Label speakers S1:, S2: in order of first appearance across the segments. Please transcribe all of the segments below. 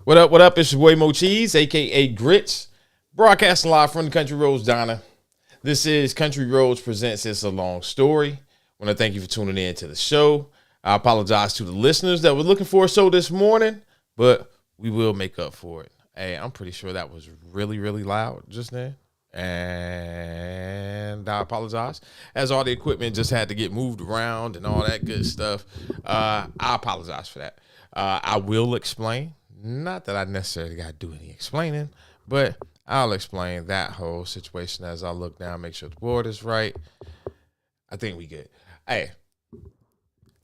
S1: What up, what up? It's your boy Mo Cheese, a.k.a. Grits, broadcasting live from the Country Roads Diner. This is Country Roads Presents It's a Long Story. I want to thank you for tuning in to the show. I apologize to the listeners that were looking for a show this morning, but we will make up for it. Hey, I'm pretty sure that was really, really loud just then. And I apologize, as all the equipment just had to get moved around and all that good stuff. I apologize for that. I will explain. Not that I necessarily got to do any explaining, but I'll explain that whole situation as I look down, make sure the board is right. I think we good. Hey,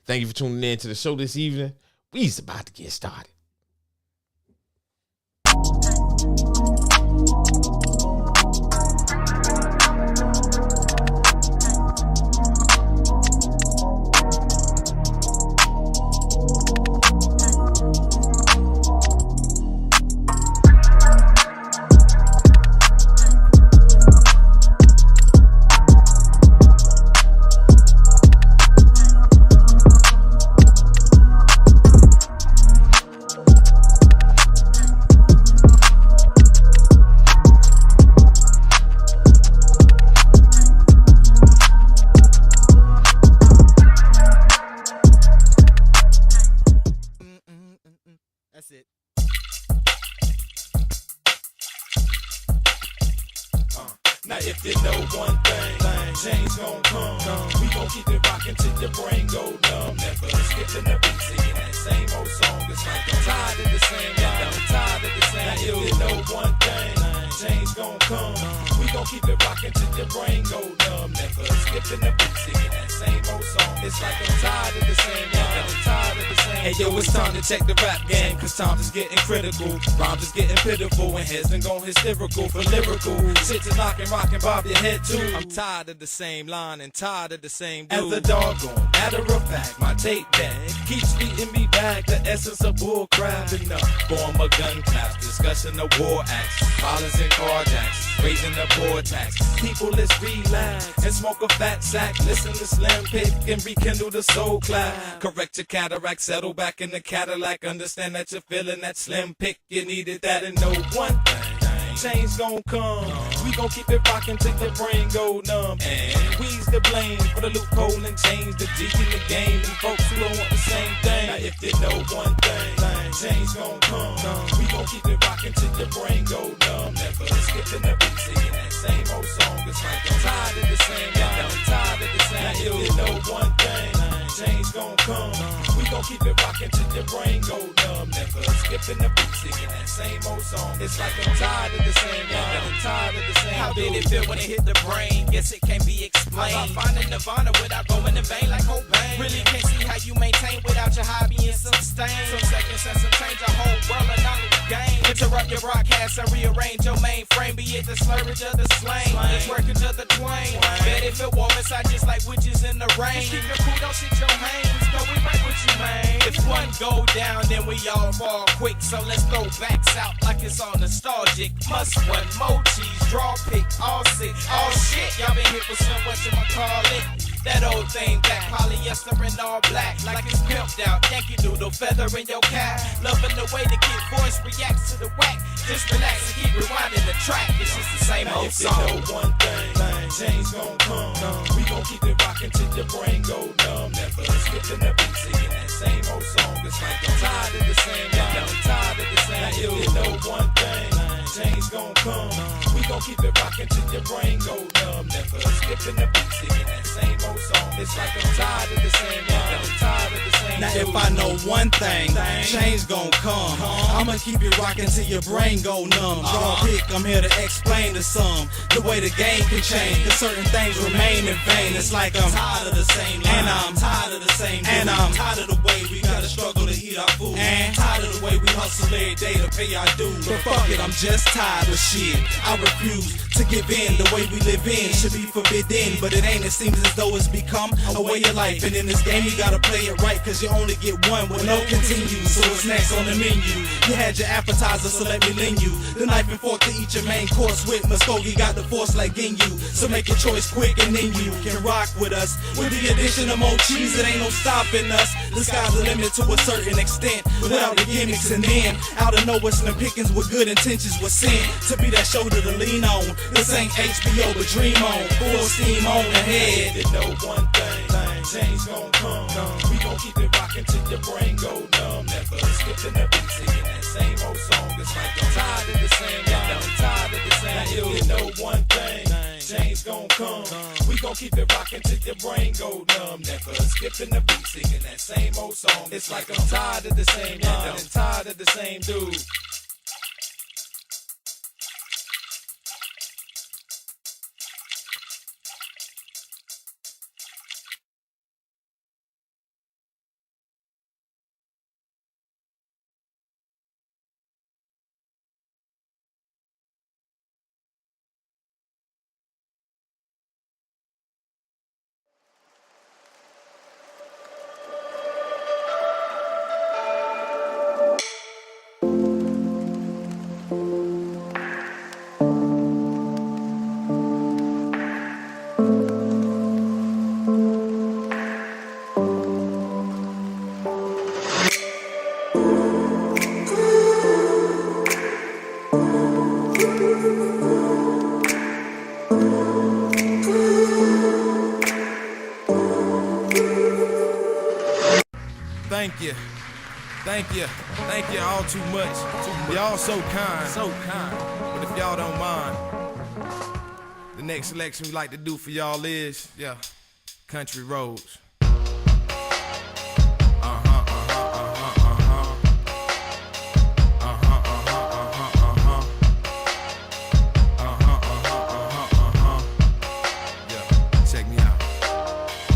S1: thank you for tuning in to the show this evening. We's about to get started.
S2: Check the rap game, cause times is getting critical. Rhymes is getting pitiful, and heads been going hysterical for lyrical. Shit to knock and rock and bob your head too. I'm tired of the same line and tired of the same dude. As a doggone matter of fact, my tape bag keeps beating me back. The essence of bull crap in the form of gun claps, discussion of war acts, violence and carjacks, raising the poor tax. People, let's relax and smoke a fat sack. Listen to Slim Pick and rekindle the soul clap. Correct your cataract, settle back in the Cadillac. Understand that you're feeling that Slim Pick. You needed that and know one thing. Change gon' come. We gon' keep it rockin' till your brain go numb. And we's the blame for the loophole and change the G in the game. And folks who don't want the same thing. Now if you know one thing, change gon' come. We gon' keep it rockin' till your brain go numb. Never skipping the beat, singing that same old song. It's like I'm tired of the same line, I'm tired of the same. Now if you know one thing, change gon' come. We gon' keep it rockin' till your brain go numb. Never skipping the beat, singing that same old song. It's like I'm tired of the same line, I'm tired of the same. How did it feel when it hit the brain? Guess it can't be explained. I'm finding nirvana without going in vain like Cobain. Really can't see how you maintain without your hobby and sustain. Some seconds and some change, a whole world of knowledge gain. Interrupt your broadcast and rearrange your mainframe. Be it the slurridge of the slang, the twerkage of the twang. Bet if it warm inside just like witches in the rain. Just keep your cool, don't shit your hands. Go, we right with you, man. If one go down, then we all fall quick. So let's throw backs out like it's all nostalgic. Must one more cheese, draw pick, all sick, all shit. Y'all been here for some, what you call it? That old thing back, polyester and all black, like it's pimped out. Yankee Doodle, feather in your cap. Loving the way the kid voice reacts to the whack. Just relax and keep rewinding the track. It's just the same old song. If you know one thing, change gon' come. We gon' keep it rockin' till your brain go numb. Never skipping the beat, singing that same old song. It's like I'm tired of the same line, I'm tired of the same. Now if you know one thing, change gon' come. We gon' keep it rockin' till your brain go numb. Never skipping the beat, singing that same old song. It's like I'm tired of the same line, I'm tired of the same. Now if I know one thing, change gon' come. I'ma keep it rockin' till your brain go numb. Draw pick, I'm here to explain to some the way the game can change. Cause certain things remain in vain. It's like I'm tired of the same line, and I'm tired of the same dude. And I'm tired of the way we gotta struggle to eat our food. And tired of the way we hustle every day to pay our dues. But fuck it, I'm just tired of shit. I refuse to give in. The way we live in should be forbidden, but it ain't. It seems as though it's become a way of life. And in this game you gotta play it right, cause you only get one with no continue. So what's next on the menu? You had your appetizer, so let me lend you the knife and fork to eat your main course with. Muskogee got the force like in you, so make your choice quick and then you can rock with us. With the addition of more cheese, it ain't no stopping us. The sky's the limit to a certain extent, without the gimmicks. And then out of nowhere Slim Pickens with good intentions was sent to be that shoulder to lean on. This ain't HBO but dream on, full steam on ahead.
S3: You know one thing, change gon' come. We gon' keep it rockin' till your brain go numb. Never skipping the beat, singing that same old song. It's like I'm tired of the same line, I'm tired of the same. You know one thing, change gon' come. We gon' keep it rockin' till your brain go numb. Never skipping the beat, singing that same old song. It's like I'm tired of the same line, I'm tired of the same dude.
S2: Thank you. Thank you. Thank you all too much. Y'all so kind. So kind. But if y'all don't mind, the next selection we like to do for y'all is, Country Roads. Check me out.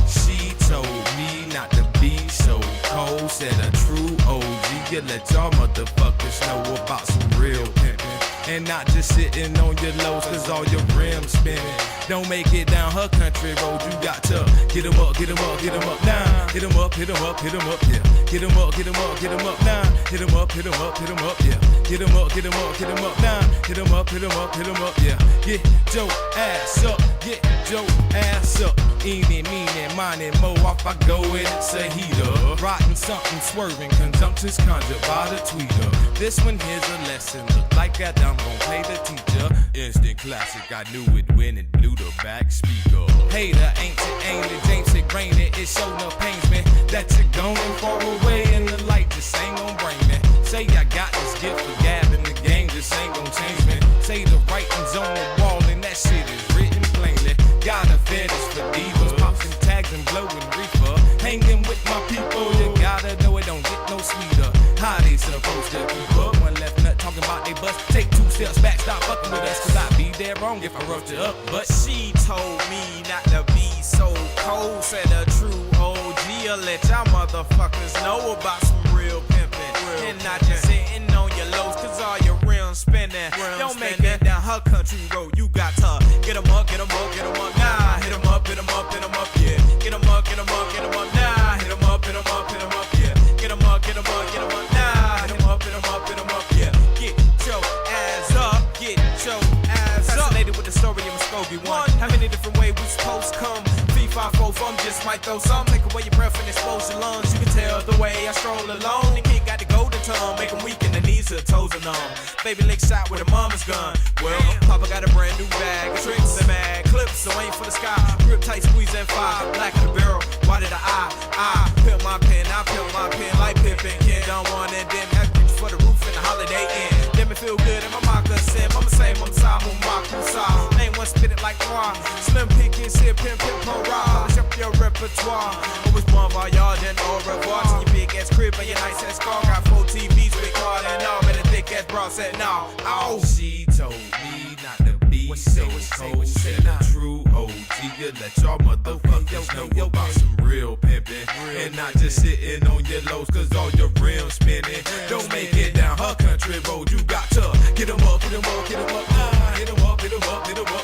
S2: She told me not to be so cold, said a true OG, you let y'all motherfuckers know about some real pimpin', and not just sitting on your lows cause all your rims spinning. Don't make it down her country road, you got to get 'em up, get 'em up, get 'em up now. Hit 'em up, hit 'em up, hit 'em up, yeah. Get 'em up, get 'em up, get 'em up now. Hit 'em up, hit 'em up, hit 'em up, yeah. Get 'em up, get 'em up, get 'em up now. Hit 'em up, hit 'em up, hit 'em up, yeah. Get your ass up, get your ass up. Eeny, meeny, miny, mo, off I go and it's a heater. Rotten something swerving, conjunctions conjured by the tweeter. This one here's a lesson, look like that I'm gon' play the teacher. Instant classic, I knew it when it blew the back speaker. Hater, ain't it, James it, rain it, it show no pains, man. That you're going far away and the light just ain't gon' bring me. Say I got this gift for gab and the game just ain't gon' change me. Say the writing's on the wall and that shit is written plainly. Got a fetish for divas, pops and tags and blowing reefer. Hanging with my people, you gotta know it don't get no sweeter. How they supposed to keep up? One left nut talking about they bust. Take 2 steps back, stop fucking with us, cause I'd be dead wrong if I roughed you up. But
S4: she told me not to be so cold, said a true OG, let y'all motherfuckers know about some real pimpin'. And not just sitting on your lows, cause all your rims spinning. Don't make it down her country road, you got to get 'em up, get 'em up, get 'em up now. Hit 'em up, hit 'em up, hit 'em up, yeah. Get 'em up, get 'em up, get 'em up now. Hit 'em up, hit 'em up, hit 'em up, yeah. Get 'em up, get 'em up, get 'em up now. Hit 'em up, hit 'em up, hit 'em up, yeah. Get your ass up, get your ass up. Fascinated with the story of Muskogee one. How many different ways we supposed to come? 3, 5, 4, fun just might throw some. Take away your breath and expose your lungs. You can tell the way I stroll along. The kid got the golden tongue, make 'em weak in the knees to the toes are numb. Baby lick shot with a mama's gun. Well, Papa got a brand new bag of tricks and mad clips, so ain't for the sky. Grip tight, squeeze and fire. Black in the barrel, why did I pimp my pen, I pimp my pen like Pippin. Kid don't want it, then have to reach for the roof in the Holiday Inn. Then me feel good in my moccasin. Mama say, Mama sa, Mama ain't one spit it like noir. Slim Pickens here, pimp, hurrah. Polish up your repertoire. Always bon voyage and au revoir. To your big ass crib and your nice ass car. Got 4 TVs with card and all. And a thick ass bra said no. Oh,
S2: she told me not to be so cold, said a true OG, you let y'all motherfuckers know about some real pimpin', and not just sitting on your lows cause all your rims spinning. Don't make it down her country road, you got to get 'em up, get 'em up, get 'em up, hit 'em up, hit 'em up, hit 'em up.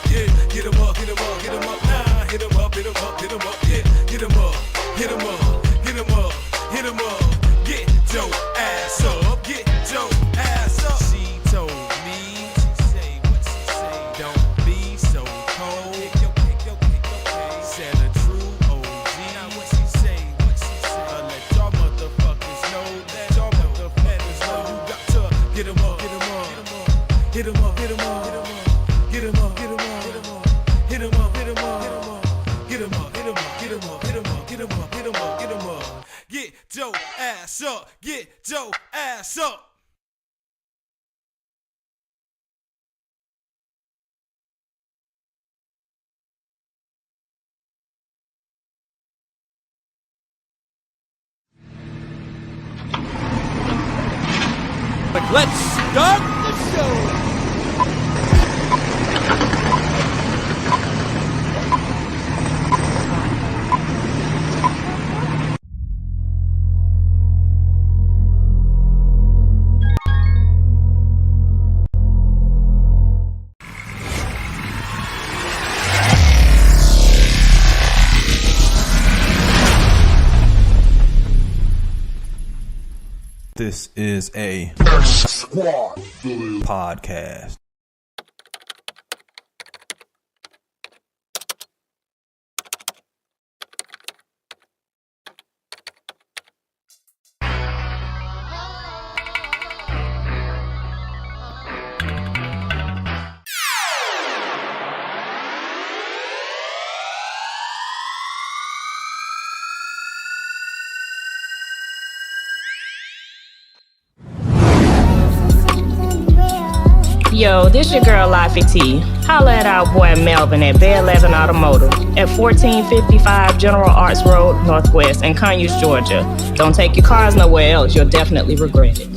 S2: your ass up. Get your ass up.
S4: She told me, what she say, don't be so cold. Said a true OG. Now what she say, let y'all motherfuckers know, let y'all motherfuckers know. You got to get 'em up, get 'em up, hit 'em up, hit 'em up, get 'em up, get 'em up, hit 'em up, hit 'em up, get 'em up, hit 'em up, get 'em up, hit 'em up, get 'em up, get 'em up, get 'em up.
S2: Get your ass up. Get your ass up.
S3: Let's start the show.
S5: This is a podcast.
S6: Yo, this your girl Life T. Holla at our boy Melvin at Bay 11 Automotive at 1455 General Arts Road Northwest in Conyers, Georgia. Don't take your cars nowhere else. You'll definitely regret it.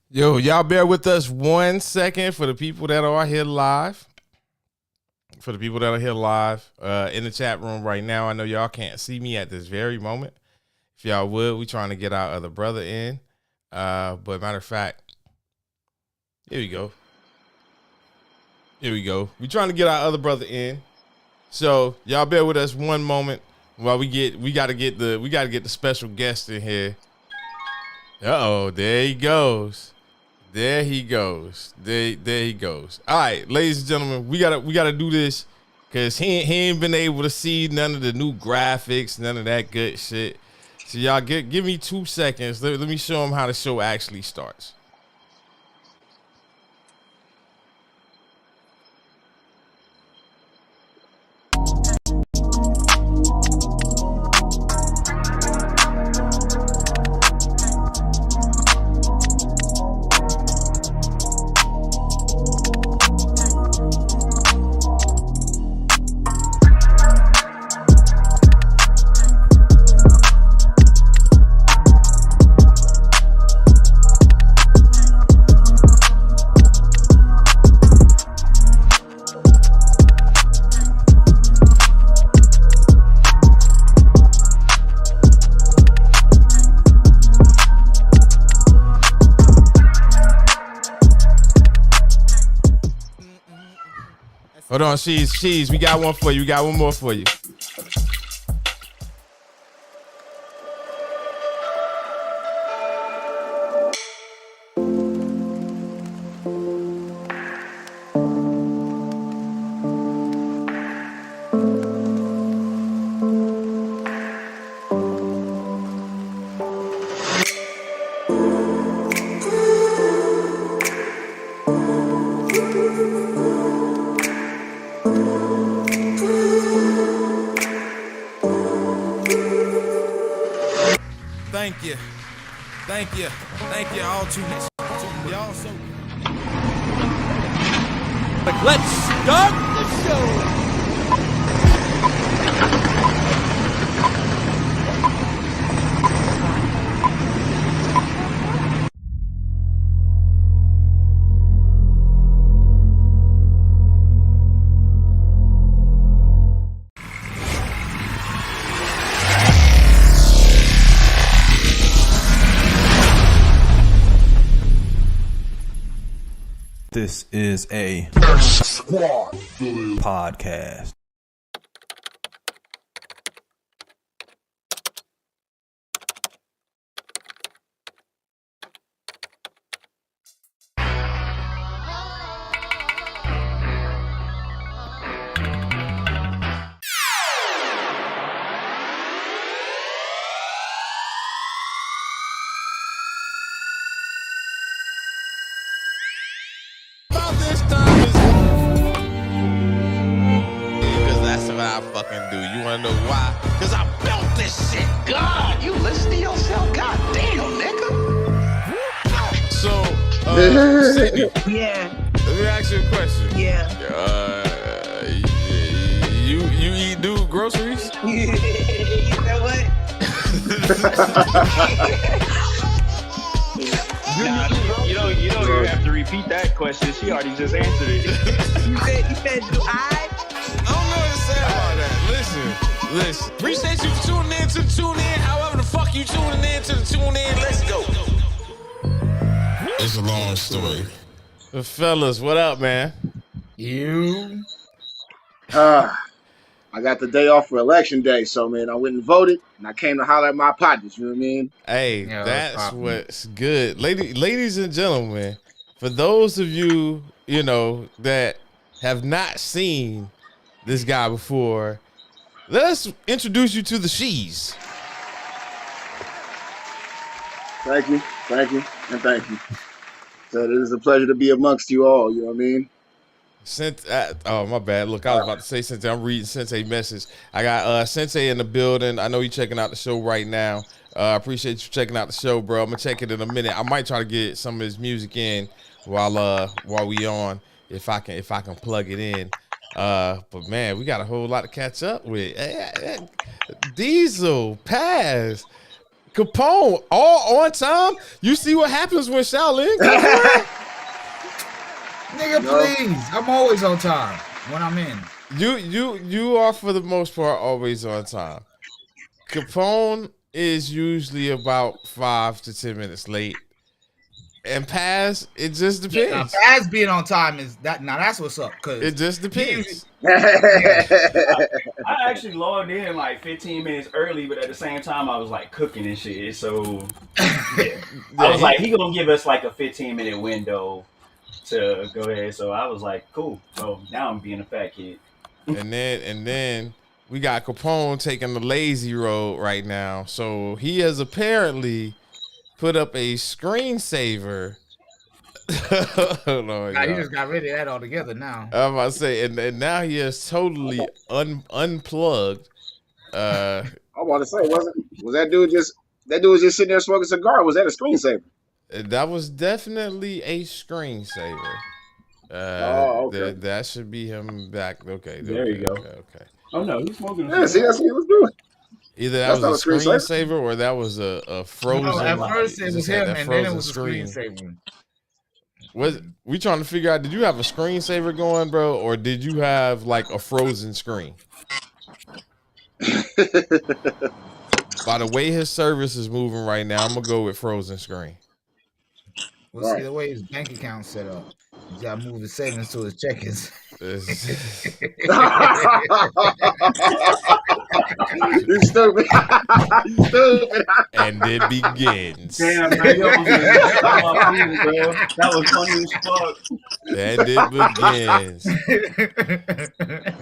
S1: Yo, y'all bear with us 1 second for the people that are here live. For the people that are here live in the chat room right now, I know y'all can't see me at this very moment. If y'all would, we trying to get our other brother in. But matter of fact, here we go. Here we go. We trying to get our other brother in. So y'all bear with us one moment while we gotta get the special guest in here. Uh-oh, there he goes. There he goes. There he goes. All right, ladies and gentlemen, we gotta do this because he ain't been able to see none of the new graphics, none of that good shit. So y'all give me 2 seconds. Let me show him how the show actually starts. Hold on, She's. We got one for you. We got one more for you.
S2: Thank you all too much. Y'all so
S3: Let's start the show.
S5: This is a podcast.
S1: fucking do. You wanna know why? Because I built this shit.
S7: God, you listen to yourself? God damn, nigga.
S1: So, Sydney,
S8: Yeah.
S1: let me ask you a question.
S8: Yeah.
S1: You eat dude groceries?
S8: You know what?
S9: Nah, you don't even have to repeat that question. She already just answered it.
S8: You said, do I?
S1: I don't know what to say about that. Listen.
S2: Appreciate you for tuning in to the tune in. However the fuck you tuning in to the tune in. Let's go.
S1: It's a long story. Fellas, what up, man?
S10: You.
S11: I got the day off for election day, so man, I went and voted, and I came to holler at my partners. You know what I mean?
S1: Hey, that's what's good, ladies and gentlemen. For those of you, that have not seen this guy before, let's introduce you to the Shees.
S11: Thank you, and thank you. So it is a pleasure to be amongst you all. You know what I mean?
S1: Oh, my bad. Look, I was about to say Sensei. I'm reading Sensei message. I got Sensei in the building. I know you checking out the show right now. I appreciate you checking out the show, bro. I'm gonna check it in a minute. I might try to get some of his music in while we on, if I can plug it in. But man, we got a whole lot to catch up with. Diesel, Paz, Capone, all on time. You see what happens when Shaolin comes around?
S10: Nigga, please. I'm always on time when I'm in.
S1: You are, for the most part, always on time. Capone is usually about 5 to 10 minutes late. And Paz, it just depends.
S10: Now, Paz being on time is that. Now that's what's up. Cause
S1: it just depends.
S9: I actually logged in like 15 minutes early, but at the same time I was like cooking and shit. So yeah. I was like, he gonna give us like a 15-minute window to go ahead. So I was like, cool. So now I'm being a fat kid.
S1: and then we got Capone taking the lazy road right now. So he has apparently put up a screensaver.
S10: Nah, you just got rid of that altogether now.
S1: I'm about to say, and now he is totally unplugged.
S11: I want to say, was that dude just sitting there smoking a cigar? Or was that a screensaver?
S1: That was definitely a screensaver.
S11: Okay.
S1: That should be him back. Okay,
S9: there you go.
S1: Okay.
S9: Oh no, he's smoking.
S11: Yeah, see, that's what he was doing.
S1: Either that was a screensaver or that was a frozen.
S10: No, at first it was him, and then it was a screensaver.
S1: We trying to figure out? Did you have a screensaver going, bro, or did you have like a frozen screen? By the way his service is moving right now, I'm gonna go with frozen screen.
S10: Well, see the way his bank account's set up, you gotta move his savings to his checkings.
S11: You stupid. You stupid.
S1: And it begins.
S9: Damn, man, that was funny as fuck.
S1: And it begins.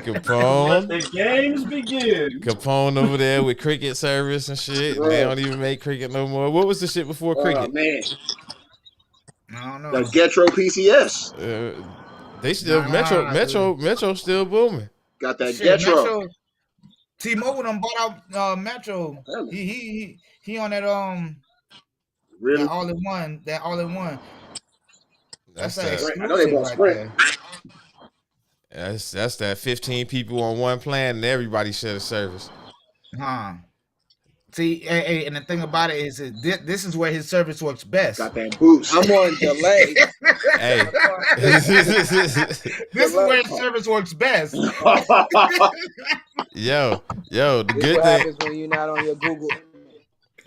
S1: Capone.
S9: Let the games begin.
S1: Capone over there with cricket service and shit. They don't even make cricket no more. What was the shit before cricket?
S11: Oh, man.
S10: I don't know.
S11: The Getro PCS.
S1: They still Metro still booming.
S11: Got that
S10: Shit,
S11: Getro.
S10: T-Mobile done bought out Metro. He on that
S11: Really?
S10: that all in one. That's that.
S11: I know they bought Sprint.
S1: That's that 15 people on one plan and everybody share a service.
S10: See, and the thing about it is that this is where his service works best.
S11: Got that boost.
S7: I'm on delay.
S1: Hey.
S10: This is where his service works best.
S1: Yo, the good
S7: What
S1: thing.
S7: happens when you're not on your Google?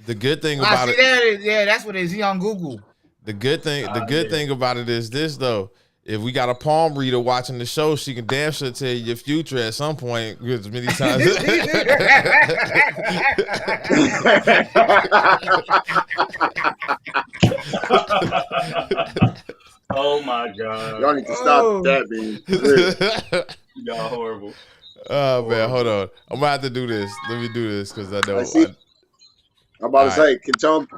S1: The good thing
S10: I
S1: about
S10: see
S1: it.
S10: that. Yeah, that's what it is. He on Google.
S1: The good thing about it is this though. If we got a palm reader watching the show, she can damn sure tell you your future at some point as many times.
S9: Oh my god.
S11: Y'all need to stop that, man.
S9: Y'all horrible.
S1: Oh man, hold on. I'm gonna have to do this. Let me do this because I know.
S11: I'm about to say, can Tone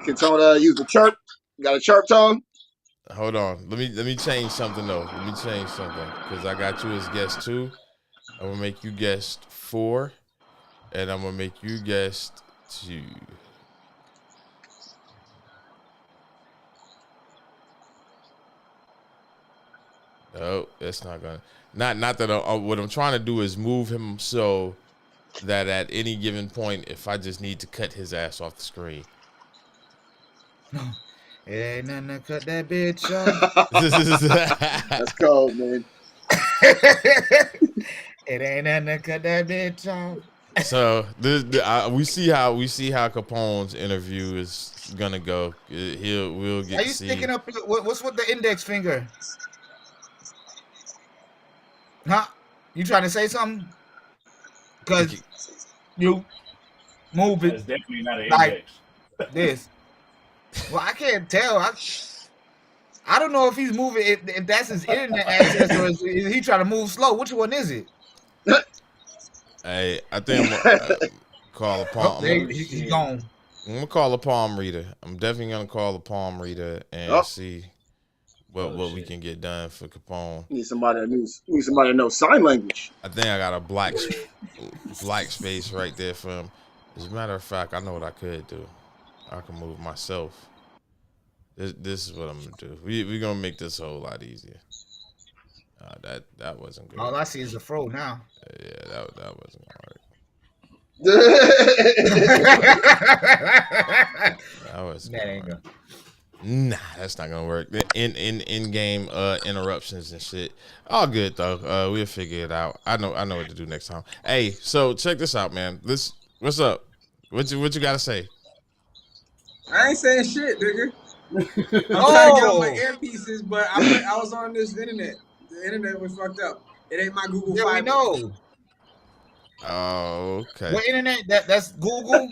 S11: use the chirp? Got a chirp tone?
S1: Hold on. Let me change something though. Let me change something because I got you as guest 2. I'm gonna make you guest 4. And I'm gonna make you guess too. No, that's not gonna. Not that. What I'm trying to do is move him so that at any given point, if I just need to cut his ass off the screen.
S10: It ain't nothing to cut that bitch off.
S11: That's cold, man.
S10: It ain't nothing to cut that bitch off.
S1: So we see how Capone's interview is gonna go. We'll get.
S10: Are you sticking up? What's with the index finger? Huh? You trying to say something? Because you move it.
S9: It's definitely not an
S10: like
S9: index.
S10: this. Well, I can't tell. I don't know if he's moving. If that's his internet access or is he trying to move slow? Which one is it?
S1: Hey, I think I'm gonna call a palm.
S10: He's gone.
S1: I'm gonna call a palm reader. I'm definitely gonna call a palm reader and see what we can get done for Capone.
S11: Need somebody that knows sign language.
S1: I think I got a black space right there for him. As a matter of fact, I know what I could do. I can move myself. This is what I'm gonna do. We're gonna make this a whole lot easier. That wasn't good.
S10: All I see is a fro now.
S1: Yeah, that wasn't gonna work.
S10: That ain't gonna.
S1: Nah, that's not gonna work. In game interruptions and shit. All good though. We'll figure it out. I know what to do next time. Hey, so check this out, man. What's up? What you gotta say?
S12: I ain't saying shit, nigga. I'm trying to get on my earpieces, but I was on this internet. The internet was fucked up. It ain't my Google Fiber.
S10: We know.
S1: Oh, okay.
S10: What internet? That's Google.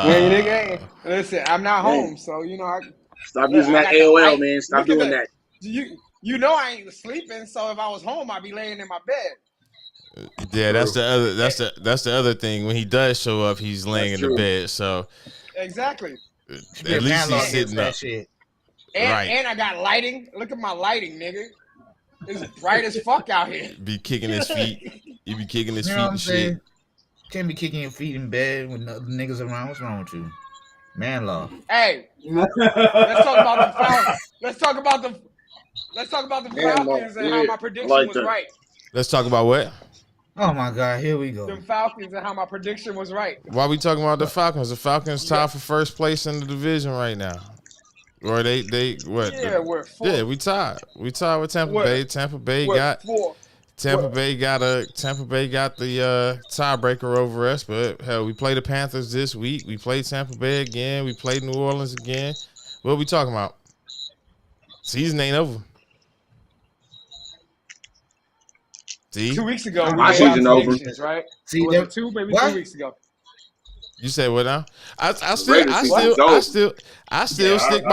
S12: Nigga, listen, I'm not home, so you know I
S11: stop using that AOL, man. Stop doing that.
S12: You know I ain't sleeping, so if I was home, I'd be laying in my bed.
S1: Yeah, that's the other thing. When he does show up, he's laying in the bed. So
S12: exactly.
S1: At least he's sitting up.
S12: And I got lighting. Look at my lighting, nigga. It's bright as fuck out here.
S1: Be kicking his feet. You be kicking his feet
S10: what I'm
S1: and
S10: saying?
S1: shit.
S10: Can't be kicking your feet in bed with other niggas around. What's wrong with you? Man law.
S12: Hey, let's talk about the Falcons. Let's talk about the Falcons and how my prediction was right.
S1: Let's talk about what?
S10: Oh my God, here we go.
S12: The Falcons and how my prediction was right.
S1: Why we talking about the Falcons? The Falcons tied for first place in the division right now. Or they what?
S12: Yeah, we're four.
S1: Yeah, we tied. We tied with Tampa Bay. Tampa Bay got the tiebreaker over us, but hell, we play the Panthers this week. We played Tampa Bay again. We played New Orleans again. What are we talking about? Season ain't over. See?
S12: 2 weeks ago,
S11: my season over.
S12: Right?
S10: See,
S12: was it 2, maybe 3 weeks ago.
S1: You say what now? I still stick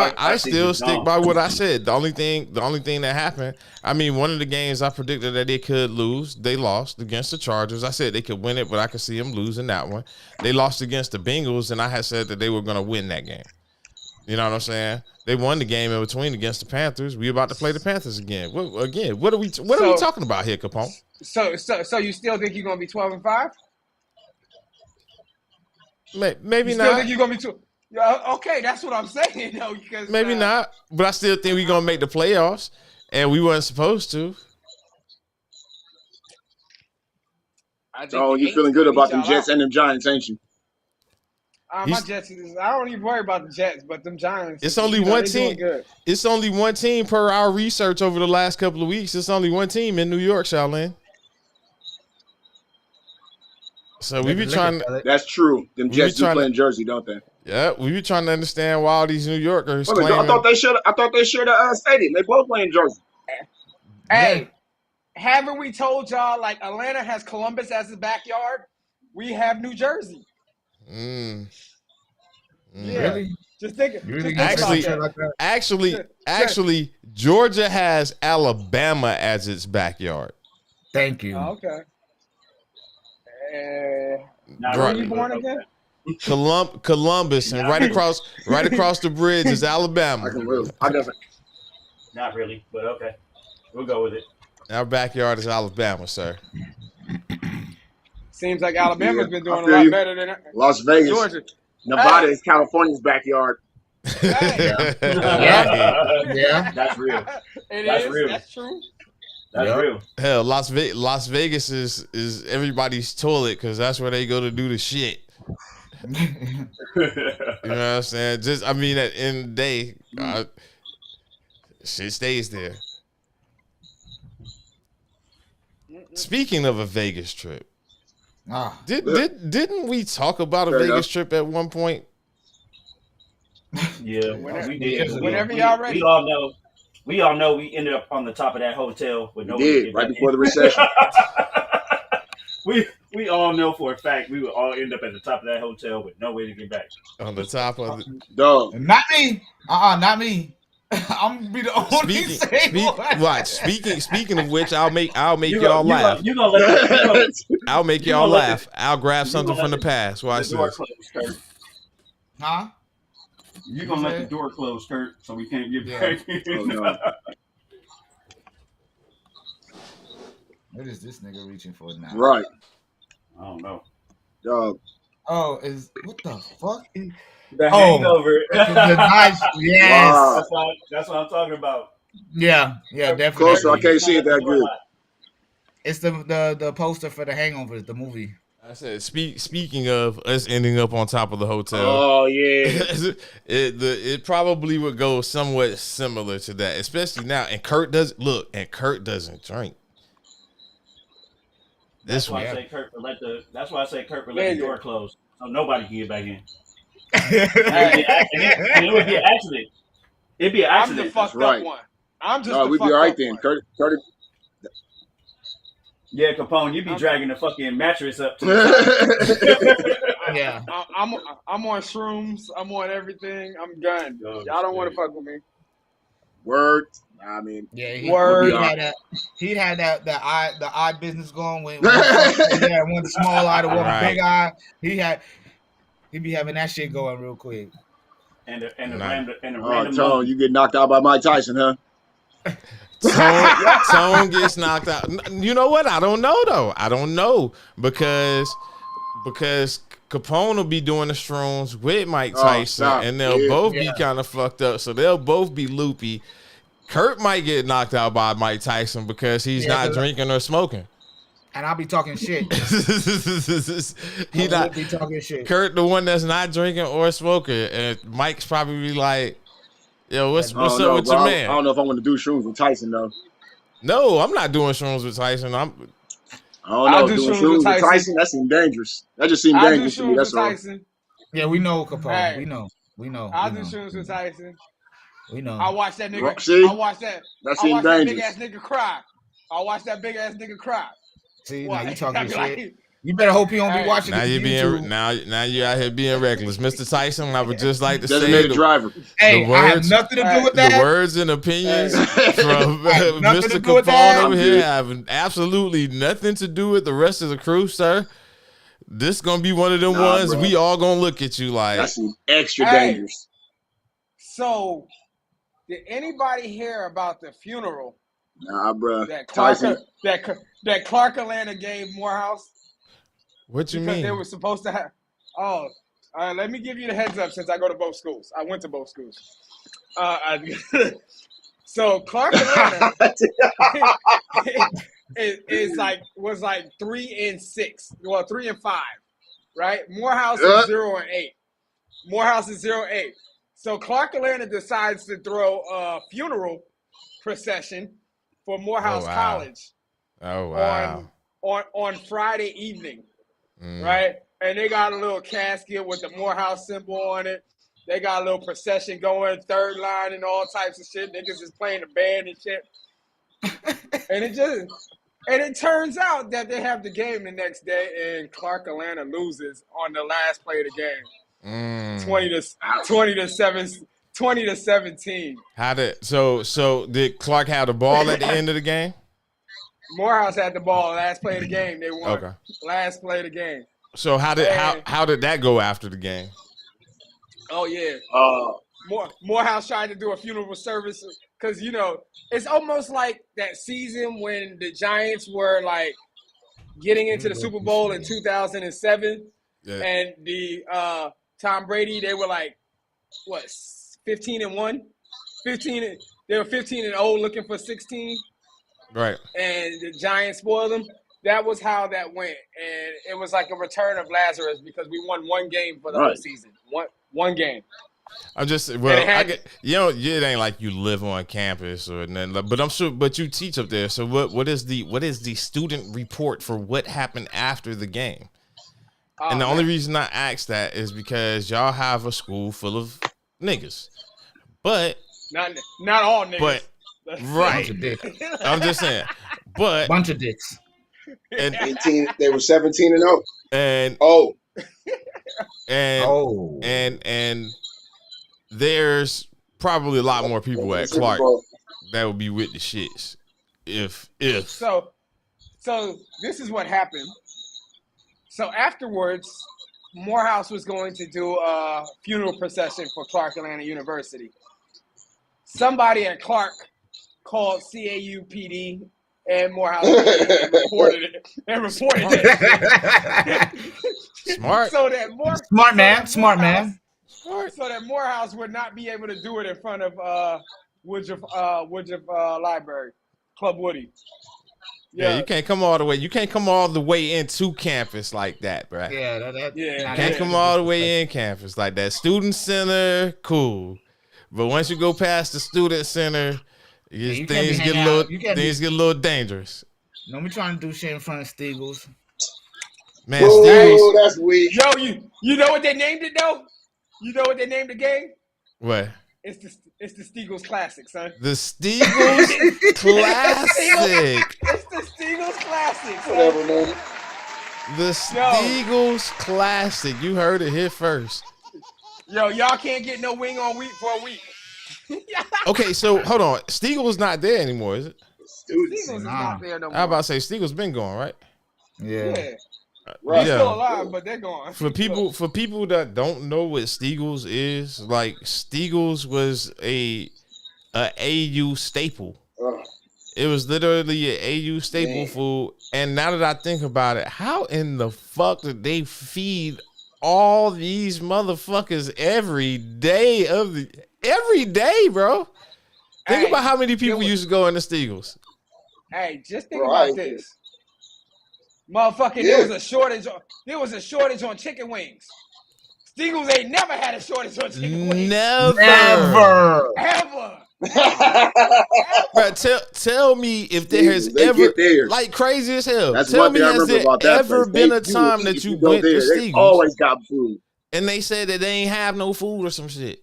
S1: by what I said. The only thing that happened, I mean, one of the games I predicted that they could lose, they lost against the Chargers. I said they could win it, but I could see them losing that one. They lost against the Bengals, and I had said that they were going to win that game. You know what I'm saying? They won the game in between against the Panthers. We about to play the Panthers again. What are we talking about here, Capone?
S12: So you still think you're going to be 12-5?
S1: Maybe
S12: you
S1: not.
S12: Still think you're gonna be too? Okay, that's what I'm saying. Though, because
S1: maybe not, but I still think we're gonna make the playoffs, and we weren't supposed to.
S11: Oh, you feeling good about them Jets and them Giants, ain't you?
S12: My Jets. I don't even worry about the Jets, but them Giants.
S1: It's only one team. It's only one team per our research over the last couple of weeks. It's only one team in New York, Shaolin. So we be trying.
S11: That's true. Them Jets do play in Jersey, don't they?
S1: Yeah, we be trying to understand why all these New Yorkers.
S11: I thought they shared a stadium. They both play in Jersey.
S12: Hey, haven't we told y'all like Atlanta has Columbus as its backyard? We have New Jersey. Yeah.
S10: Really?
S12: Just think
S1: actually, Georgia has Alabama as its backyard.
S10: Thank you.
S12: Oh, okay. Where you born again?
S1: Columbus, and right across the bridge is Alabama.
S11: I definitely.
S9: Not really, but okay. We'll go with it.
S1: Our backyard is Alabama, sir.
S12: Seems like Alabama's been doing a
S11: feel
S12: lot
S11: you.
S12: better than
S11: Las Vegas.
S12: Georgia.
S11: Nevada
S12: Hey.
S11: is California's backyard.
S12: Hey.
S10: Yeah.
S9: That's real.
S12: That's
S9: real.
S12: That's true.
S9: That's real.
S1: Hell, Las Vegas is everybody's toilet because that's where they go to do the shit. You know what I'm saying? Just, I mean, at the end of the day, shit stays there. Speaking of a Vegas trip, didn't we talk about a Vegas trip at one point?
S9: Yeah, we did.
S12: Whenever y'all ready.
S9: We all know we ended up on the top of that hotel with no.
S11: Did right before the recession.
S9: We all know for a fact we would all end up at the top of that hotel with no way to get back.
S1: On the top of the
S11: dog.
S10: Not me. Not me. I'm gonna be the only
S1: Watch. Speaking of which, I'll make y'all laugh. I'll make y'all laugh. I'll grab something from the past. Watch this.
S10: Huh?
S9: You're gonna let the door close, Kurt, so we can't get back in.
S11: Oh, no.
S10: What is this nigga reaching for now?
S11: Right.
S9: I don't know.
S11: Dog.
S10: Oh, what the fuck?
S9: The hangover.
S10: Yes.
S11: Wow.
S9: That's what I'm talking about.
S10: Yeah, definitely.
S11: Closer, I can't see it that good.
S10: It's the poster for the Hangover, the movie.
S1: I said, speaking of us ending up on top of the hotel.
S11: Oh yeah,
S1: it probably would go somewhat similar to that, especially now. And Kurt doesn't drink.
S9: That's why I say Kurt would let the door close, so nobody can get back in. It would be an accident. It'd be an accident.
S12: I'm the fucked up one. I'm just.
S11: No, we'd be all right then. Kurt.
S9: Yeah, Capone, you be dragging the fucking mattress up to the top.
S12: Yeah. I'm on shrooms. I'm on everything. I'm done. Y'all don't want to fuck with me.
S11: Word. I mean,
S10: yeah, he had the eye business going with one small eye to one big eye. He'd be having that shit going real quick.
S9: And the random
S11: Tone, you get knocked out by Mike Tyson, huh?
S1: Tone gets knocked out. You know what? I don't know though. I don't know because Capone will be doing the shrooms with Mike Tyson, and they'll both be kind of fucked up. So they'll both be loopy. Kurt might get knocked out by Mike Tyson because he's not drinking or smoking.
S10: And I'll be talking shit.
S1: He not
S10: be talking shit.
S1: Kurt, the one that's not drinking or smoking, and Mike's probably like, "Yo, what's up with your man?"
S11: I don't know if I want to do shrooms with Tyson though.
S1: No, I'm not doing shrooms with Tyson.
S11: I don't know. Doing shrooms with Tyson, that seems dangerous. That just seems dangerous to me. That's all.
S10: Yeah, we know, Capone. Hey, we know.
S12: I'll do shrooms with Tyson.
S10: We know.
S12: I watch that nigga.
S11: See?
S12: I watch that big ass nigga cry. I watch that big ass nigga cry.
S10: See, now you talking shit. You better hope he don't be watching.
S1: Now you being now you out here being reckless, Mr. Tyson. I would just like to say,
S11: driver.
S10: Hey, I have nothing to do with that.
S1: The words and opinions from Mr. Capone over here have absolutely nothing to do with the rest of the crew, sir. This gonna be one of them ones bro. We all gonna look at you like
S11: that's extra dangerous.
S12: So, did anybody hear about the funeral?
S11: Nah, bro.
S12: That Clark Atlanta gave Morehouse.
S1: What you mean?
S12: Because they were supposed to have. Let me give you the heads up since I go to both schools. I went to both schools. So Clark Atlanta was like 3-6. Well, 3-5, right? Morehouse is 0-8. Morehouse is 0-8. So Clark Atlanta decides to throw a funeral procession for Morehouse College.
S1: Oh wow!
S12: On Friday evening, right? And they got a little casket with the Morehouse symbol on it. They got a little procession going, third line and all types of shit. Niggas is playing the band and shit. and it turns out that they have the game the next day, and Clark Atlanta loses on the last play of the game. 20-17.
S1: How did did Clark have the ball at the end of the game?
S12: Morehouse had the ball last play of the game. They won. Okay. Last play of the game.
S1: So how did that go after the game?
S12: Oh yeah. Morehouse tried to do a funeral service because it's almost like that season when the Giants were like getting into the Super Bowl in 2007, and the Tom Brady, they were like what 15-1, 15. They were 15-0, looking for 16.
S1: Right.
S12: And the Giants spoiled them. That was how that went, and it was like a return of Lazarus because we won one game for the whole season. One game.
S1: I'm just I get it ain't like you live on campus or nothing, but I'm sure. But you teach up there, so what is the student report for what happened after the game? And the only reason I ask that is because y'all have a school full of niggas, but
S12: not all niggas.
S1: But right, I'm just saying, but
S10: bunch of dicks.
S11: And 18, they were 17-0.
S1: And there's probably a lot more people at Clark that would be with the shits if
S12: so this is what happened. So afterwards, Morehouse was going to do a funeral procession for Clark Atlanta University. Somebody at Clark called CAUPD and Morehouse and reported it.
S1: Smart.
S12: So that
S10: smart man.
S12: So that Morehouse would not be able to do it in front of Woodruff Library, Club Woody.
S1: Yeah, you can't come all the way. You can't come all the way into campus like that, bro.
S10: Yeah,
S1: you can't come all the way in campus like that. Student center, cool, but once you go past the student center, things get a little dangerous.
S10: Don't be trying to do shit in front of Steagles.
S1: Man, Steagles,
S11: that's weak.
S12: Yo, you know what they named it though? You know what they named the game?
S1: What?
S12: It's the Steagles Classic, son.
S1: The Steagles Classic.
S12: It's the Steagles Classic, son.
S11: Whatever, man.
S1: The Steagles Classic. You heard it here first.
S12: Yo, y'all can't get no wing on wheat for a week.
S1: Okay, so hold on. Steagles not there anymore, is it?
S12: Steagles is not there no more.
S1: I was about to say Steagles been gone, right?
S12: Yeah. They're still alive, but they're gone.
S1: For people that don't know what Steagles is, like Steagles was a AU staple. It was literally an AU staple food. And now that I think about it, how in the fuck did they feed all these motherfuckers every day, bro? Think about how many people used to go into Steagles.
S12: Hey, just think about this. Motherfucking, there was a shortage on chicken wings. Steagles ain't never had a shortage on chicken wings.
S1: Never.
S12: Ever.
S1: Bro, tell me if there has ever, like crazy as hell.
S11: That's
S1: tell
S11: one
S1: me,
S11: thing I
S1: has
S11: remember
S1: there
S11: about that
S1: ever
S11: place.
S1: been
S11: They
S1: a time that you went to
S11: They
S1: Steagles?
S11: always got food.
S1: And they said that they ain't have no food or some shit.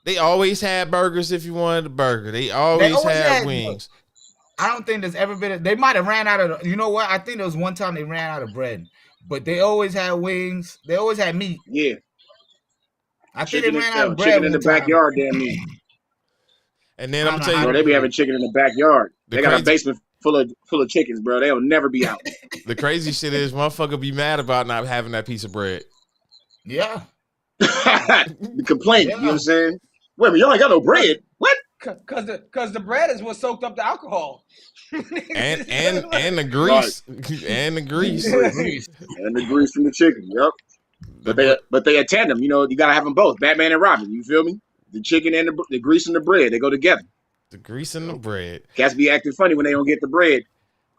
S1: They always had burgers if you wanted a burger. They always had wings.
S10: I don't think there's ever been. They might have ran out of. You know what? I think there was one time they ran out of bread, but they always had wings. They always had meat.
S11: Yeah.
S10: I think they ran out of bread.
S11: Chicken in the backyard, damn meat.
S1: And then I'm gonna tell you,
S11: bro, they be having chicken in the backyard. They got a basement full of chickens, bro. They'll never be out.
S1: The crazy shit is, motherfucker be mad about not having that piece of bread.
S10: Yeah.
S11: The complaint. You know what I'm saying? Wait a minute, y'all ain't got no bread. What?
S12: Cause the bread is what soaked up the alcohol.
S1: and the grease. And the grease.
S11: And the grease from the chicken, yep. But they attend them, you know, you gotta have them both. Batman and Robin, you feel me? The chicken and the grease and the bread, they go together.
S1: The grease and the bread.
S11: Cats be acting funny when they don't get the bread.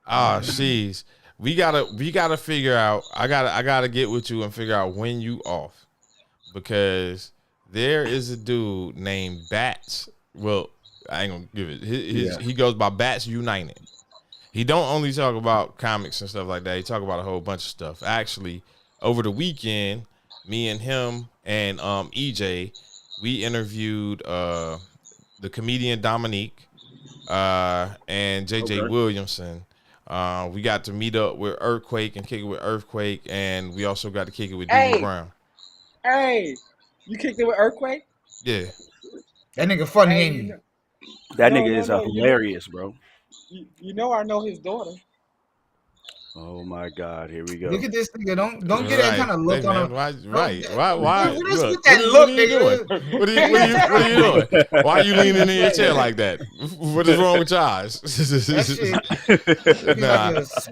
S1: Oh, jeez. We gotta figure out. I gotta get with you and figure out when you off. Because there is a dude named Bats. Well, I ain't gonna give it. He goes by Bats United. He don't only talk about comics and stuff like that. He talk about a whole bunch of stuff. Actually, over the weekend, me and him and EJ, we interviewed the comedian Dominique and JJ Williamson. We got to meet up with Earthquake and kick it with Earthquake, and we also got to kick it with Dino Brown.
S12: Hey, you kicked it with Earthquake?
S1: Yeah.
S10: That nigga funny, ain't he?
S13: That nigga is hilarious, bro.
S12: You know I know his daughter.
S13: Oh my God! Here we go.
S10: Look at this nigga. Don't get that kind of look on him.
S1: Why?
S10: What is with
S1: Look,
S10: that
S1: what
S10: look,
S1: are you
S10: nigga?
S1: doing? What are you doing? Why are you leaning in your chair like that? What is wrong with your eyes?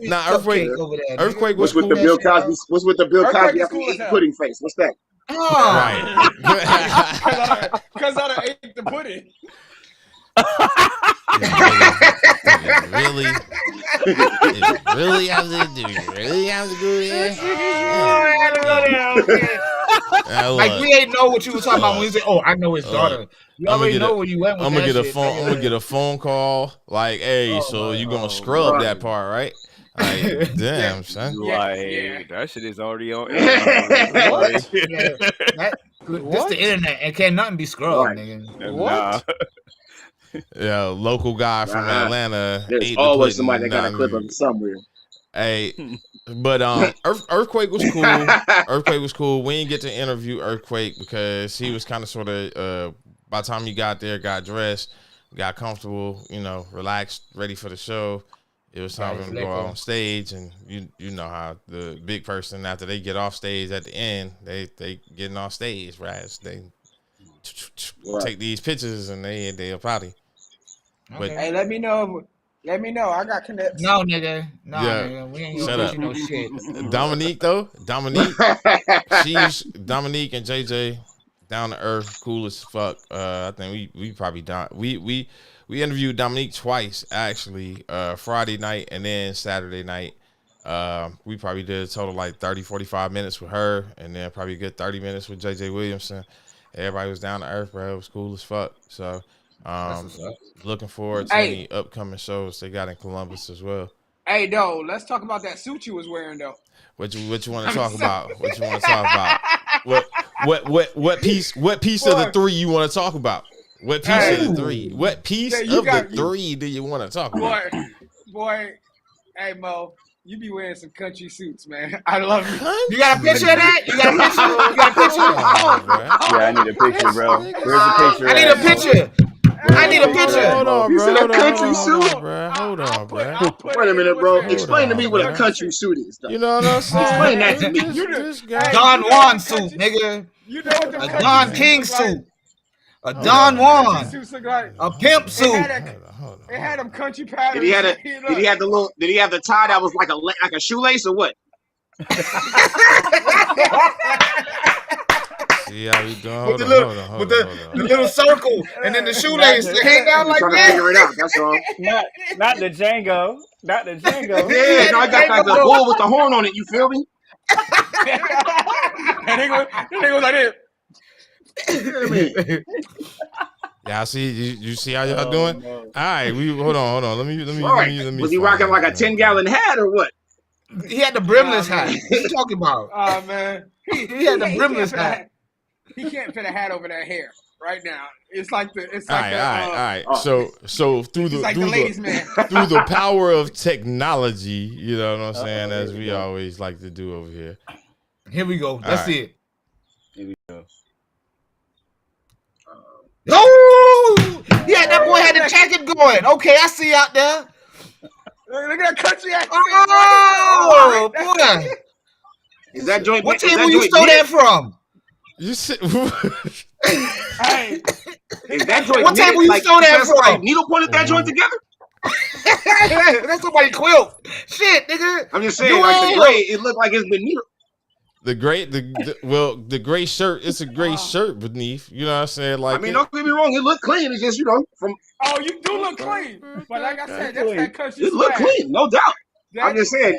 S1: Nah, earthquake was
S11: with
S1: cool.
S11: the Bill Cosby? What's with the Bill Cosby after
S12: cool
S11: he
S12: as
S11: ate
S12: hell.
S11: pudding face? What's that?
S1: Right.
S12: Because I done ate the pudding.
S1: Really have to do it. Really have to go there.
S10: Like we ain't know what you was talking about when you said, "Oh, I know his daughter." You already know where you went with
S1: I'm
S10: that
S1: gonna get
S10: shit.
S1: I'm gonna get a phone call like, "Hey, so you gonna scrub that part, right?" Like, damn, son.
S13: Like that shit is already on.
S10: What? This the internet and can't nothing be scrubbed, nigga.
S13: What?
S1: Yeah, local guy from Atlanta.
S11: There's always somebody that got a clip of it somewhere.
S1: Hey, but Earthquake was cool. Earthquake was cool. We didn't get to interview Earthquake because he was kind of sort of by the time he got there, got dressed, got comfortable, relaxed, ready for the show. It was time for him to go out on stage, and you know how the big person after they get off stage at the end, they getting off stage, right? They take these pictures and they'll probably. But
S12: Hey, let me know. I got connects.
S10: No, nigga. No, nigga. We ain't gonna get you no shit.
S1: Dominique Dominique and JJ down to earth, cool as fuck. I think we probably done. We interviewed Dominique twice actually, Friday night and then Saturday night. We probably did a total like 30-45 minutes with her, and then probably a good 30 minutes with JJ Williamson. Everybody was down to earth, bro. It was cool as fuck. So looking forward to any upcoming shows they got in Columbus as well.
S12: Hey, though, let's talk about that suit you was wearing, though.
S1: What you want to talk about? What you want to talk about? What piece of the three you want to talk about? What piece of the three? What piece of the three do you want to talk about?
S12: Boy, hey Mo, you be wearing some country suits, man. I love you.
S10: You got a picture of that? You got a picture?
S13: Yeah, I need a picture, bro. Where's the picture?
S10: I need a picture. I need a picture.
S1: Hold on, bro.
S11: You said a country suit?
S1: Hold on, bro.
S11: Wait a minute, bro. Explain to me what a country suit is, though.
S1: You know what I'm saying?
S11: Explain that to me.
S10: Don Juan suit, nigga.
S12: You know what
S10: a Don King suit. A Don Juan. A pimp suit.
S12: It had them country patterns.
S11: Did he have the tie that was like a shoelace or what?
S1: See how we doing?
S10: With the little circle and then the shoelace hang down like
S11: that.
S10: that.
S11: Figure it out. That's all.
S13: Not the Django. Not the Django.
S11: Yeah, no, I got like the bull with the horn on it. You feel me?
S12: And they go like this.
S1: Yeah, see, you see how y'all doing? No. All right, hold on. Let me.
S11: Was he rocking like a 10-gallon hat or what?
S10: He had the brimless hat. What you talking about?
S12: Oh man,
S10: he had the brimless hat.
S12: He can't fit a hat over that hair right now. It's like
S1: all right. So through the
S12: ladies' man.
S1: through the power of technology, you know what I'm saying, as we always like to do over here.
S10: Here we go. Let's see it.
S13: Here we go.
S10: Oh, yeah, that boy had the jacket going. Okay, I see out there.
S12: Look at that country accent.
S10: Oh, boy.
S11: Is that joint?
S10: What table you stole that from?
S1: You sit.
S12: Hey,
S11: is that joint?
S10: What table you stole that from?
S11: Like needle pointed that joint together?
S10: That's somebody quilt. Shit, nigga.
S11: I'm just saying, like the gray, it looked like it's been needle.
S1: The gray shirt. It's a gray shirt beneath. You know what I'm saying? Like,
S11: I mean, don't get me wrong. It looked clean. It's just from.
S12: Oh, you do look clean, but like I said, that's that country.
S11: It looked clein, no doubt. I'm just saying,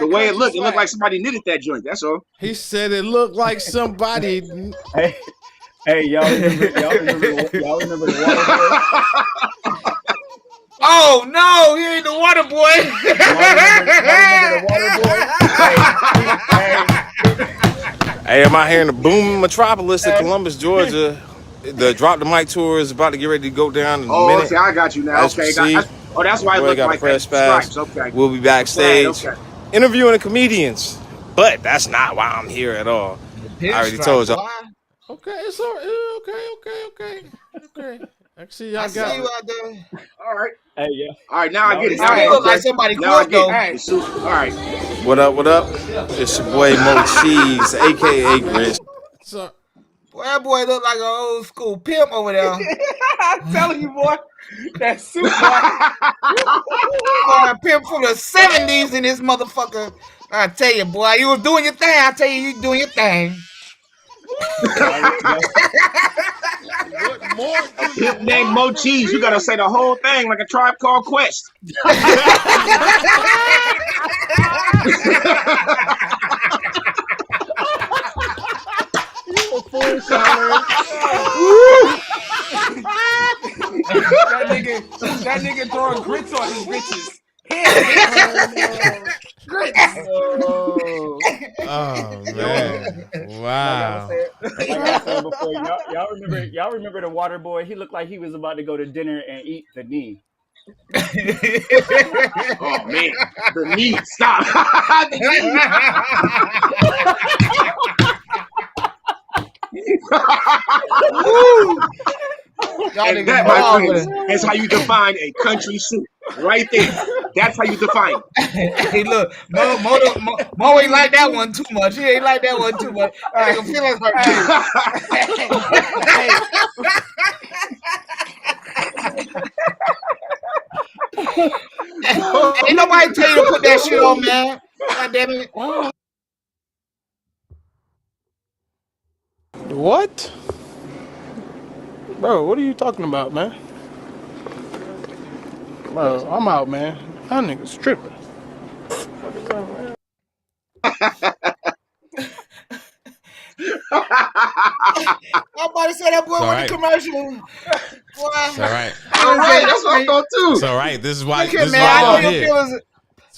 S11: the way it looked like somebody knitted that joint. That's all.
S1: He said it looked like somebody.
S13: Hey, y'all remember the water boy?
S10: Oh no, he ain't the water boy.
S1: Hey, I'm out here in the booming metropolis of Columbus, Georgia. The Drop the Mic tour is about to get ready to go down in a minute.
S11: Okay, I got you now. Okay, that's why I look like that. Stripes. Okay.
S1: We'll be backstage interviewing the comedians, but that's not why I'm here at all. I already told y'all. Okay, it's all okay. Actually, y'all
S10: I see
S1: got
S10: you out there.
S11: All right.
S13: Hey, yeah.
S11: All right, now I get it.
S10: Now you look like somebody
S11: Now I
S10: quit
S11: get
S10: though.
S11: it. The suit. All right.
S14: What up? What up? It's your boy Mo Cheese, aka Grinch.
S1: So,
S10: Boy, that boy look like an old school pimp over there.
S12: I'm telling you, boy, that suit, boy.
S10: Boy, a pimp from the 70s in this motherfucker. I tell you, boy, you was doing your thing. I tell you doing your thing.
S1: what more?
S11: A pimp named Mo Cheese. You gotta say the whole thing like a Tribe Called Quest.
S13: You a fool, Charlotte.
S12: that nigga throwing grits on his bitches. Grits.
S1: Oh man! Wow.
S13: Like I was saying before, y'all remember the water boy? He looked like he was about to go to dinner and eat the knee.
S11: Oh man, the knee. Stop. The knee. And that, my friends, is how you define a country suit. Right there. That's how you define it.
S10: Hey, look, Mo ain't like that one too much. He ain't like that one too much. I can feel it hurt. Ain't nobody tell you to put that shit on, man. God damn it.
S15: What? Bro, what are you talking about, man? Bro, I'm out, man. That nigga's tripping.
S10: I'm about to say that boy with the commercial. Boy.
S1: It's all right.
S11: All right, that's what I thought too.
S1: It's all right. This is why.
S10: Look here, man, I know your feelings.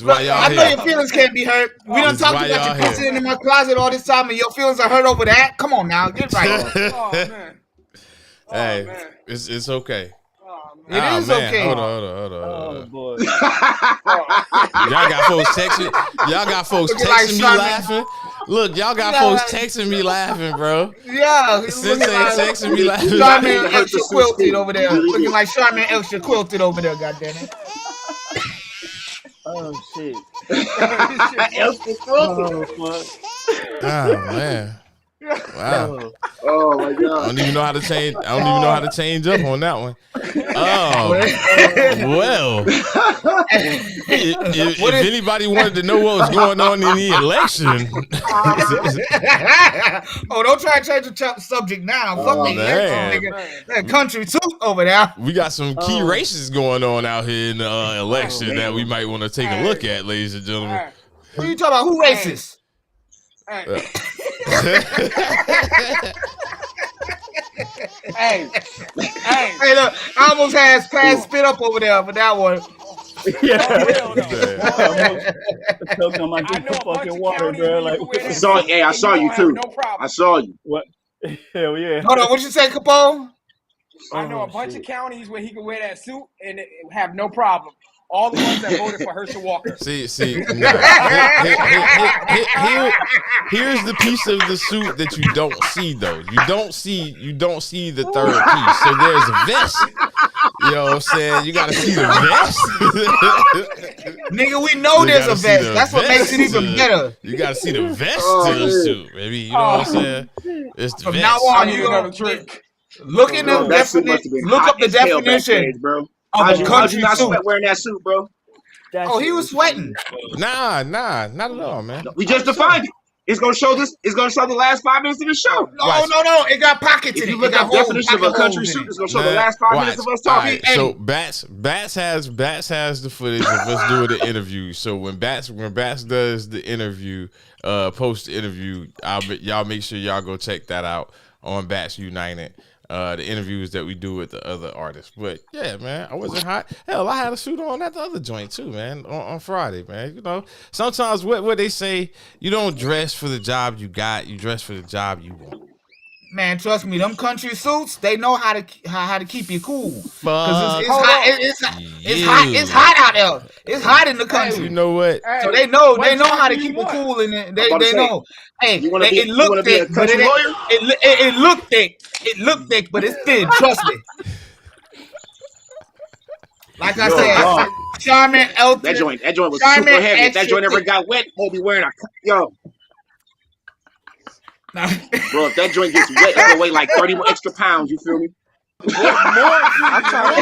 S10: I know your feelings can't be hurt. We done talked about you sitting in my closet all this time, and your feelings are hurt over that. Come on now, get right.
S12: Oh man.
S1: Hey, man. It's okay.
S10: It is okay.
S1: Hold on.
S13: Oh boy.
S1: Y'all got folks texting. Y'all got folks texting me laughing. Look, y'all got folks texting me laughing, bro.
S10: Yeah,
S1: Sensei texting me laughing.
S10: Charmin extra quilted over there, looking like Charmin extra quilted over there. Goddammit.
S13: Oh shit.
S1: Oh man. Wow.
S11: Oh my god.
S1: I don't even know how to change. I don't even know how to change up on that one. Oh well. If anybody wanted to know what was going on in the election,
S10: oh, don't try to change the subject now. Fuck the election, nigga. That country too over there.
S1: We got some key races going on out here in the election that we might want to take a look at, ladies and gentlemen.
S10: What are you talking about? Who racist?
S12: Hey,
S10: look, I almost had Pass spit up over there for that one.
S13: Yeah. Choking on my drink of fucking water, bro. Like,
S11: I saw you too.
S12: No problem.
S11: I saw you.
S13: What? Hell yeah.
S10: Hold on, what you say, Capone?
S12: I know a bunch of counties where he can wear that suit and have no problem. All the ones that voted for Herschel Walker.
S1: See, no. Here's the piece of the suit that you don't see though. You don't see the third piece. So there's a vest. You know what I'm saying? You gotta see the vest.
S10: Nigga, we know there's a vest. That's what makes it even better.
S1: You gotta see the vest to the suit, baby. You know what I'm saying? It's the
S10: From
S1: vest.
S10: now on, you gonna look in the definition. Look up the definition.
S11: Bro.
S10: How'd you not
S11: sweat wearing that suit, bro?
S10: Oh, he was sweating.
S1: Nah, not at all, man.
S11: We just defined it. It's gonna show this. It's gonna show the last 5 minutes of the show.
S10: No. It got pockets in it.
S11: If you look at the definition of a country suit, it's gonna show the last 5 minutes of us talking.
S1: Right, so Bats has the footage of us doing the interview. So when Bats does the interview, post the interview, y'all make sure y'all go check that out on Bats United. The interviews that we do with the other artists. But yeah, man, I wasn't hot. Hell, I had a suit on at the other joint too, man, on Friday, man. You know, sometimes what they say, you don't dress for the job you got, you dress for the job you want.
S10: Man, trust me, them country suits, they know how to keep you cool. Because it's hot out there. It's hot in the country.
S1: You know what?
S10: So they know how to keep you cool in it. They know. Hey, it look thick, but it look thick. It look thick, but it's thin. Trust me. Like I said, Charmin Elton.
S11: That joint was
S10: Charmin
S11: super heavy. If that
S10: extra
S11: joint ever
S10: thick.
S11: got wet, we'll be wearing yo. Bro, if that joint gets wet, it'll weigh like 30 more extra pounds. You feel me?
S12: I'm trying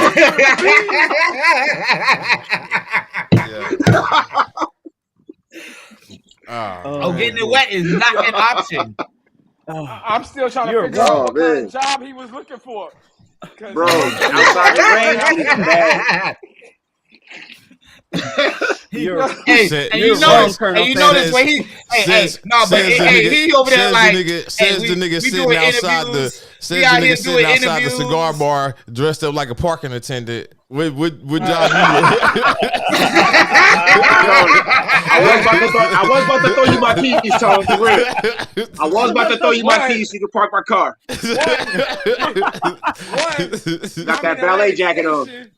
S10: getting it wet is not an option.
S12: I'm still trying to figure out what kind of job he was looking for.
S11: Bro, outside the rain, I was bad.
S10: You notice when he over there like
S1: says the nigga sitting outside the cigar bar dressed up like a parking attendant. What job
S11: I was about to throw you my keys, Tone, for real. I was about to throw you my keys so you can park my car. Got that ballet jacket on.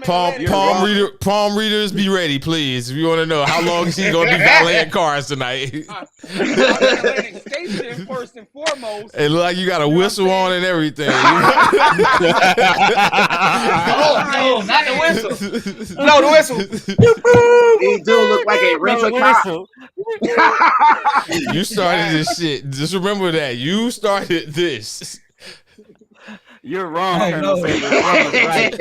S1: Palm readers, be ready, please. If you want to know how long is he going to be valeting cars tonight.
S12: Station first and foremost.
S1: It look like you got a whistle on and everything.
S10: no, not the whistle. No, the whistle.
S11: He do look like a rental car.
S1: You started this shit. Just remember that. You started this.
S13: You're wrong, Colonel Sanders. Wrong is right.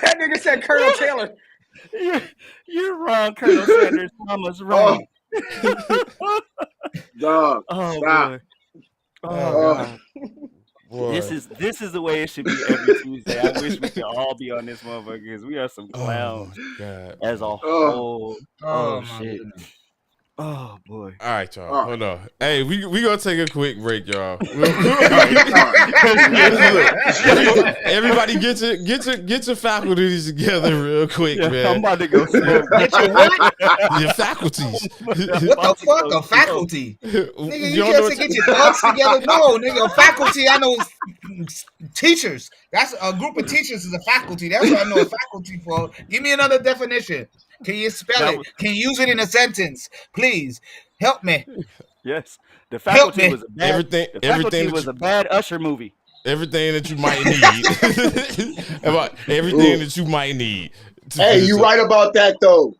S12: that nigga said Colonel Taylor.
S13: You're wrong, Colonel Sanders. Mama's wrong.
S11: Dog.
S13: Oh,
S11: stop.
S13: boy. Oh, God.
S1: Boy.
S13: This is the way it should be every Tuesday. I wish we could all be on this motherfucker because we are some clowns as a whole. Oh shit. Goodness. Oh boy.
S1: All right, y'all. Hold on. Hey, we gonna take a quick break, y'all. Everybody get your faculties together real quick, man.
S13: I'm about to go smoke.
S10: Get your what?
S1: Your faculties.
S10: What the fuck? A faculty? Nigga, you can't say get your thoughts together. No, nigga, a faculty. I know teachers. That's a group of teachers is a faculty. That's what I know a faculty for. Give me another definition. Can you spell it? Can you use it in a sentence? Please help me.
S13: Yes, the faculty was a bad.
S1: Everything
S13: was a bad Usher movie.
S1: Everything that you might need. About everything that you might need.
S11: Hey, you right about that though.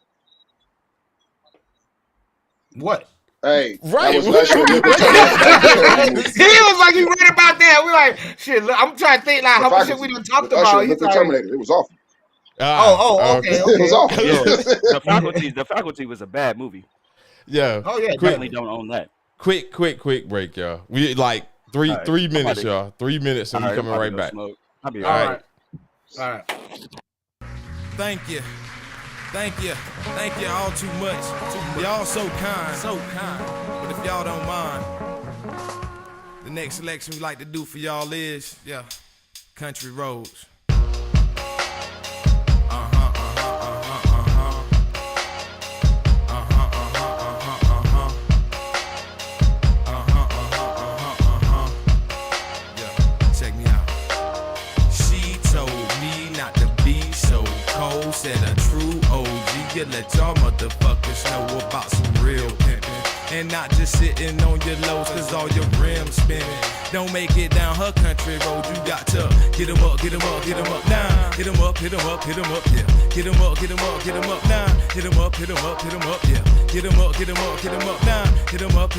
S10: What?
S11: Hey,
S10: right. He was like, he read about that. We're like, shit. Look, I'm trying to think like how much shit we done talked about. He's like,
S11: Terminator. It was awful.
S10: Okay.
S11: It was awful.
S13: Yeah, the faculty was a bad movie.
S1: Yeah.
S10: Oh yeah.
S13: Definitely don't own that.
S1: Quick break, y'all. We like three minutes, y'all. 3 minutes, and we coming right back.
S13: I'll be
S10: all right. All right.
S2: Thank you all too much. Y'all so kind. But if y'all don't mind, the next selection we like to do for y'all is Country Roads. Check me out. She told me not to be so cold. Said a true OG, you let y'all motherfuckers know about some real pimpin'. And not just sitting on your lows, cause all your rims spinning. Don't make it down her country road, you got to get 'em up now. Hit 'em up, yeah. Get 'em up now. Hit 'em up, yeah. Get 'em up now. Hit 'em up,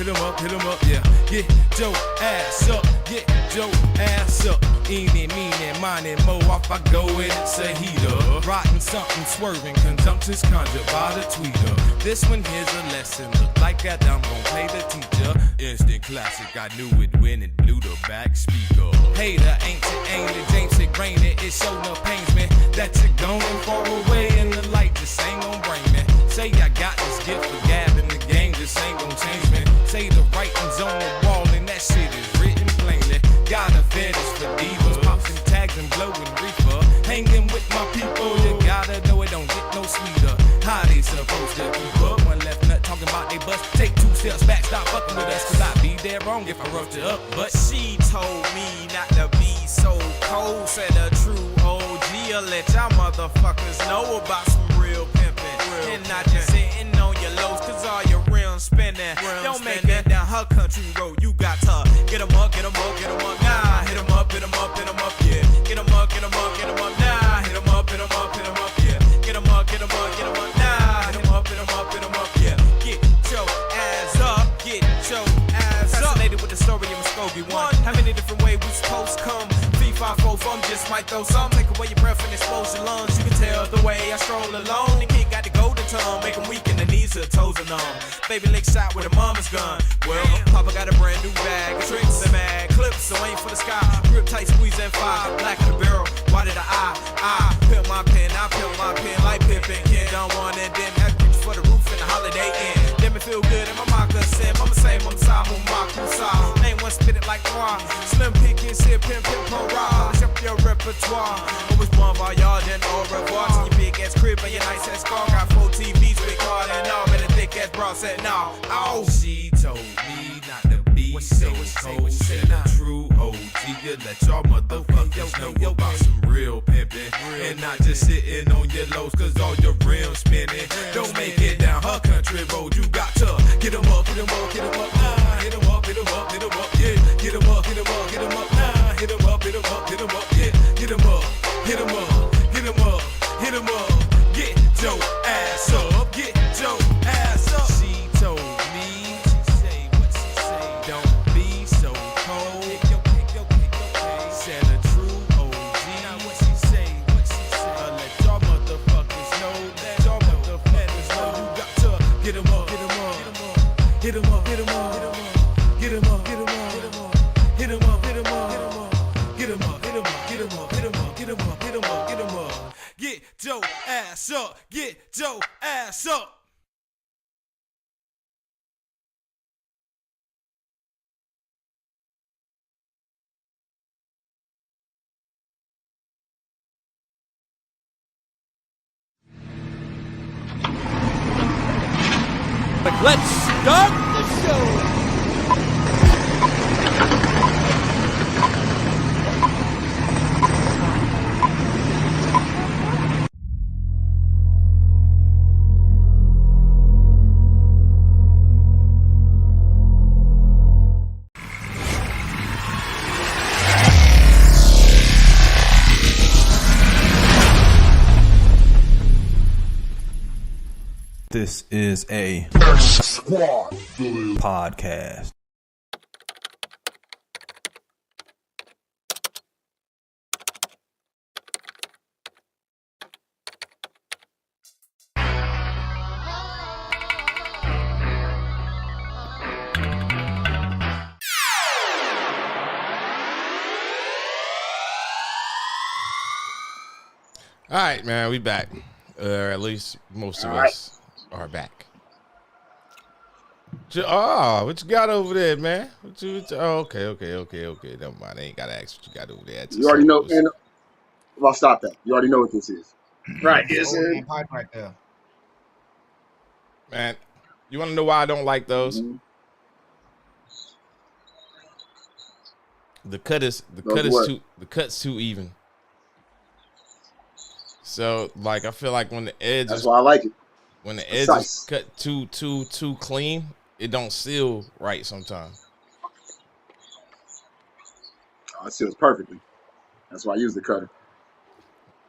S2: yeah. Get your ass up. Eeny, meeny, miny, mo, off I go and it's a heater. Rotten something swerving, conjunctions conjured by the tweeter. This one here's a lesson, look like that I'm gon' play the teacher. Instant classic, I knew it when it blew the back speaker. Hater, ain't it, James it, rain it show no pains, man. That you're going far away and the light just ain't gon' bring me. Say I got this gift for gabbing, the game just ain't gon' change me. Say the writing's on the wall and that shit is written plainly. Got a fetish for divas, popping tags and blowing reefer. Hanging with my people, you gotta know it don't get no sweeter. How they supposed to keep up? One left nut talking about they bust. Take 2 steps back, stop fucking with us, cause I'd be dead wrong if I roughed you up.
S4: But she told me not to be so cold. Said a true OG, let y'all motherfuckers know about some real pimpin'. And not just sitting on your lows, cause all your rims spinning. Don't make it down her country road. You got to get 'em up, get 'em up, get 'em up. Nah, hit 'em up, hit 'em up, hit 'em up, yeah. Get 'em up, get 'em up, get 'em up. Nah, hit 'em up, hit 'em up, hit 'em up, yeah. Get 'em up, get 'em up, get 'em up. Nah, hit 'em up, hit 'em up, hit 'em up, yeah. Get your ass up, get your ass up. Fascinated with the story of Muskogee one. How many different ways we supposed to come? 3-5-4 from just might throw some. Take away your breath and expose your lungs. You can tell the way I stroll alone. The kid got the golden tongue, make 'em weak in the knees to the toes are numb. Baby lick shot with a mama's gun. Well, Papa got a brand new bag of tricks and mad clips, so aim for the sky. Grip tight, squeeze and fire. Black in the barrel, why did I pimp my pen? I pimp my pen like pimpin'. Kid done one and then have reach for the roof in the Holiday Inn. Then me feel good in my moccasin. Mama say, Mama sa, Mama sa. Name one spit it like noir. Slim pickings here, pimp, hurrah. Polish up your repertoire. Always bon voyage and au revoir. To your big ass crib and your nice ass car. Got 4 TVs, big card and all. But a thick ass bra said no. Oh, she told me not to be so cold. Said a true OG. You let y'all motherfuckers know about some real pimpin'. And not just sitting on your lows, cause all your rims spinning. Don't make it down her country road. You got to get 'em up, get 'em up, get 'em up. Nah, hit 'em up, hit 'em up, hit 'em up, yeah. Get 'em up, hit 'em up, hit 'em up. Nah, hit 'em up, hit 'em up, hit 'em up, yeah. Get 'em up, hit 'em up, hit 'em up, hit 'em up. Get your ass up, get your ass up. She told me, what she say, don't be so cold. Said a true OG. Now what she say, let y'all motherfuckers know, let y'all motherfuckers know. You got to get 'em up, get 'em up, hit 'em up, hit 'em up, get 'em up, get 'em up, hit 'em up, hit 'em up, get 'em up, hit 'em up, get 'em up, hit 'em up, get 'em up, hit 'em up, get 'em up. Get your ass up, get your ass up.
S2: Let's start the show.
S5: This is a podcast.
S1: All right, man, we back. Or at least most of us are back. What you got over there, man? Okay. Never mind. I ain't gotta ask what you got over there.
S11: You already know, man. Well, stop that. You already know what this is. Right.
S10: It's old pipe right there.
S1: Man, you want to know why I don't like those?
S11: Mm-hmm.
S1: The cut's too even. So, like, I feel like when the edge
S11: That's why I like it.
S1: When the edge is cut too clean, it don't seal right sometimes.
S11: Oh, it seals perfectly. That's why I use the cutter.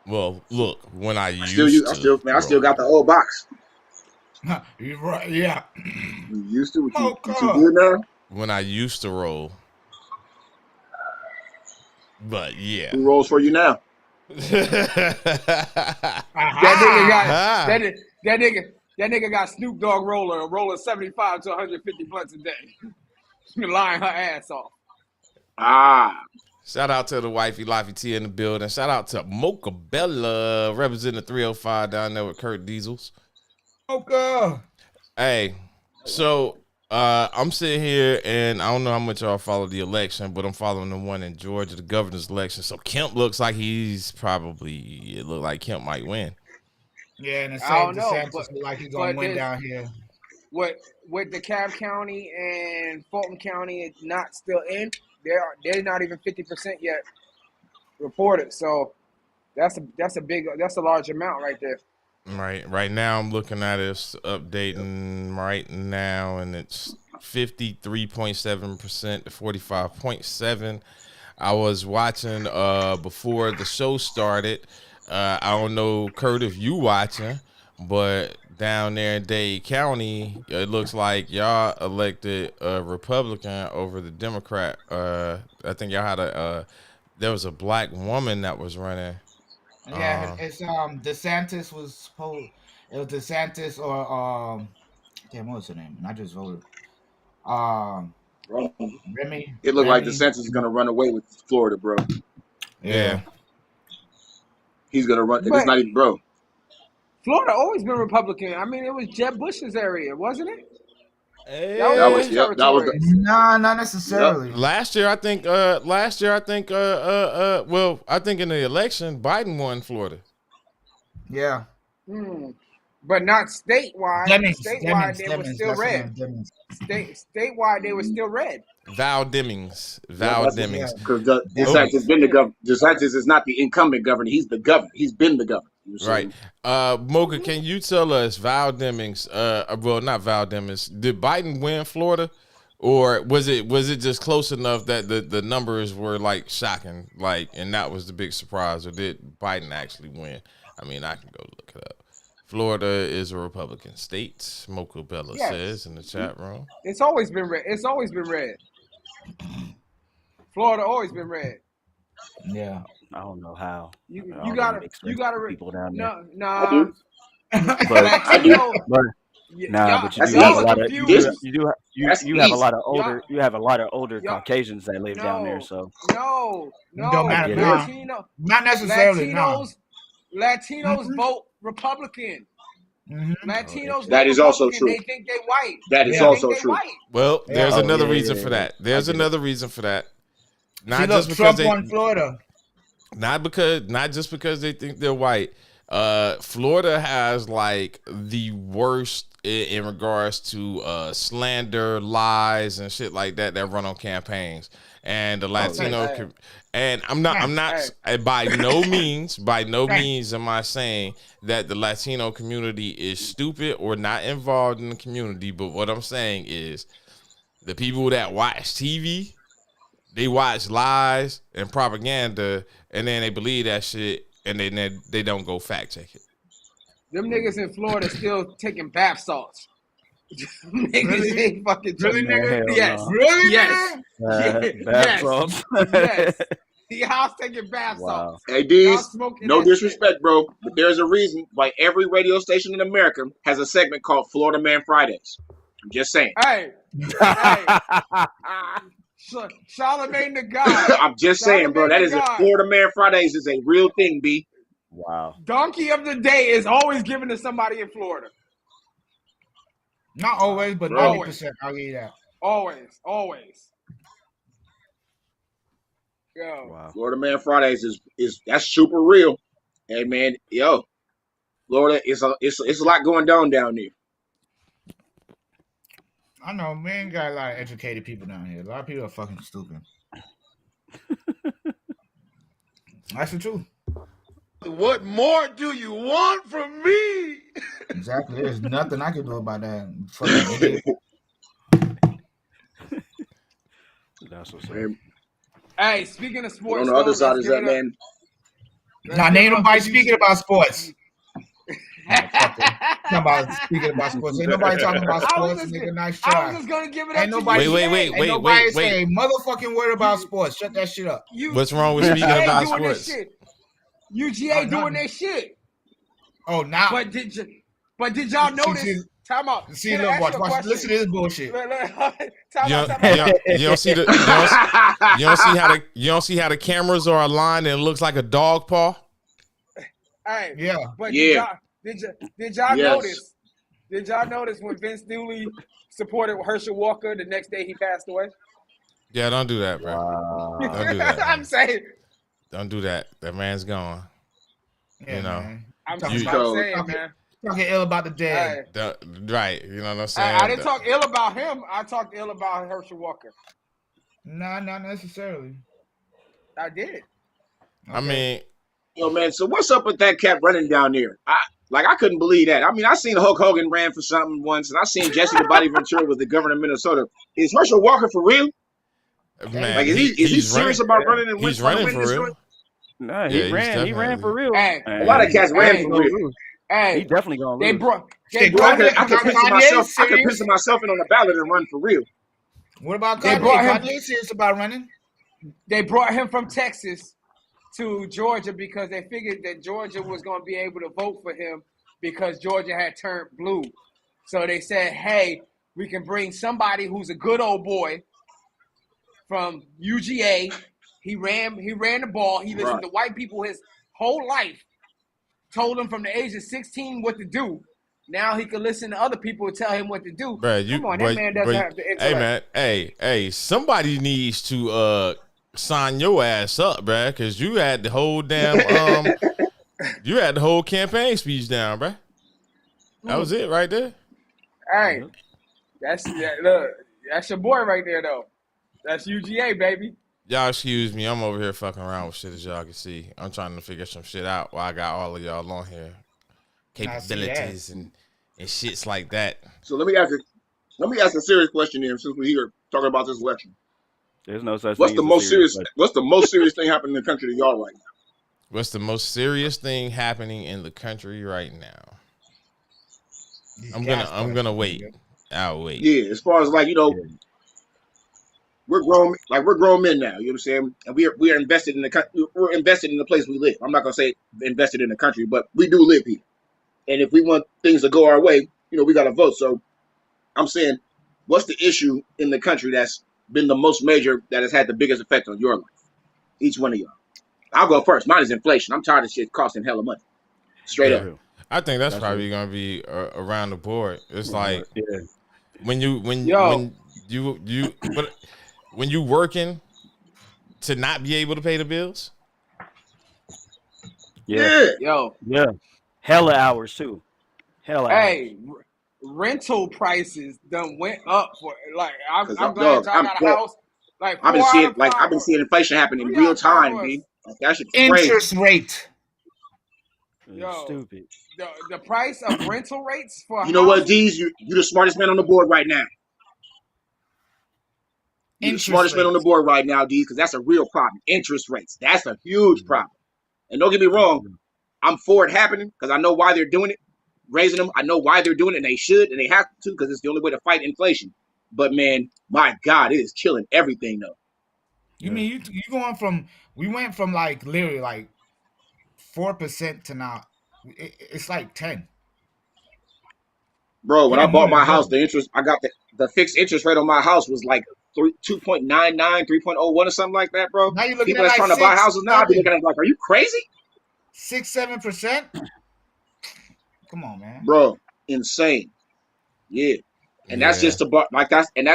S1: Well, look, when I
S11: still got the old box.
S10: You're right, yeah.
S11: You used to? What you good now?
S1: When I used to roll. But yeah.
S11: Who rolls for you now?
S12: That nigga got Snoop Dogg rolling 75 to 150 blunts a day. Lying her ass off.
S1: Shout out to the wifey Lifey T in the building. Shout out to Mocha Bella representing the 305 down there with Kurt Diesels.
S10: Mocha.
S1: Hey, so I'm sitting here and I don't know how much y'all follow the election, but I'm following the one in Georgia, the governor's election. So Kemp looks like it looked like Kemp might win.
S10: Yeah, and
S12: I don't know,
S10: DeSantis look like he's gonna win down here.
S12: With DeKalb County and Fulton County not still in, they're not even 50% yet reported. So that's a large amount right there.
S1: Right now I'm looking at it, it's updating right now, and it's 53.7% to 45.7. I was watching before the show started. I don't know, Kurt, if you watching, but down there in Dade County, it looks like y'all elected a Republican over the Democrat. I think y'all had there was a black woman that was running.
S10: Yeah, it's DeSantis was supposed. It was DeSantis or damn, what was her name? And I just voted. Remy.
S11: It looked like DeSantis is gonna run away with Florida, bro.
S1: Yeah.
S11: He's gonna run. It's not even, bro.
S12: Florida always been Republican. I mean, it was Jeb Bush's area, wasn't it?
S11: That was
S10: Nah, not necessarily.
S1: Yep. Last year, I think. Well, I think in the election, Biden won Florida.
S10: Yeah.
S12: But not statewide.
S10: Statewide,
S12: they were still red. Statewide, they were still red.
S1: Val Demings.
S11: Because DeSantis been the governor. DeSantis is not the incumbent governor. He's the governor. He's been the governor.
S1: Right. Mocha, can you tell us, Val Demings? Well, not Val Demings. Did Biden win Florida, or was it just close enough that the numbers were like shocking, and that was the big surprise, or did Biden actually win? I mean, I can go look it up. Florida is a Republican state. Mocha Bella says in the chat room.
S12: It's always been red. Florida always been red.
S10: Yeah.
S13: I don't know how.
S12: You gotta
S13: people down there.
S12: Nah.
S13: But you have a lot of older. You have a lot of older Caucasians that live down there. So
S12: no,
S10: don't matter. Not necessarily.
S12: Latinos vote Republican. Latinos.
S11: That is also true.
S12: They think they white.
S11: That is also true.
S1: Well, there's another reason for that. There's another reason for that. Not just because
S10: Trump won Florida.
S1: Not just because they think they're white. Florida has like the worst in regards to slander, lies, and shit like that run on campaigns. And the Latino and I'm not by no means am I saying that the Latino community is stupid or not involved in the community, but what I'm saying is the people that watch TV, they watch lies and propaganda, and then they believe that shit, and then they don't go fact check it.
S12: Them niggas in Florida still taking bath salts. Niggas ain't fucking
S10: really, nigga?
S12: Yes.
S10: No. Really?
S12: Yes.
S13: Bath salts.
S12: Yes. Y'all taking bath salts.
S11: Hey, D's, no disrespect, bro, but there's a reason why every radio station in America has a segment called Florida Man Fridays. I'm just saying.
S12: Hey. Charlamagne the God.
S11: I'm just saying, bro. That is a Florida Man Fridays is a real thing, B.
S13: Wow.
S12: Donkey of the day is always given to somebody in Florida.
S10: Not always, but 90%. I'll give you that.
S12: Always.
S11: Yo. Wow. Florida Man Fridays is that's super real. Hey man, Florida it's a lot going down there.
S10: I know, we ain't got a lot of educated people down here. A lot of people are fucking stupid. That's the truth.
S7: What more do you want from me?
S10: Exactly. There's nothing I can do about that. Fucking idiot.
S13: That's what's up.
S12: Hey, speaking of sports,
S11: on the other side is that man.
S10: Now, name nobody speaking about sports. Speaking about sports. Ain't nobody talking about sports. Nigga, nice try.
S12: I was just gonna give it up.
S1: Ain't nobody
S10: say a motherfucking word about sports. Shut that shit up.
S1: What's wrong with speaking about sports?
S12: UGA doing their shit.
S10: Oh, now.
S12: But did y'all notice? Time out.
S10: See, look, watch. Listen to this bullshit.
S1: You don't see how the cameras are aligned and it looks like a dog paw.
S12: Hey,
S10: yeah,
S12: but did y'all notice? Did y'all notice when Vince Dooley supported Herschel Walker the next day he passed away?
S1: Yeah, don't do that, bro.
S13: Wow.
S1: Don't do that.
S12: I'm saying.
S1: Don't do that. That man's gone.
S10: Yeah,
S1: you know.
S10: Man.
S12: I'm saying, man.
S10: Talking ill about the dead.
S1: Right. You know what I'm saying?
S12: I didn't talk ill about him. I talked ill about Herschel Walker.
S10: Nah, not necessarily.
S12: I did.
S1: I mean,
S11: man. So what's up with that cat running down there? Like, I couldn't believe that. I mean, I seen Hulk Hogan ran for something once, and I seen Jesse the Body Ventura was the governor of Minnesota. Is Herschel Walker for real?
S1: Man,
S11: like, is he serious about running and
S1: he's running for real?
S13: No, he ran for real.
S12: Hey,
S11: a lot of cats ran for real.
S12: Hey,
S13: he definitely gonna lose.
S12: They brought
S11: I could picture myself in on the ballot and run for real.
S10: What about
S12: They
S10: Kanye?
S12: brought him-
S10: Kanye serious about running?
S12: They brought him from Texas to Georgia because they figured that Georgia was going to be able to vote for him because Georgia had turned blue. So they said, hey, we can bring somebody who's a good old boy from UGA. He ran the ball. He listened to white people his whole life, told him from the age of 16 what to do. Now he can listen to other people and tell him what to do. Come on, that man doesn't have the intellect.
S1: Hey, man, hey, somebody needs to sign your ass up, bruh, because you had the whole damn you had the whole campaign speech down, bruh. That was it right there.
S12: Hey, look, that's your boy right there, though. That's UGA, baby.
S1: Y'all excuse me, I'm over here fucking around with shit as y'all can see. I'm trying to figure some shit out while I got all of y'all on here. Capabilities and shits like that.
S11: So let me ask a serious question here, since we're here talking about this election.
S13: There's no such
S11: What's
S13: thing.
S11: What's the most serious thing happening in the country to y'all right now?
S1: What's the most serious thing happening in the country right now? I'm gonna wait. I'll wait.
S11: Yeah, as far as we're grown men now. You know what I'm saying? And we are invested in the country. We're invested in the place we live. I'm not gonna say invested in the country, but we do live here. And if we want things to go our way, we got to vote. So I'm saying, what's the issue in the country that's been the most major, that has had the biggest effect on your life? Each one of y'all. I'll go first. Mine is inflation. I'm tired of shit costing hella money. Straight up.
S1: I think that's probably going to be around the board. It's like when you working to not be able to pay the bills.
S12: Yeah.
S13: Hella hours too.
S12: Hey, rental prices done went up for I'm glad y'all got a house. Like
S11: I've been seeing inflation happen in real time, man. That shit's
S10: interest
S11: crazy.
S10: rate.
S12: Yo,
S13: stupid.
S12: The price of rental rates for
S11: you know what, D's? You the smartest man on the board right now. You're the smartest man on the board right now, D's, because that's a real problem. Interest rates. That's a huge problem. And don't get me wrong, I'm for it happening because I know why they're doing it, raising them. I know why they're doing it, and they should, and they have to, because it's the only way to fight inflation. But man, my God, it is killing everything, though.
S10: You mean you going from? We went from literally 4% to now. It's like 10.
S11: Bro, when I bought my house, the interest I got the fixed interest rate on my house was like 2.99, 3.01 or something like that, bro.
S10: Now you're looking
S11: People
S10: at
S11: that's trying to buy houses now, I be looking at are you crazy?
S10: 6-7%. Come on, man.
S11: Bro, insane. Yeah. And that's just to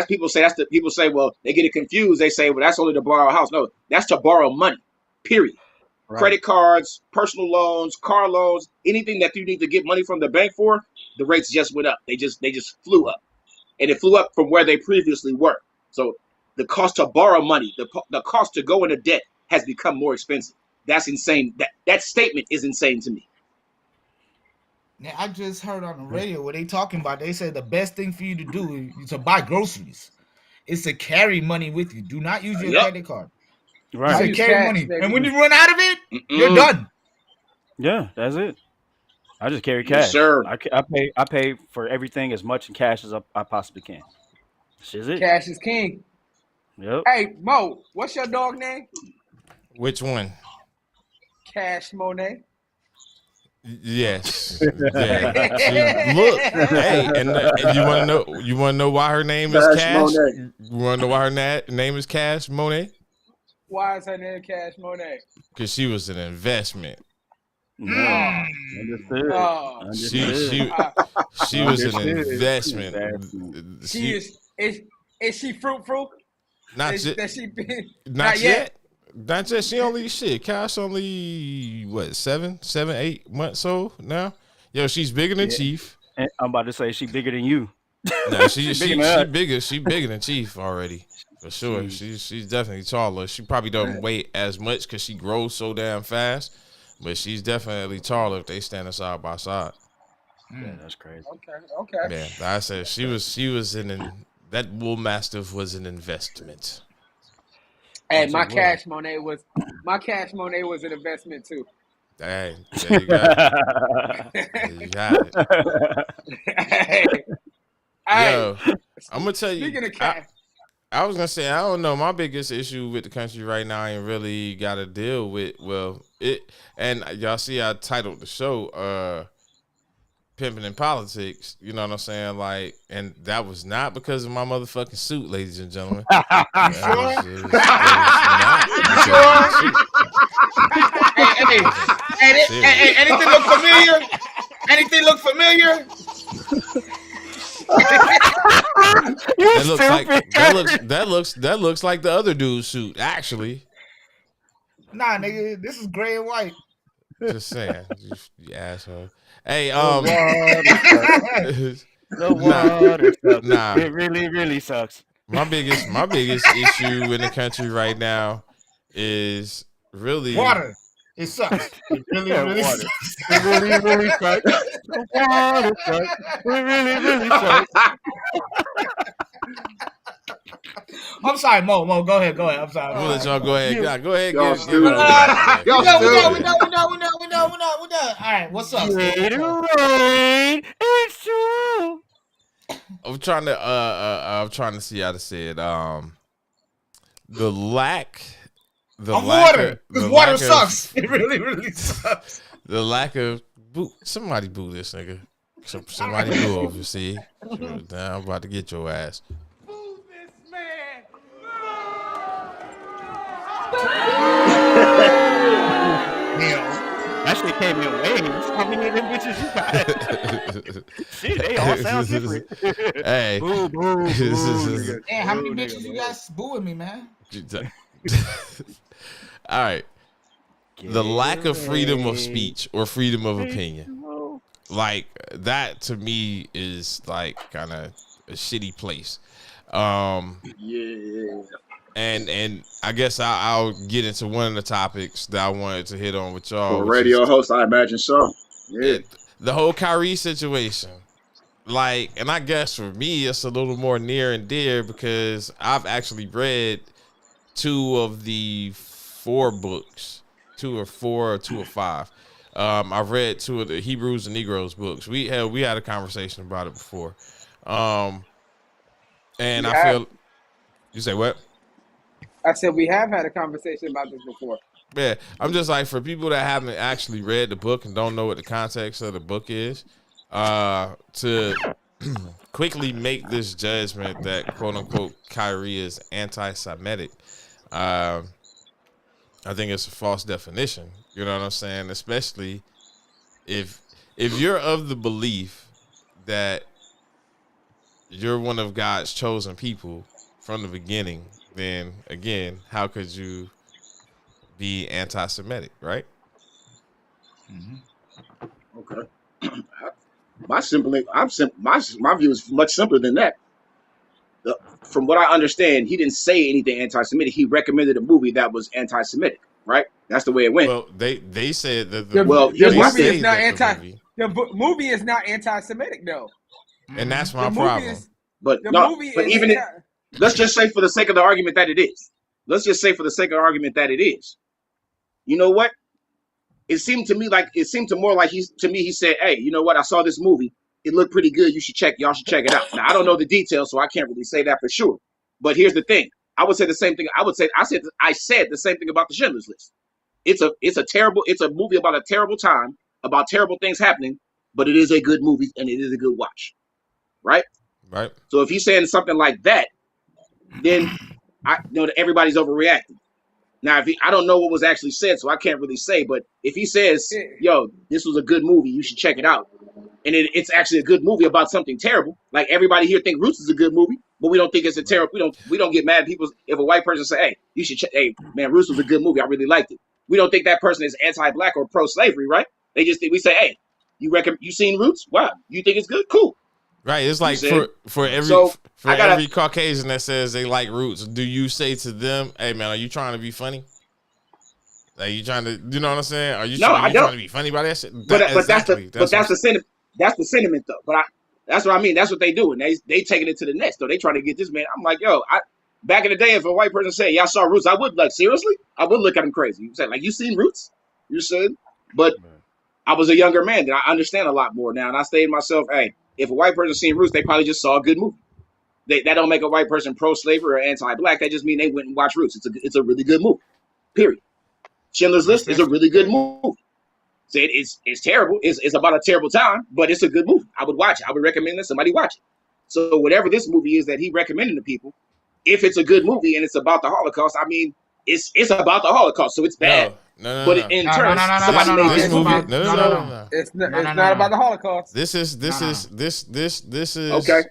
S11: people say, well, they get it confused. They say, well, that's only to borrow a house. No, that's to borrow money. Period. Right. Credit cards, personal loans, car loans, anything that you need to get money from the bank for, the rates just went up. They just flew up. And it flew up from where they previously were. So the cost to borrow money, the cost to go into debt has become more expensive. That's insane. That statement is insane to me.
S10: Yeah, I just heard on the radio what they talking about. They said the best thing for you to do is to buy groceries. It's to carry money with you. Do not use your credit card.
S13: Right.
S10: You carry money. Baby. And when you run out of it, you're done.
S13: Yeah, that's it. I just carry cash.
S11: Yes, sir.
S13: I pay for everything as much in cash as I possibly can. This is it.
S12: Cash is king.
S13: Yep.
S12: Hey, Mo, what's your dog name?
S1: Which one?
S12: Cash Monet.
S1: Yes. Yeah. Look, hey, and you want to know why her name is Cash? You want to know why her name is Cash Monet?
S12: Why is her name Cash Monet?
S1: Because she was an investment.
S13: Understood.
S1: She was an investment.
S12: Is she fruit?
S1: Not yet. Not yet. She only Cash only what 7, 8 months old now. Yo, she's bigger than Chief.
S13: And I'm about to say she bigger than you.
S1: No, she bigger. She bigger than Chief already. For sure. She's definitely taller. She probably doesn't weigh as much because she grows so damn fast. But she's definitely taller if they stand side by side.
S13: Yeah, that's crazy.
S12: Okay.
S1: Yeah, I said she was that Wool Mastiff was an investment.
S12: Hey, my Cash Monet was an investment too.
S1: Hey, there you go. There you got it. Yo, I'm gonna tell you.
S12: Speaking of cash,
S1: I was gonna say I don't know. My biggest issue with the country right now ain't really got to deal with and y'all see I titled the show "Pimping in Politics." You know what I'm saying? Like, and that was not because of my motherfucking suit, ladies and gentlemen.
S10: You sure? Hey, anything look familiar? Anything look familiar?
S1: that looks like the other dude's suit, actually.
S10: Nah, nigga, this is gray and white.
S1: Just saying, you asshole. Hey,
S13: the water sucks.
S1: Nah,
S13: it really sucks.
S1: My biggest issue in the country right now is really
S10: water. It sucks. It really
S13: water.
S10: sucks.
S13: It really sucks. The water sucks. It really sucks.
S10: I'm sorry, Mo. Go ahead. I'm sorry.
S1: I'm gonna let y'all go ahead. Go ahead.
S10: We're done. All right, what's up?
S13: It's true.
S1: I'm trying to see how to say it. The lack of
S10: water. Because water sucks. It really sucks.
S1: The lack of somebody boo this nigga. Somebody boo over. See, I'm about to get your ass.
S12: Boo this man.
S13: That shit came in waves. How many of them bitches you got? Shit, they all sound different.
S1: Hey.
S13: Boo, boo, boo.
S10: Hey, how many bitches you guys booing me, man?
S1: All right. The lack of freedom of speech or freedom of opinion. Like, that to me is like kind of a shitty place.
S11: Yeah.
S1: And I guess I'll get into one of the topics that I wanted to hit on with y'all.
S11: For a radio host, I imagine so. Yeah.
S1: The whole Kyrie situation. Like, and I guess for me, it's a little more near and dear because I've actually read 2 of the 4 books, 2 or 4 or 2 or 5. I've read 2 of the Hebrews and Negroes books. We had a conversation about it before. And I feel, you say what?
S12: I said we have had a conversation about this before.
S1: Yeah, I'm just like, for people that haven't actually read the book and don't know what the context of the book is, to quickly make this judgment that quote unquote Kyrie is anti-Semitic, I think it's a false definition. You know what I'm saying? Especially if you're of the belief that you're one of God's chosen people from the beginning, then again, how could you be anti-Semitic, right?
S11: Mm-hmm. Okay. My view is much simpler than that. From what I understand, he didn't say anything anti-Semitic. He recommended a movie that was anti-Semitic, right? That's the way it went.
S1: Well, they said that
S12: the movie is not anti-Semitic though,
S1: and that's my problem.
S11: Let's just say for the sake of the argument that it is. Let's just say for the sake of argument that it is. You know what? It seemed more like he said, "Hey, you know what? I saw this movie. It looked pretty good. Y'all should check it out." Now I don't know the details, so I can't really say that for sure. But here's the thing: I would say the same thing. I said the same thing about the Schindler's List. It's a movie about a terrible time, about terrible things happening, but it is a good movie and it is a good watch, right?
S1: Right.
S11: So if he's saying something like that, then I know that everybody's overreacting. Now, I don't know what was actually said, so I can't really say. But if he says, "Yo, this was a good movie, you should check it out," and it's actually a good movie about something terrible, like everybody here think Roots is a good movie, but we don't think it's a terrible. We don't get mad at people if a white person say, "Hey, you should check." Hey, man, Roots was a good movie. I really liked it. We don't think that person is anti-black or pro-slavery, right? They just think we say, "Hey, you seen Roots? Wow, you think it's good? Cool."
S1: Right, it's like for every Caucasian that says they like Roots, do you say to them, "Hey man, are you trying to be funny? Are you trying to, you know what I'm saying? Are you trying to be funny by that shit?"
S11: But that's the that's the sentiment though. But that's what I mean. That's what they do, and they taking it to the next. Though they trying to get this man. I'm like, yo, back in the day, if a white person said, "Y'all saw Roots," I would like seriously. I would look at him crazy. You say, like, you seen Roots? You said, but I was a younger man, and I understand a lot more now. And I stayed myself, hey, if a white person seen Roots, they probably just saw a good movie. That don't make a white person pro-slavery or anti-black. That just mean they went and watched Roots. It's a really good movie. Period. Schindler's List is a really good movie. So it's terrible. It's about a terrible time, but it's a good movie. I would watch it. I would recommend that somebody watch it. So whatever this movie is that he recommended to people, if it's a good movie and it's about the Holocaust, I mean, it's about the Holocaust, so it's bad.
S12: No. It's not about the Holocaust.
S1: This is
S11: okay.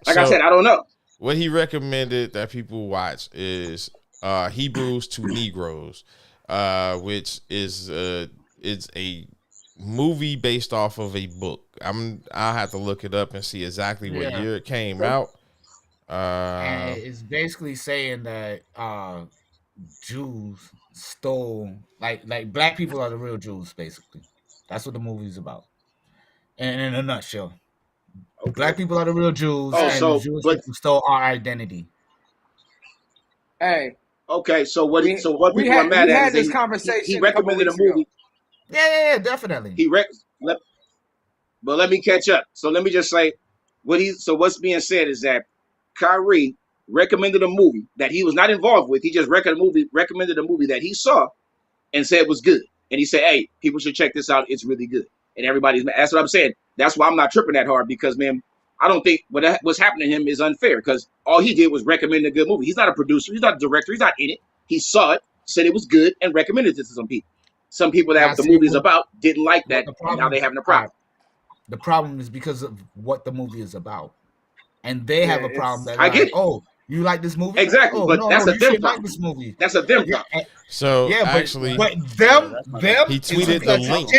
S11: Like I said, I don't know.
S1: What he recommended that people watch is Hebrews to Negroes, which is it's a movie based off of a book. I'll have to look it up and see exactly what year it came out.
S10: And it's basically saying that Jews stole like black people are the real Jews. Basically, that's what the movie's about. And in a nutshell, black people are the real Jews, and the Jewish people stole our identity.
S12: Hey,
S11: okay. So what people are mad at is he recommended a movie.
S10: Yeah, definitely.
S11: But let me catch up. So let me just say what's being said is that Kyrie recommended a movie that he was not involved with. He just recommended a movie that he saw and said it was good. And he said, hey, people should check this out. It's really good. And that's what I'm saying. That's why I'm not tripping that hard because, man, I don't think what's happening to him is unfair because all he did was recommend a good movie. He's not a producer. He's not a director. He's not in it. He saw it, said it was good, and recommended it to some people. Some people that the movie is about didn't like that, and now they're having a problem.
S10: The problem is because of what the movie is about. And they have a problem that
S11: I get it.
S10: Oh, you like this movie?
S11: Exactly,
S10: oh,
S11: but
S10: no,
S11: that's
S10: no,
S11: a them problem.
S10: like this movie.
S11: That's a them problem.
S1: So
S10: yeah,
S1: actually,
S10: but them,
S1: he tweeted the link.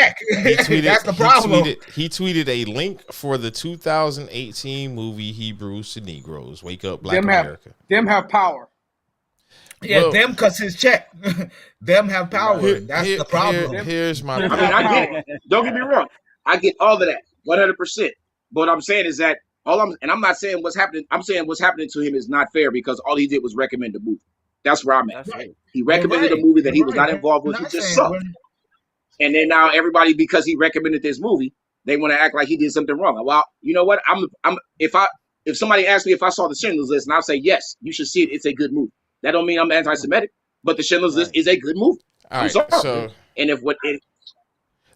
S10: That's the problem.
S1: He tweeted a link for the 2018 movie Hebrews to Negroes. Wake Up, Black America.
S12: Them have power.
S10: Yeah, them cuts his check. Them have power. That's the problem.
S1: Here's my.
S11: I mean, I get it. Don't get me wrong. I get all of that, 100%. But what I'm saying is that I'm not saying what's happening. I'm saying what's happening to him is not fair because all he did was recommend a movie. That's where I'm at. Right. He recommended a movie that he was not involved with. He just saw. And then now everybody, because he recommended this movie, they want to act like he did something wrong. Well, you know what? If somebody asks me if I saw the Schindler's List, and I'll say yes, you should see it. It's a good movie. That don't mean I'm anti-Semitic, but the Schindler's List is a good movie.
S1: All right, so
S11: and
S1: like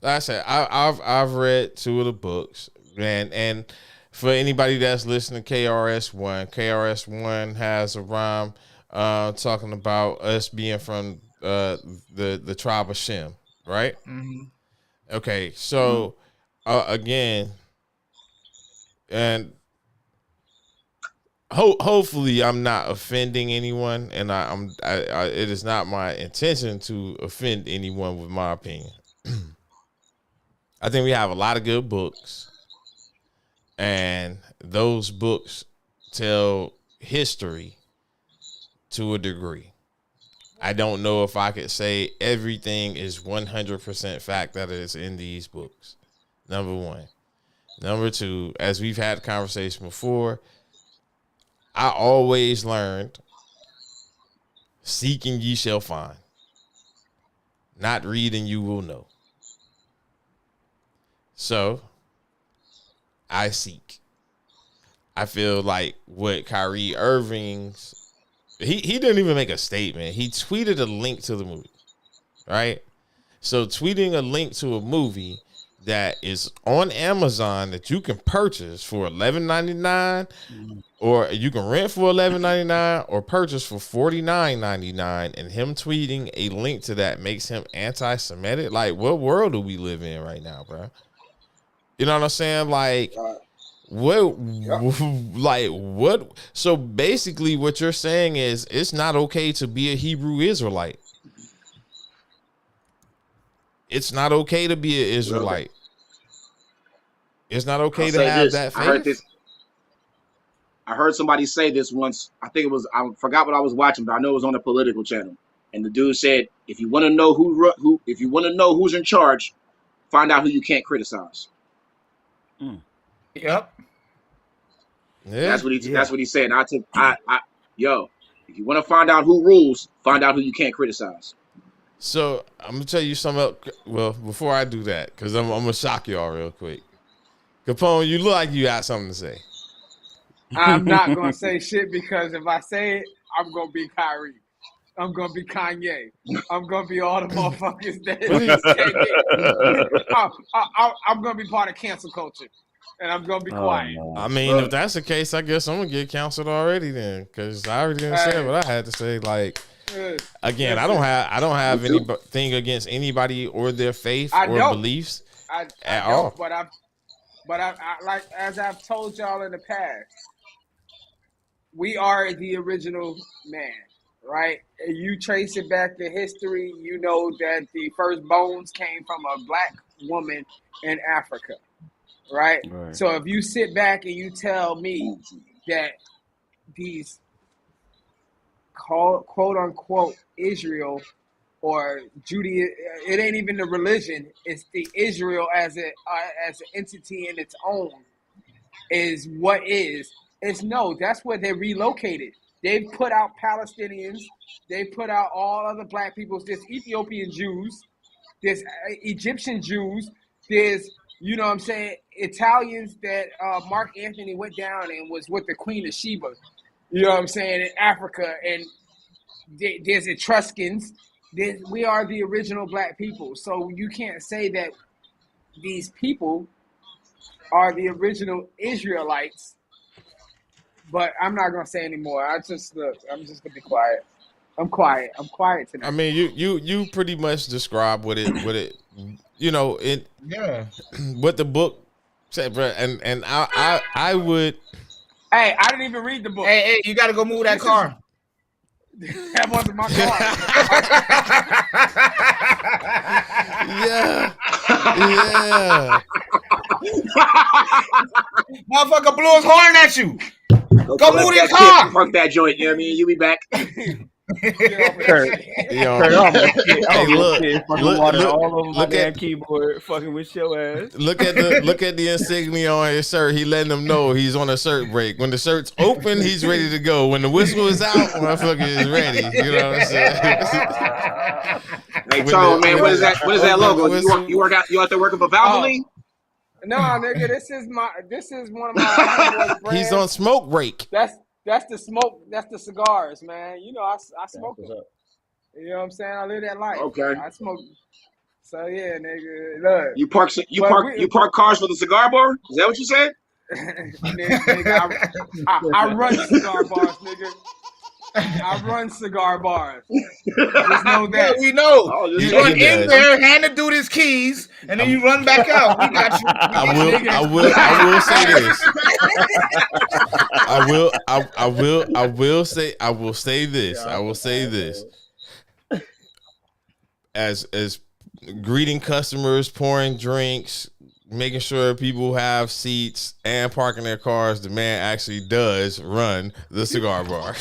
S1: I said, I've read 2 of the books, and for anybody that's listening to KRS-One has a rhyme talking about us being from the tribe of Shem, right?
S10: Mm-hmm.
S1: Okay, so again, and hopefully I'm not offending anyone, and it is not my intention to offend anyone with my opinion. I think we have a lot of good books, and those books tell history to a degree. I don't know if I could say everything is 100% fact that is in these books. Number one. Number two, as we've had a conversation before, I always learned, seeking ye shall find. Not reading you will know. So, I seek. I feel like what Kyrie Irving's, he didn't even make a statement. He tweeted a link to the movie, right? So, tweeting a link to a movie that is on Amazon that you can purchase for $11.99, or you can rent for $11.99 or purchase for $49.99, and him tweeting a link to that makes him anti-Semitic. Like, what world do we live in right now, bro? You know what I'm saying? Like, what? So basically, what you're saying is it's not okay to be a Hebrew Israelite. It's not okay to be an Israelite. It's not okay to have that faith.
S11: I heard somebody say this once. I think it was, I forgot what I was watching, but I know it was on a political channel. And the dude said, if you want to know if you want to know who's in charge, find out who you can't criticize.
S10: Yep.
S1: Yeah.
S11: That's what he said. And yo, if you want to find out who rules, find out who you can't criticize.
S1: So I'm gonna tell you something. Well, before I do that, because I'm gonna shock y'all real quick. Capone, you look like you got something to say.
S12: I'm not gonna say shit because if I say it, I'm gonna be Kyrie. I'm gonna be Kanye. I'm gonna be all the motherfuckers that I'm gonna be part of cancel culture, and I'm gonna be quiet.
S1: I mean, if that's the case, I guess I'm gonna get canceled already then, because I already didn't say what I had to say. Like, again, I don't have anything against anybody or their faith or beliefs at all.
S12: But I like, as I've told y'all in the past, we are the original man, right? And you trace it back to history, you know that the first bones came from a black woman in Africa, right? So if you sit back and you tell me that these quote unquote Israel or Judaism, it ain't even the religion, it's the Israel as an entity in its own is what is. It's no, that's where they relocated. They've put out Palestinians, they put out all other black peoples. There's Ethiopian Jews, there's Egyptian Jews, there's, you know what I'm saying, Italians that Mark Anthony went down and was with the Queen of Sheba, you know what I'm saying, in Africa, and there's Etruscans. We are the original black people. So you can't say that these people are the original Israelites, but I'm not gonna say anymore. I'm just gonna be quiet. I'm quiet tonight.
S1: I mean, you pretty much describe what it what the book said, bro. And I would.
S12: Hey, I didn't even read the book.
S10: Hey, you got to go move that car.
S12: That wasn't my car.
S1: Yeah.
S10: Motherfucker blew his horn at you. Go move your car.
S11: Park that joint. You know what I mean? You be back.
S13: Kurt, all over my damn keyboard, fucking with your ass.
S1: Look at the insignia on his shirt. He letting them know he's on a shirt break. When the shirt's open, he's ready to go. When the whistle is out, motherfucker is ready. You know what I'm saying?
S11: Hey, Tone, man, what is that? What is that logo? You work out? You out there working for Valvoline?
S12: No, nigga, this is one of my brands.
S1: He's on smoke break.
S12: That's the smoke. That's the cigars, man. You know, I smoke them. You know what I'm saying? I live that life.
S11: Okay.
S12: I smoke. So yeah, nigga. Look.
S11: You park cars for the cigar bar? Is that what you said?
S12: nigga, I run cigar bars, nigga. I run cigar bars. Just know that.
S10: Yeah, we know. You run in there, hand the dude his keys, and then you run back out. We got you.
S1: I will say this. I will say this. As greeting customers, pouring drinks, making sure people have seats and parking their cars, the man actually does run the cigar bar.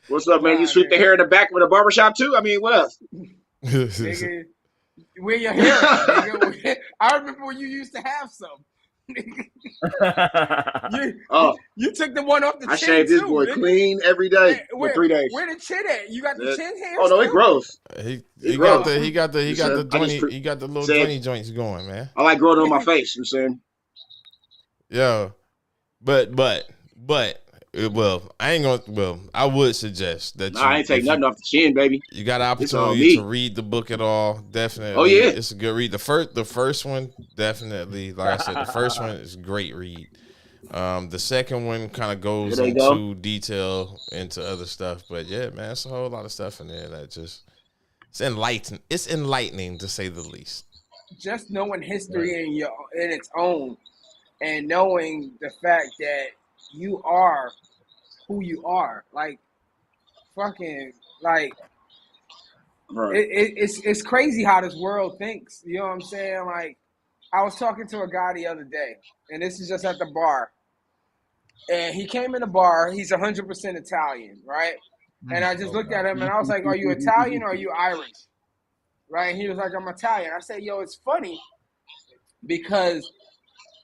S11: What's up, man? You sweep the hair in the back of the barbershop too? I mean, what else?
S12: Nigga, where your hair at, nigga? I remember when you used to have some. You took the one off the chin.
S11: I shave this boy clean every day for 3 days.
S12: Where the chin at? You got the chin hair?
S11: Oh no, it grows.
S1: He got the little jointy joints going, man.
S11: I like growing it on my face. You know what I'm saying?
S1: Yeah, but I would suggest that
S11: I ain't take nothing off the chin, baby.
S1: You got an opportunity to read the book at all, definitely.
S11: Oh yeah,
S1: it's a good read. The first one, definitely. Like I said, the first one is a great read. The second one kind of goes into detail into other stuff, but yeah, man, it's a whole lot of stuff in there that just it's enlightening. It's enlightening to say the least.
S12: Just knowing history in its own, and knowing the fact that you are who you are, like fucking, like it's crazy how this world thinks. You know what I'm saying? Like, I was talking to a guy the other day, and this is just at the bar, and he came in the bar. He's 100% Italian, right? And I just looked at him and I was like, "Are you Italian or are you Irish?" Right? And he was like, "I'm Italian." I said, "Yo, it's funny because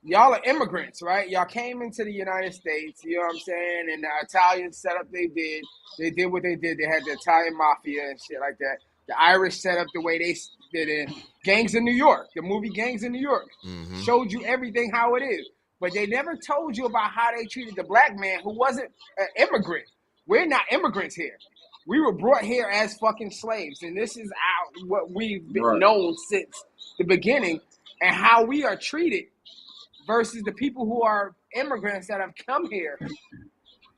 S12: y'all are immigrants, right? Y'all came into the United States, you know what I'm saying? And the Italians set up they did what they did. They had the Italian mafia and shit like that. The Irish set up the way they did it. Gangs in New York, the movie Gangs in New York, showed you everything how it is. But they never told you about how they treated the black man who wasn't an immigrant. We're not immigrants here. We were brought here as fucking slaves. And this is what we've been known since the beginning and how we are treated versus the people who are immigrants that have come here.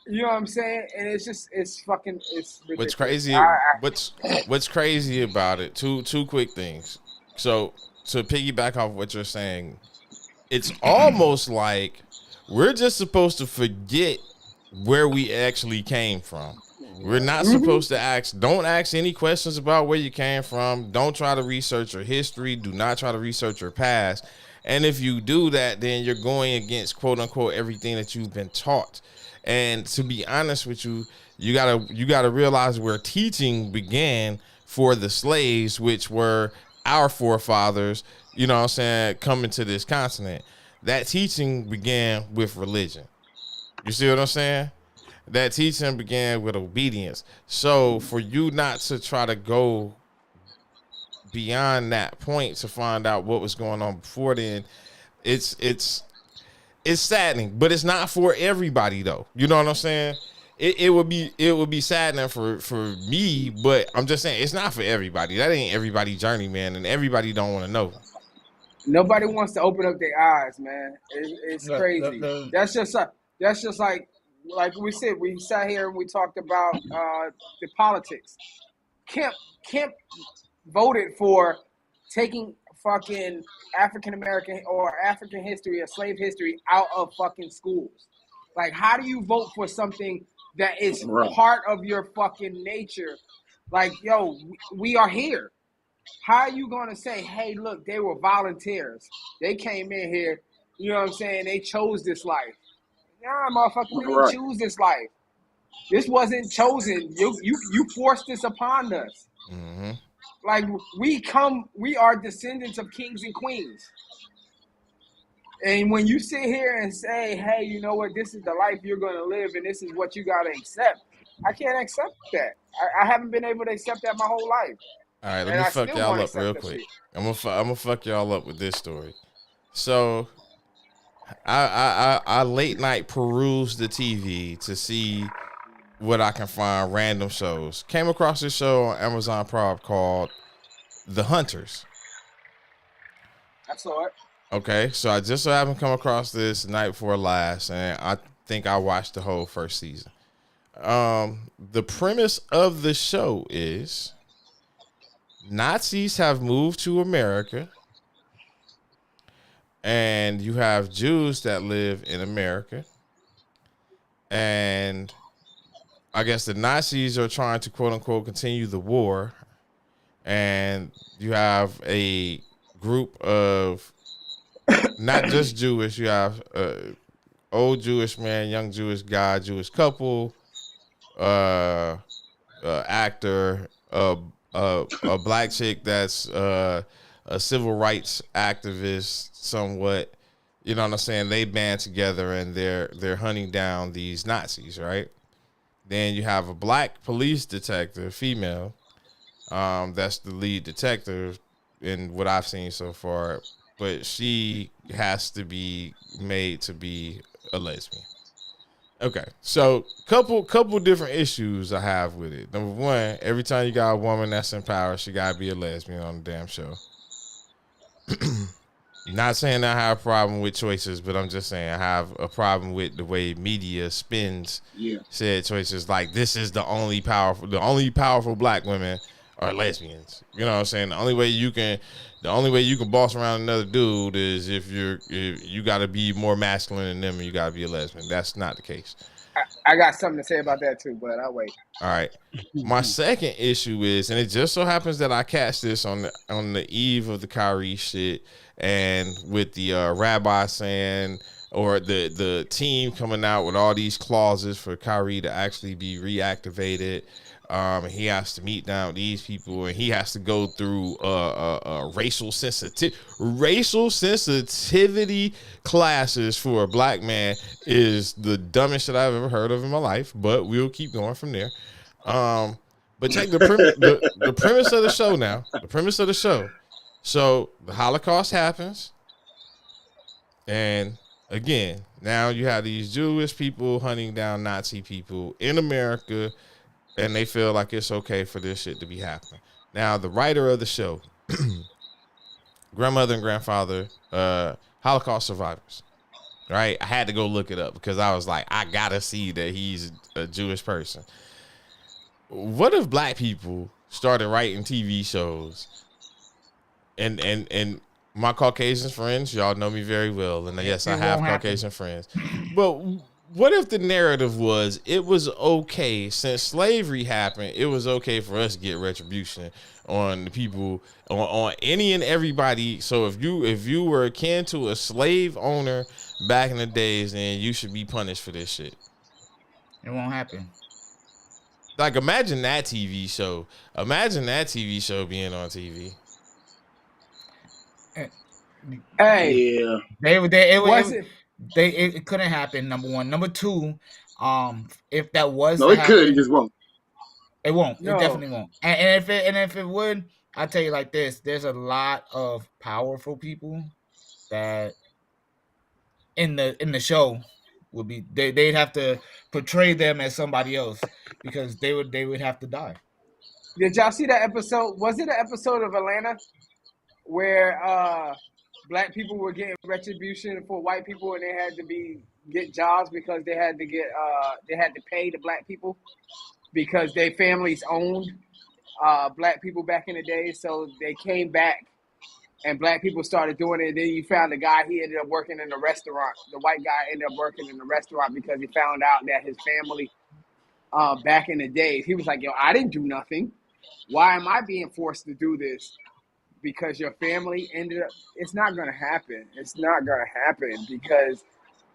S12: You know what I'm saying? And it's ridiculous.
S1: What's crazy? What's crazy about it? Two quick things. So to piggyback off what you're saying, it's almost like we're just supposed to forget where we actually came from. We're not supposed to don't ask any questions about where you came from. Don't try to research your history. Do not try to research your past. And if you do that, then you're going against, quote unquote, everything that you've been taught. And to be honest with you, you gotta realize where teaching began for the slaves, which were our forefathers, you know what I'm saying, coming to this continent. That teaching began with religion. You see what I'm saying? That teaching began with obedience. So for you not to try to go beyond that point to find out what was going on before then, it's saddening, but it's not for everybody though. You know what I'm saying? It would be saddening for me, but I'm just saying it's not for everybody. That ain't everybody's journey, man, and everybody don't want to know.
S12: Nobody wants to open up their eyes, man. It's crazy. That's just like we said. We sat here and we talked about the politics. Kemp voted for taking fucking African American or African history or slave history out of fucking schools. Like, how do you vote for something that is part of your fucking nature? Like, yo, we are here. How are you going to say, hey, look, they were volunteers. They came in here, you know what I'm saying? They chose this life. Nah, motherfucker, we didn't choose this life. This wasn't chosen. You forced this upon us. Mm-hmm. Like, we are descendants of kings and queens. And when you sit here and say, hey, you know what, this is the life you're going to live and this is what you got to accept, I can't accept that. I haven't been able to accept that my whole life.
S1: All right, let me fuck y'all up real quick. I'm gonna fuck y'all up with this story. So, I late night peruse the TV to see what I can find, random shows. Came across this show on Amazon Prime called The Hunters.
S12: I saw it.
S1: Okay, so I just so happened to come across this night before last, and I think I watched the whole first season. The premise of the show is Nazis have moved to America, and you have Jews that live in America, and I guess the Nazis are trying to, quote unquote, continue the war, and you have a group of not just Jewish, you have old Jewish man, young Jewish guy, Jewish couple, actor, a black chick that's a civil rights activist somewhat. You know what I'm saying? They band together and they're hunting down these Nazis, right? Then you have a black police detective, female, that's the lead detective in what I've seen so far, but she has to be made to be a lesbian. Okay, so couple different issues I have with it. Number one, every time you got a woman that's in power, she gotta be a lesbian on the damn show. Not saying I have a problem with choices, but I'm just saying I have a problem with the way media spins said choices. Like, this is the only powerful black women are lesbians. You know what I'm saying? The only way you can boss around another dude is if you got to be more masculine than them and you got to be a lesbian. That's not the case.
S12: I got something to say about that too, but I'll wait.
S1: All right. My second issue is, and it just so happens that I catch this on the eve of the Kyrie shit, and with the rabbi saying, or the team coming out with all these clauses for Kyrie to actually be reactivated. He has to meet down with these people, and he has to go through racial sensitivity classes for a black man is the dumbest shit I've ever heard of in my life. But we'll keep going from there. But check the premise of the show now. The premise of the show. So the Holocaust happens, and again, now you have these Jewish people hunting down Nazi people in America. And they feel like it's okay for this shit to be happening. Now, the writer of the show, grandmother and grandfather, Holocaust survivors, right? I had to go look it up because I was like, I gotta see that he's a Jewish person. What if black people started writing TV shows? And my Caucasian friends, y'all know me very well, and yes, I have Caucasian friends, but. What if the narrative was it was okay since slavery happened? It was okay for us to get retribution on the people, on any and everybody. So if you were akin to a slave owner back in the days, then you should be punished for this shit.
S10: It won't happen.
S1: Like imagine that TV show. Imagine that TV show being on TV.
S12: Hey,
S10: yeah, it couldn't happen. Number one, number two, if that was
S11: no, it happen, could. It just won't.
S10: It won't. No. It definitely won't. And if it would, I'll tell you like this: there's a lot of powerful people that in the show would be they'd have to portray them as somebody else because they would have to die.
S12: Did y'all see that episode? Was it an episode of Atlanta where black people were getting retribution for white people, and they had to get jobs because they had to pay the black people because their families owned black people back in the day. So they came back, and black people started doing it. And then you found the guy; he ended up working in a restaurant. The white guy ended up working in a restaurant because he found out that his family back in the days, he was like, "Yo, I didn't do nothing. Why am I being forced to do this?" Because your family ended up, it's not going to happen. It's not going to happen because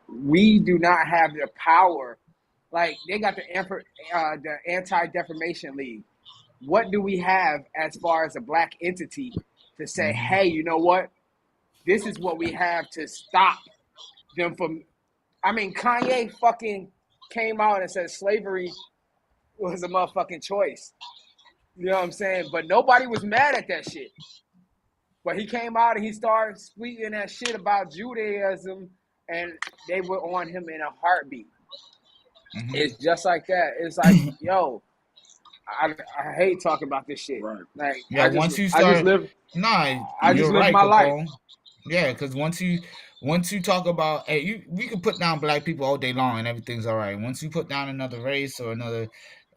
S12: we do not have the power. Like they got the Anti-Defamation League. What do we have as far as a black entity to say, hey, you know what? This is what we have to stop them from. I mean, Kanye fucking came out and said slavery was a motherfucking choice. You know what I'm saying? But nobody was mad at that shit. But he came out and he started tweeting that shit about Judaism, and they were on him in a heartbeat. Mm-hmm. It's just like that. It's like, yo, I hate talking about this shit. Right. Like,
S10: yeah, once you start, I just live my life. Yeah, because once you talk about, hey, we can put down black people all day long and everything's all right. Once you put down another race or another,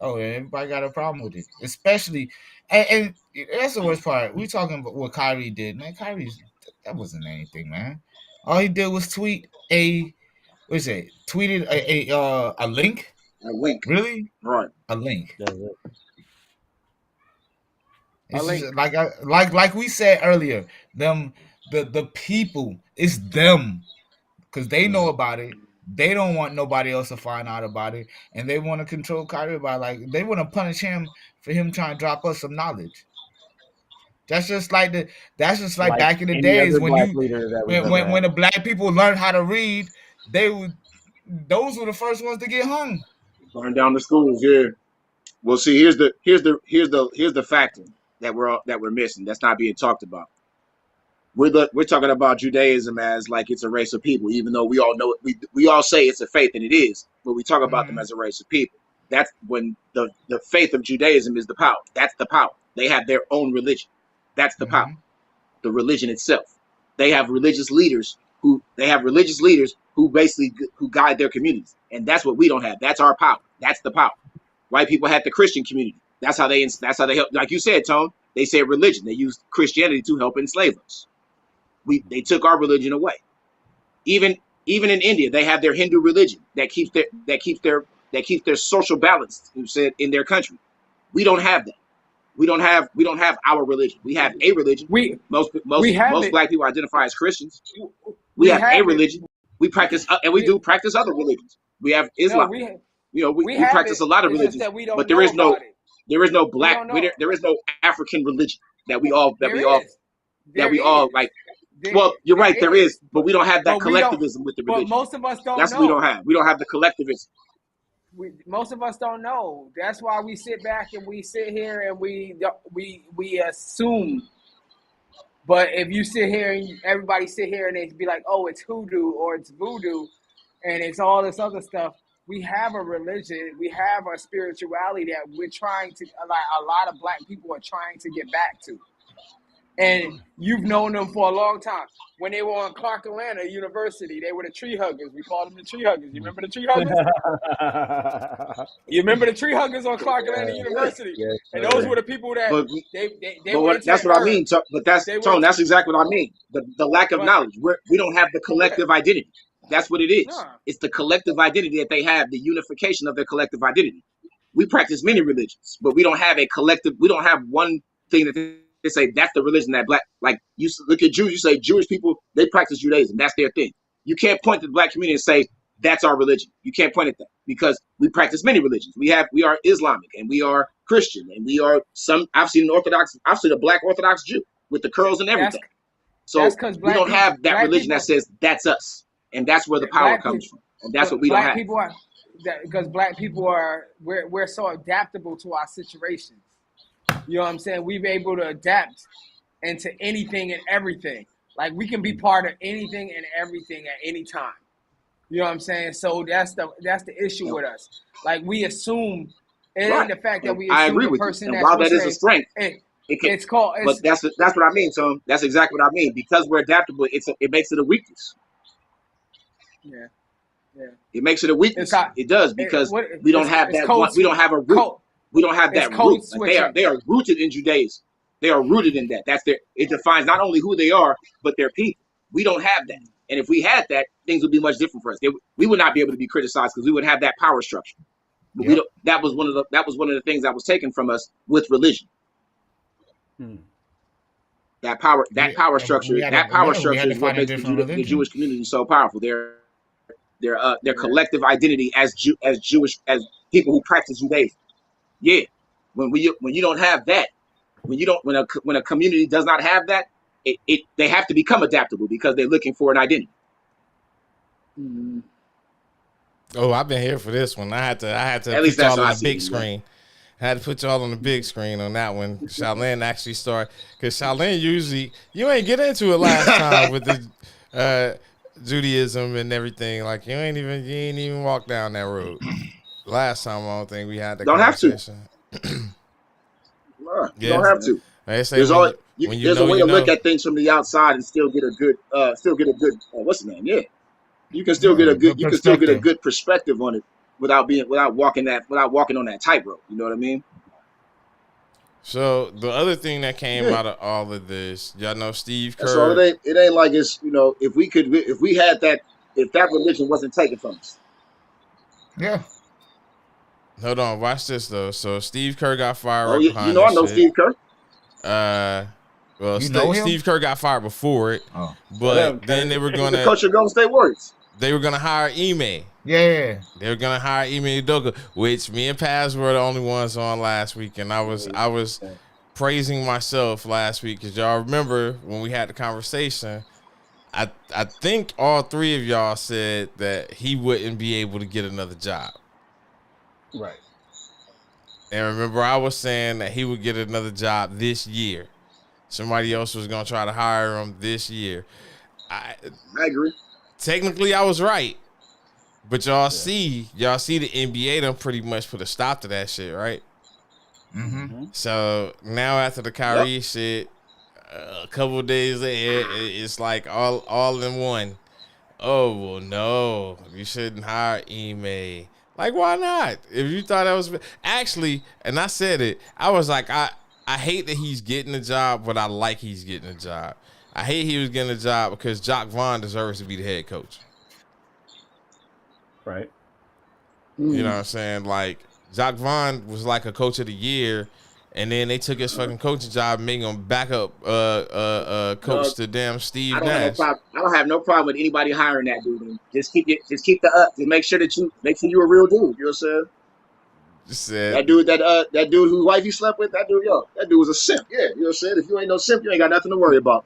S10: everybody got a problem with it. Especially, and that's the worst part. We talking about what Kyrie did, man. That wasn't anything, man. All he did was tweet tweeted a link.
S11: A link,
S10: really?
S11: Right?
S10: A link.
S13: That's it.
S10: It's like we said earlier, the people, it's them, because they know about it. They don't want nobody else to find out about it, and they want to control Kyrie by they want to punish him for him trying to drop us some knowledge. That's just like back in the days when the black people learned how to read, those were the first ones to get hung.
S11: Burn down the schools, yeah. Well, see, here's the factor that we're missing. That's not being talked about. We're talking about Judaism as like it's a race of people, even though we all know it. We all say it's a faith, and it is, but we talk about them as a race of people. That's when the faith of Judaism is the power. That's the power. They have their own religion. That's the power. The religion itself. They have religious leaders who basically guide their communities, and that's what we don't have. That's our power. That's the power. White people had the Christian community. That's how they help. Like you said, Tone. They said religion. They used Christianity to help enslave us. They took our religion away. Even in India, they have their Hindu religion that keeps their social balance in their country. We don't have that. We don't have our religion. We have a religion. Most black people identify as Christians. We have a religion. We practice and we do practice other religions. We have Islam. We practice a lot of religions, but there is no There is no black.
S12: don't know.
S11: There is no African religion that we all
S12: There
S11: like. Well, you're right. There is, but we don't have that collectivism with the religion.
S12: But most of us don't know.
S11: That's what we don't have. We don't have the collectivism.
S12: Most of us don't know. That's why we sit back and we sit here and we assume. But if you sit here and everybody sit here and they be like, oh, it's hoodoo or it's voodoo, and it's all this other stuff. We have a religion. We have a spirituality that we're trying to, like a lot of black people are trying to get back to. And you've known them for a long time. When they were on Clark Atlanta University, they were the tree huggers. We called them the tree huggers. You remember the tree huggers? You remember the tree huggers on Clark Atlanta University?
S11: Yes,
S12: and those were the people that
S11: that's what I mean. But that's exactly what I mean. The lack of knowledge. We don't have the collective identity. That's what it is. It's the collective identity that they have, the unification of their collective identity. We practice many religions, but we don't have a collective. We don't have one thing that they say that's the religion that black, like you look at Jews, you say Jewish people, they practice Judaism. That's their thing. You can't point to the black community and say that's our religion. You can't point at that because we practice many religions. We are Islamic and we are Christian and we are I've seen a black Orthodox Jew with the curls and everything. So we don't have that religion that says that's us. And that's where the power comes from. And that's what we don't have.
S12: Because black people we're so adaptable to our situations. You know what I'm saying? We've been able to adapt into anything and everything. Like we can be part of anything and everything at any time. You know what I'm saying? So that's the issue with us. Like we assume it ain't the fact that we assume the person that's
S11: while that is a strength.
S12: It's called.
S11: But that's what I mean. So that's exactly what I mean. Because we're adaptable, it makes it a weakness.
S12: Yeah.
S11: It makes it a weakness. It does because we don't have that. We don't have a root. We don't have that root. Like they are rooted in Judaism. They are rooted in that. It defines not only who they are, but their people. We don't have that. And if we had that, things would be much different for us. We would not be able to be criticized because we would have that power structure. But we don't. That was one of the things that was taken from us with religion. That power structure is what makes the Jewish community so powerful. Their collective identity as Jewish, as people who practice Judaism. Yeah, when you don't have that, when a community does not have that, they have to become adaptable because they're looking for an identity.
S12: Mm-hmm.
S1: Oh, I've been here for this one. I had to
S11: At
S1: put
S11: least
S1: y'all
S11: that's
S1: on
S11: how
S1: the
S11: I
S1: big
S11: see it,
S1: screen. I had to put y'all on the big screen on that one. Charlene actually started because Charlene usually you ain't get into it last time with the Judaism and everything. Like you ain't even walk down that road. Last time I don't think we had the conversation.
S11: You don't have to.
S1: There's
S11: a way to look at things from the outside and still get a good what's the name? Yeah, you can still get a good perspective on it without walking on that tightrope. You know what I mean?
S1: So the other thing that came out of all of this, y'all know Steve Kerr.
S11: So it ain't like it's if that religion wasn't taken from us.
S10: Yeah.
S1: Hold on, watch this though. So Steve Kerr got fired.
S11: I know Steve Kerr.
S1: Well, Steve Kerr got fired before it, but then they were going to
S11: coach of Golden State Warriors.
S1: They were going to hire Ime.
S10: Yeah,
S1: they were going to hire Ime Udoka, which me and Paz were the only ones on last week, and I was praising myself last week because y'all remember when we had the conversation. I think all three of y'all said that he wouldn't be able to get another job.
S10: Right.
S1: And remember, I was saying that he would get another job this year. Somebody else was going to try to hire him this year. I
S11: agree.
S1: Technically, I was right. But y'all see the NBA done pretty much put a stop to that shit, right?
S10: Mm-hmm.
S1: So now after the Kyrie shit, a couple of days later, it's like all in one. Oh, well, no, you shouldn't hire Ime. Like, why not? If you thought that was actually, and I said it, I was like, I hate that he's getting a job, but I like he's getting a job. I hate he was getting a job because Jacques Vaughn deserves to be the head coach.
S13: Right.
S1: You know what I'm saying? Like, Jacques Vaughn was like a coach of the year, and then they took his fucking coaching job and made him backup coach to damn Steve Nash.
S11: I don't have no problem with anybody hiring that dude. Just keep the up. Just make sure you a real dude. You know what I'm saying?
S1: Said
S11: that dude whose wife he slept with, that dude was a simp. Yeah, you know what I'm saying? If you ain't no simp, you ain't got nothing to worry about.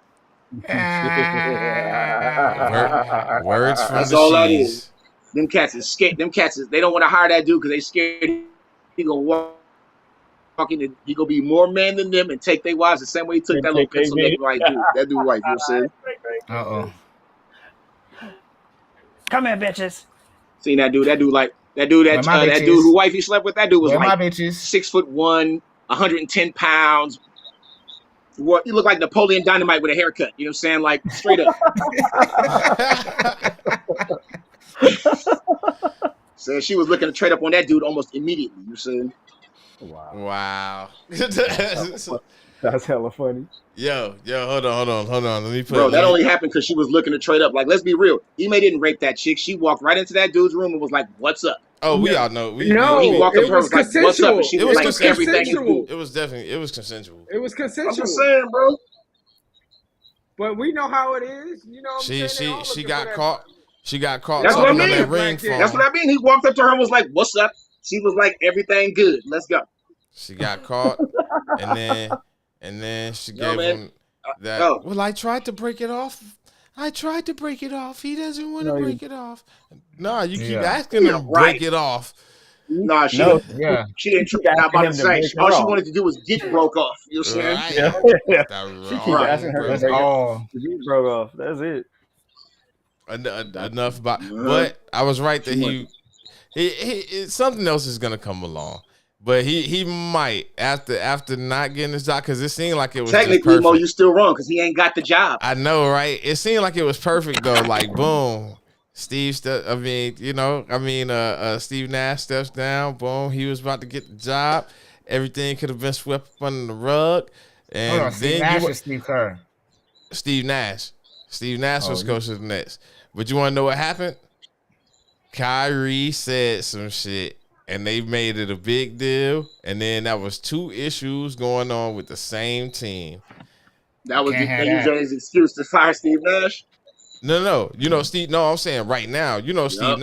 S1: Words from
S11: That's
S1: the
S11: all that
S1: Shees.
S11: is. Them cats is scared. They don't want to hire that dude because they scared he gonna walk in. He gonna be more man than them and take their wives the same way he took that little pencil neck white dude. That dude wife. You know what I'm saying?
S13: Come here, bitches.
S11: Seen that dude? That dude who wife he slept with. That dude was like 6'1", 110 pounds. What he looked like Napoleon Dynamite with a haircut. You know what I'm saying? Like straight up. So she was looking to trade up on that dude almost immediately. You know what I'm saying?
S1: Wow.
S16: That's hella funny.
S1: Yo, hold on. Let me put.
S11: Bro, that only happened because she was looking to trade up. Like, let's be real. Ime didn't rape that chick. She walked right into that dude's room and was like, "What's up?"
S1: Oh, we all know.
S11: He walked up to her and was like, "What's up?" And she was like, "Everything is cool."
S1: It was consensual.
S12: It was consensual.
S11: I'm just saying, bro.
S12: But we know how it is. You know what I'm saying?
S1: She got caught. She got caught.
S11: That's what I mean.
S1: That ring phone.
S11: That's what I mean. He walked up to her and was like, "What's up?" She was like, "Everything good. Let's go."
S1: She got caught, and then she gave him that. Well, I tried to break it off. He doesn't want to break it off. No, you keep asking him to break it off.
S11: Nah, she didn't try. I'm about to say, all she wanted to do was get broke off. You know what I'm saying?
S13: Yeah. She keep asking her to get broke off. That's it.
S1: Enough about. But I was right that he something else is gonna come along. But he might after not getting his job, because it seemed like it was
S11: technically Mo, you still wrong because he ain't got the job.
S1: I know, right? It seemed like it was perfect though. Like boom, Steve Nash steps down. Boom, he was about to get the job. Everything could have been swept up under the rug. And
S10: Steve Nash or Steve Kerr?
S1: Steve Nash. Steve Nash was coach of the Nets. But you want to know what happened? Kyrie said some shit. And they made it a big deal. And then that was 2 issues going on with the same team.
S11: That was his excuse to fire Steve Nash?
S1: No. You know, Steve, no, I'm saying right now, Steve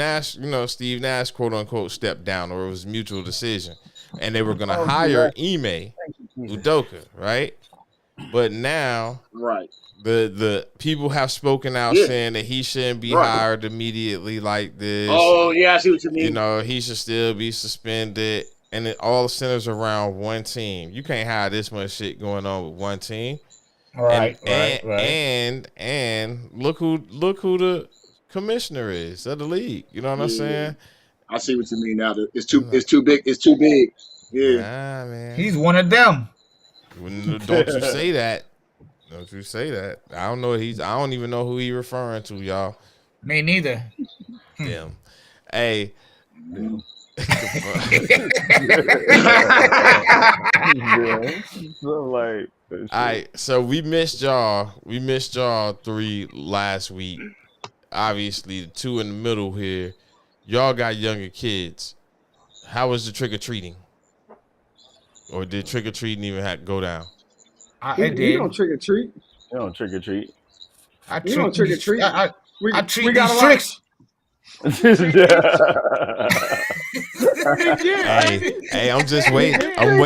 S1: Nash, quote unquote, stepped down, or it was a mutual decision. And they were going to hire Ime Udoka, right? But now, the people have spoken out saying that he shouldn't be hired immediately like this.
S11: Oh, yeah, I see what you mean.
S1: He should still be suspended. And it all centers around one team. You can't have this much shit going on with one team.
S10: Right.
S1: And look who the commissioner is of the league. You know what I'm saying?
S11: I see what you mean now. It's too big. It's too big. Yeah.
S1: Nah, man.
S10: He's one of them.
S1: Don't you say that. Don't you say that. I don't know. I don't even know who he referring to, y'all.
S10: Me neither.
S1: Damn. Hey. All right, so we missed y'all. We missed y'all 3 last week. Obviously, the 2 in the middle here. Y'all got younger kids. How was the trick or treating? Or did trick or treating even have to go down?
S12: You don't trick or treat.
S13: You don't trick or treat.
S12: You don't trick or treat.
S10: I treat
S12: we got
S10: these tricks.
S1: Hey, I'm just waiting. I'm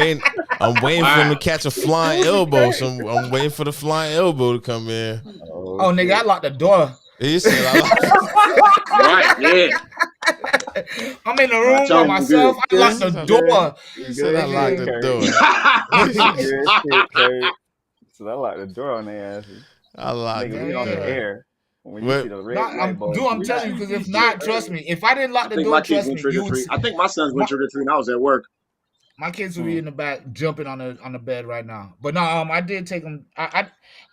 S1: waiting for him to catch a flying elbow. I'm waiting for the flying elbow to come in.
S10: Oh, nigga, I locked the door.
S1: He said,
S11: right, yeah.
S10: I'm in the room by myself. I locked the door.
S1: He said, I locked the door.
S13: So I locked the door on their asses.
S1: I locked the door.
S13: On the air. When you see the red
S10: I'm telling you, because if not, trust me. If I didn't lock the door, trust me.
S11: I think my sons went trick or treating. I was at work.
S10: My kids would be in the back jumping on the bed right now. But no, I did take them. All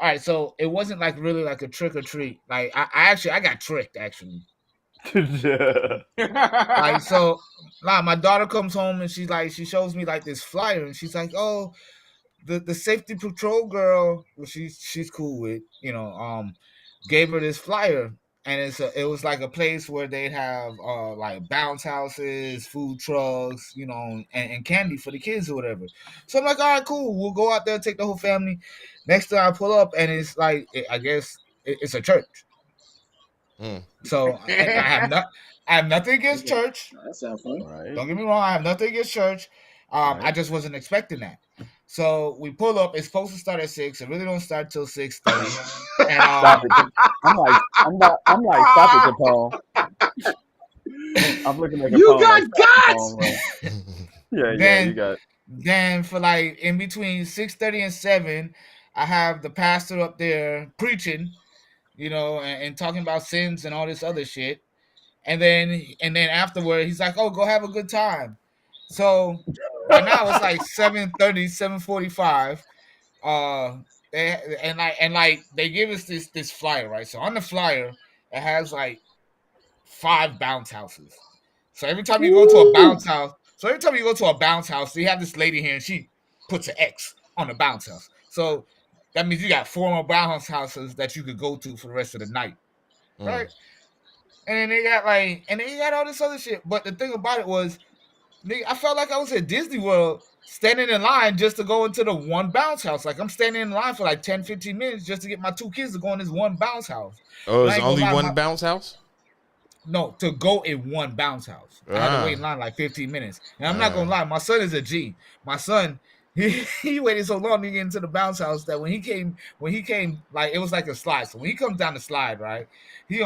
S10: right, so it wasn't like really like a trick or treat. Like I got tricked actually. Like so, my daughter comes home and she shows me like this flyer and she's like, oh, the safety patrol girl, well, she's cool with, gave her this flyer. And it was like a place where they'd have like bounce houses, food trucks, and candy for the kids or whatever. So I'm like, all right, cool. We'll go out there, take the whole family. Next time I pull up, and it's like, I guess it's a church. So I I have nothing against church.
S11: That sounds fun.
S10: Right. Don't get me wrong. I have nothing against church. I just wasn't expecting that. So we pull up. It's supposed to start at 6. It really don't start till 6:30. And
S16: Stop it. I'm like, stop it, Capone. I'm looking at Capone.
S11: You got guts.
S16: Yeah, you got.
S10: Then for like in between 6:30 and 7, I have the pastor up there preaching, and talking about sins and all this other shit. And then afterward, he's like, "Oh, go have a good time." So by now it's like 7:30, 7:45. They give us this flyer, right? So on the flyer, it has like 5 bounce houses. So every time you go to a bounce house, they have this lady here, and she puts an X on the bounce house. So that means you got 4 more bounce houses that you could go to for the rest of the night, right? And then they got all this other shit. But the thing about it was, I felt like I was at Disney World standing in line just to go into the one bounce house. Like I'm standing in line for like 10, 15 minutes just to get my 2 kids to go in this one bounce house.
S1: Oh, it's only one bounce house?
S10: No, to go in one bounce house. I had to wait in line like 15 minutes. And I'm not gonna lie, my son is a G. My son, he waited so long to get into the bounce house that when he came, like it was like a slide. So when he comes down the slide, right, he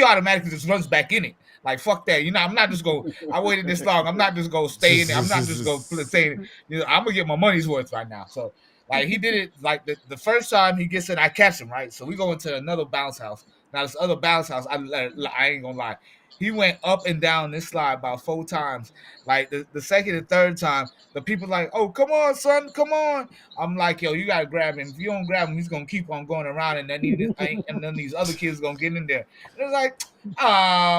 S10: automatically just runs back in it. Like fuck that, I'm not just go. I waited this long. I'm not just gonna stay in it. I'm not just gonna stay in it. I'm gonna get my money's worth right now. So like he did it like the first time he gets in, I catch him, right. So we go into another bounce house. Now this other bounce house, I ain't gonna lie, he went up and down this slide about 4 times. Like the second and third time, the people like, "Oh, come on, son, come on." I'm like, "Yo, you gotta grab him. If you don't grab him, he's gonna keep on going around, and then these other kids gonna get in there." And it's like,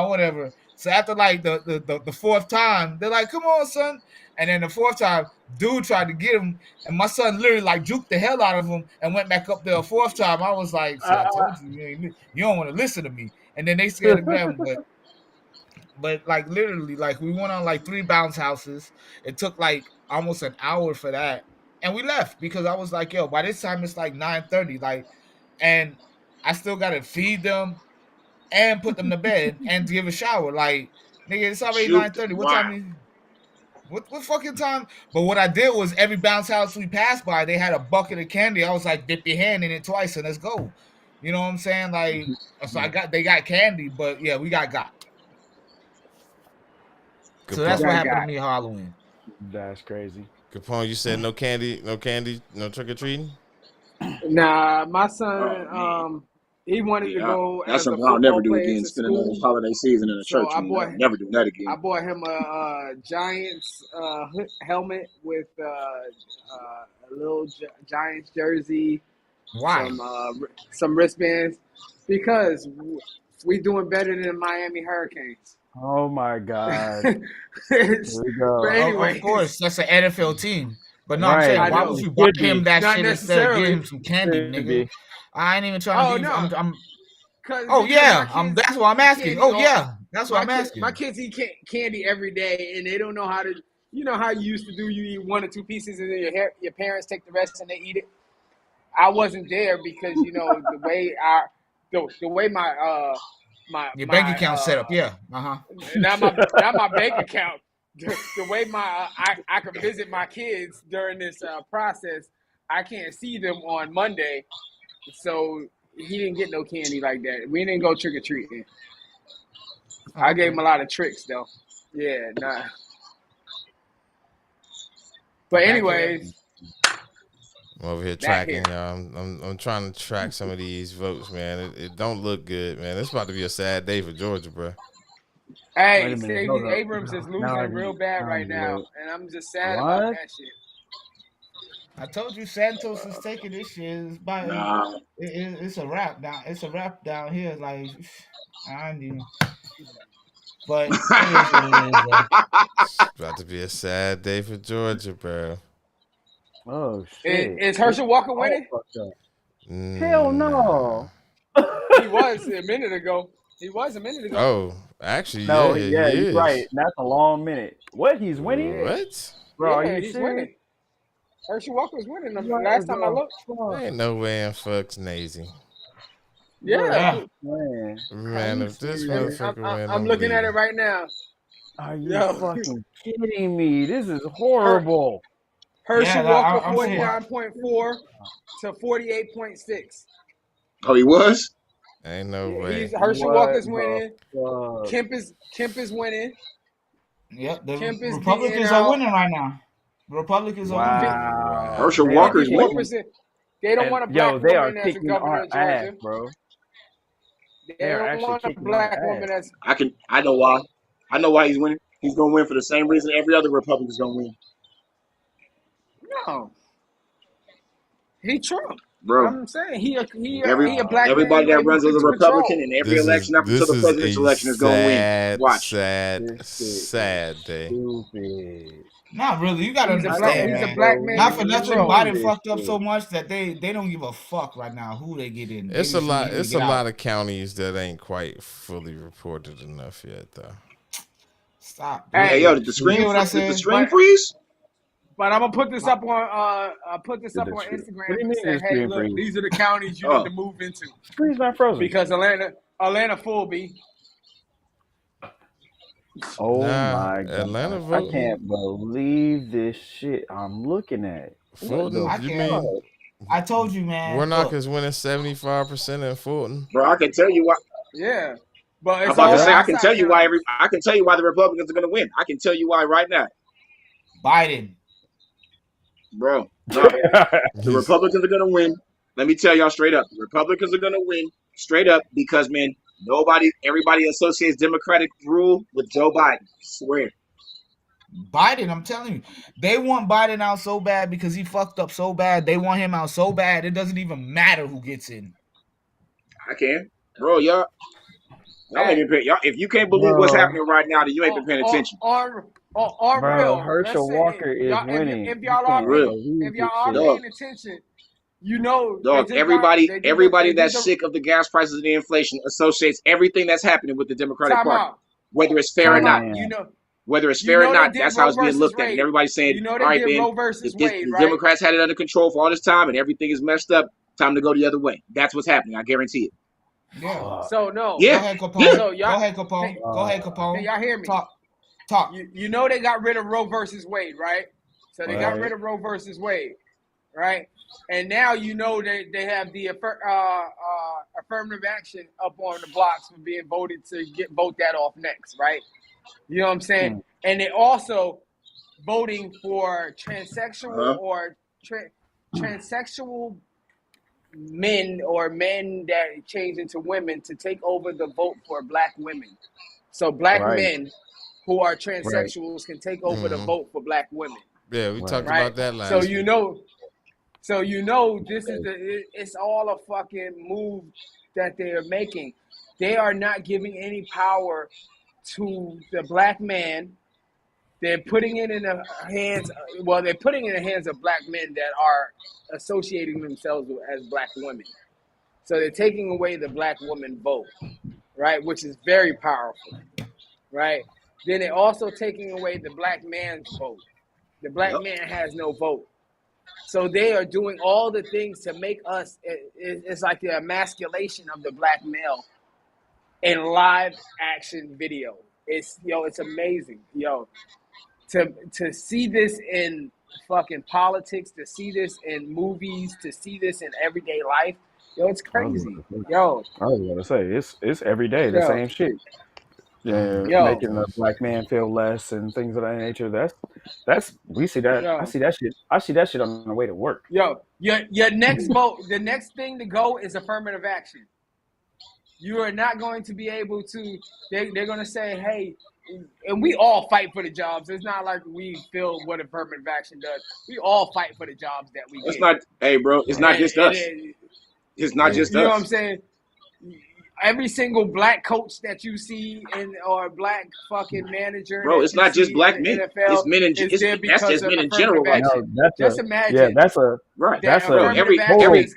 S10: whatever. So after like the 4th time, they're like, "Come on, son." And then the 4th time, dude tried to get him, and my son literally like juked the hell out of him and went back up there a 4th time. I was like, "So I told you, you don't want to listen to me." And then they scared to grab him, but like literally, like we went on like 3 bounce houses. It took like almost an hour for that, and we left because I was like, "Yo, by this time it's like 9:30, like, and I still gotta feed them and put them to bed and give a shower. Like, nigga, it's already 9:30. What time is? What fucking time?" But what I did was every bounce house we passed by, they had a bucket of candy. I was like, "Dip your hand in it twice and let's go." You know what I'm saying? Like, so they got candy, but yeah, we got. So that's what happened to me Halloween.
S16: That's crazy.
S1: Capone, you said no candy, no trick or treating?
S12: Nah, my son, he wanted to go.
S11: That's something I'll never do again. Spending the holiday season in a church. I'll never do that again.
S12: I bought him a Giants helmet with a little Giants jersey.
S10: Why?
S12: Some wristbands, because we doing better than the Miami Hurricanes.
S16: Oh my God! Here we go.
S12: Anyway,
S10: of course, that's an NFL team. But no, I'm saying, why would you buy him that shit instead of give him some candy, nigga? I ain't even trying to be.
S12: No.
S10: That's what I'm asking. That's what I'm asking.
S12: My kids eat candy every day, and they don't know how to. You know how you used to do? You eat 1 or 2 pieces, and then your parents take the rest and they eat it. I wasn't there because the way my
S10: bank account set up,
S12: Not my bank account. The way I can visit my kids during this process, I can't see them on Monday, so he didn't get no candy like that. We didn't go trick or treating. I gave him a lot of tricks though. Yeah, nah. But anyways.
S1: I'm over here tracking, y'all. I'm trying to track some of these votes, man. It don't look good, man. It's about to be a sad day for Georgia, bro.
S12: Hey, Stacey Abrams is losing real bad right now, and I'm just sad about that shit.
S10: I told you Santos is taking this shit. It's a wrap down. It's a wrap down here. Like I knew, but it's
S1: about to be a sad day for Georgia, bro.
S16: Oh shit!
S12: Is Herschel Walker winning?
S16: Hell no.
S12: He was a minute ago.
S1: Oh, actually,
S16: no,
S1: yeah,
S16: he's right. That's a long minute. What? He's winning?
S1: What?
S16: Bro,
S12: yeah, he's winning. Herschel Walker's winning. Last time I looked.
S1: Ain't no way in fucks Nazy.
S12: Yeah.
S1: Man, if this motherfucker win,
S12: I'm
S1: I'm
S12: looking at it
S1: leaving.
S12: right now.
S16: Are you fucking kidding me? This is
S12: Her,
S16: horrible.
S12: Herschel
S10: Yeah,
S12: Walker
S10: I'm seeing.
S12: 49.4 to 48.6.
S11: Oh, he was.
S1: Ain't no way.
S12: Herschel Walker's winning.
S16: Fuck?
S12: Kemp is winning.
S10: Yep, the
S12: Kemp is beating
S10: Republicans are
S12: out
S10: winning right now. The Republicans are winning.
S16: Wow.
S11: Herschel
S16: They are
S11: Walker's winning.
S12: 54%. They don't want a black
S16: they are
S12: woman as a
S16: kicking
S12: governor
S16: our
S12: of Georgia.
S16: ass, bro.
S12: They
S16: are
S12: don't
S16: actually
S12: want a
S16: kicking
S12: black
S16: our
S12: woman
S16: ass.
S12: as.
S11: I know why. I know why he's winning. He's gonna win for the same reason every other Republican's gonna win.
S12: No. He Trump.
S11: Bro.
S12: I'm saying he a black man
S11: Everybody that
S12: able
S11: runs as a
S12: to
S11: Republican
S12: control.
S11: in every election up until
S1: This
S11: the
S1: is
S11: presidential
S1: a
S11: election is gonna win. Watch.
S1: sad day.
S16: Stupid.
S10: Not really. You gotta understand,
S12: He's
S10: man.
S12: a black man
S10: Not for
S12: in
S10: nothing,
S12: control.
S10: Biden fucked up so much that they don't give a fuck right now who they get in.
S1: It's a lot. It's a lot of counties that ain't quite fully reported enough yet, though.
S10: Stop.
S11: Hey, yo, did the screen freeze?
S12: But I'm gonna put this up on Instagram and say, hey, look, these are the counties you need to move into.
S16: Screen's not frozen
S12: because Atlanta full B.
S16: Oh my god!
S1: Atlanta
S16: I can't believe this shit I'm looking at.
S1: Fulton, you mean?
S10: I told you, man.
S1: Warnock is winning 75% in Fulton.
S11: Bro, I can tell you why.
S12: Yeah, but
S11: I'm about to say I can tell you why the Republicans are gonna win. I can tell you why right now.
S10: Biden.
S11: Bro, no, the Republicans are gonna win. Let me tell y'all straight up. The Republicans are gonna win straight up because, man, everybody associates Democratic rule with Joe Biden. I swear.
S10: Biden, I'm telling you, they want Biden out so bad because he fucked up so bad. They want him out so bad. It doesn't even matter who gets in.
S11: I can, bro. Y'all ain't been y'all. If you can't believe what's happening right now, then you ain't been paying attention.
S12: Real,
S16: Herschel Walker is winning.
S12: If y'all are paying attention, you know,
S11: dog. Everybody that's sick of the gas prices and the inflation associates everything that's happening with the Democratic Party, whether it's fair or not. Whether it's fair or not, that's how it's being looked at. And everybody's saying, all right, man, the Democrats had it under control for all this time and everything is messed up, time to go the other way. That's what's happening. I guarantee it.
S10: Yeah.
S12: So, no.
S11: Yeah.
S10: Go ahead, Capone.
S12: So,
S10: go ahead, Capone. Go ahead, Capone.
S12: Can y'all hear me?
S10: Talk.
S12: You know they got rid of Roe versus Wade, right? So they got rid of Roe versus Wade, right? And now you know they have the affirmative action up on the blocks for being voted to vote that off next, right? You know what I'm saying? And they also voting for transsexual or transsexual men or men that change into women to take over the vote for black women. So black men who are transsexuals can take over the vote for black women.
S1: Yeah, we talked about that last
S12: So
S1: week.
S12: you know this is it's all a fucking move that they are making. They are not giving any power to the black man. They're putting it in the hands. Well, they're putting it in the hands of black men that are associating themselves as black women. So they're taking away the black woman vote, right? Which is very powerful, right? Then they're also taking away the black man's vote. The black man has no vote. So they are doing all the things to make us. It's like the emasculation of the black male in live action video. It's amazing, to see this in fucking politics, to see this in movies, to see this in everyday life, it's crazy,
S16: I was gonna say it's every day the same shit. Yeah, making the black man feel less and things of that nature. That's we see that. I see that shit. I see that shit on the way to work.
S12: Your next vote, the next thing to go is affirmative action. You are not going to be able to. They're going to say, hey, and we all fight for the jobs. It's not like we feel what affirmative action does. We all fight for the jobs that we get.
S11: It's not, hey, bro. It's not just us. It's not just us.
S12: You know what I'm saying? Every single black coach that you see or black fucking manager,
S11: bro, it's not just black men.
S12: NFL,
S11: it's men in that's just men in general right now.
S12: Just imagine.
S16: That's a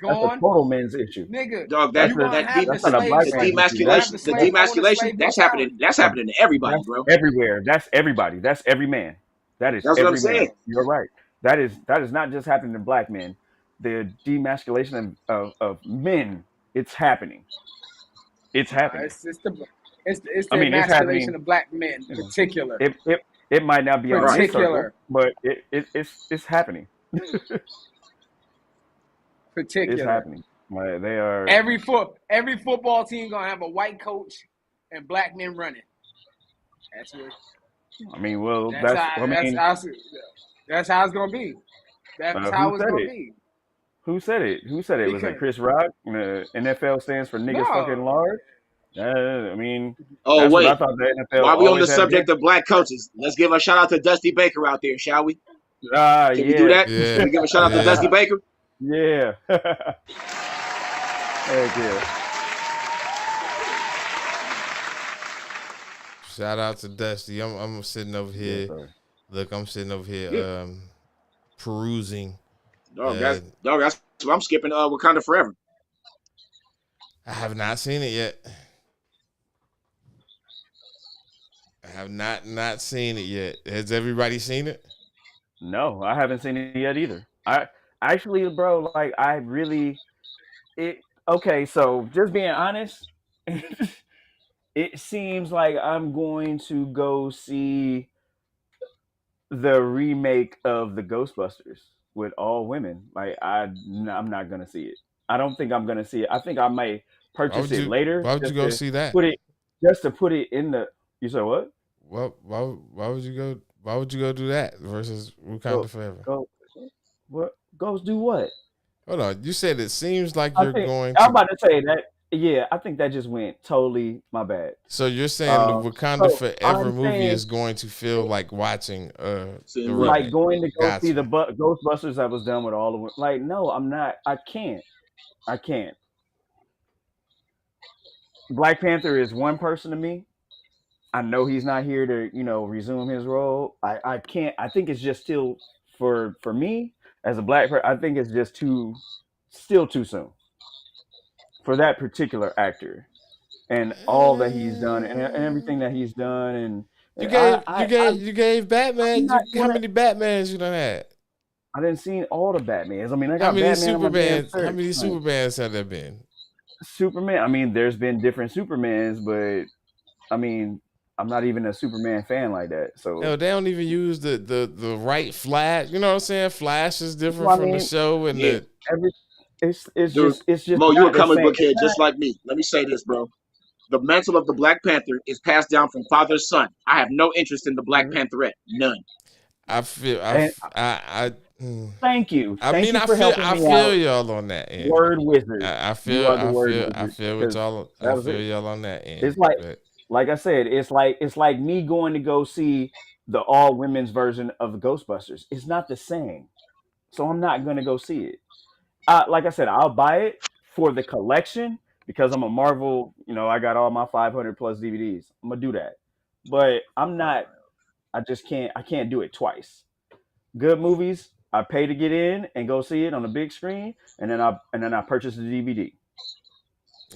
S16: total men's issue.
S12: Nigga,
S11: dog, that's not a black demasculation. The demasculation that's happening. That's happening to everybody, bro.
S16: Everywhere. That's everybody. That's every man. That's
S11: what I'm saying.
S16: You're right. That is not just happening to black men. The demasculation of men It's happening. It's happening.
S12: It's the
S16: I
S12: the
S16: mean, it's
S12: emasculation
S16: happening.
S12: of black men,
S16: You know,
S12: particular.
S16: it might not be on this circle,
S12: Particular.
S16: but it's happening. It's
S12: Particular.
S16: happening. Like, they are.
S12: Every football team gonna have a white coach and black men running. That's what.
S16: I mean, well,
S12: That's how it's gonna be. That's how
S16: who
S12: it's
S16: said
S12: gonna
S16: it?
S12: be.
S16: Who said it? Who said it? Was it
S12: Because
S16: Chris Rock? NFL stands for niggas fucking
S12: no,
S16: large. I mean,
S11: Oh
S16: that's what I
S11: wait,
S16: thought the NFL
S11: while we on the
S16: always had
S11: subject
S16: against.
S11: of black coaches, let's give a shout out to Dusty Baker out there, shall we? Can we do
S16: Yeah.
S11: that?
S1: Yeah.
S11: Can we give a shout out to
S1: Yeah.
S11: Dusty Baker?
S16: Yeah. Heck yeah.
S1: Shout out to Dusty. I'm sitting over here.
S16: Yes, sir.
S1: Look, I'm sitting over here
S11: Yeah.
S1: perusing.
S11: Dog, that's what I'm skipping Wakanda Forever.
S1: I have not seen it yet. I have not seen it yet. Has everybody seen it?
S16: No, I haven't seen it yet either. I actually, bro, like okay, so just being honest, it seems like I'm going to go see the remake of the Ghostbusters with all women. Like I'm not gonna see it. I don't think I'm gonna see it. I think I might purchase it later.
S1: Why would you go see that?
S16: Just to put it in the. You said what?
S1: Well, why would you go? Why would you go do that versus Wakanda Forever?
S16: What? Go do what?
S1: Hold on. You said it seems like you're going
S16: I'm
S1: to.
S16: about to say that. Yeah, I think that just went totally my bad.
S1: So you're saying the Wakanda Forever movie
S16: saying,
S1: is going to feel like watching the
S16: like
S1: remake.
S16: going to go see the Ghostbusters that was done with all of them. Like, no, I'm not. I can't. Black Panther is one person to me. I know he's not here to, resume his role. I can't. I think it's just still for me as a black person. I think it's just still too soon for that particular actor and all that he's done and everything that he's done. And
S1: you gave Batman. How many Batmans you done had?
S16: I didn't see all the Batmans. I mean, I got
S1: how many
S16: Batman
S1: Supermans? How many Supermans have there been?
S16: Superman. I mean, there's been different Supermans, but I mean, I'm not even a Superman fan like that. So
S1: no, they don't even use the right Flash. You know what I'm saying? Flash is different from the show and
S16: it's
S11: Dude,
S16: just
S11: Mo, you a comic book head
S16: It's
S11: just like me. Let me say this, bro. The mantle of the Black Panther is passed down from father to son. I have no interest in the Black Pantherette. None.
S1: I feel.
S16: Thank you.
S1: I mean, I feel y'all on that end.
S16: Word wizard.
S1: I feel with y'all. I feel y'all on that end.
S16: It's like I said, it's like me going to go see the all women's version of the Ghostbusters. It's not the same, so I'm not going to go see it. Like I said, I'll buy it for the collection because I'm a Marvel. I got all my 500 plus DVDs. I'm gonna do that, but I'm not. I just can't. I can't do it twice. Good movies, I pay to get in and go see it on the big screen, and then I purchase the DVD.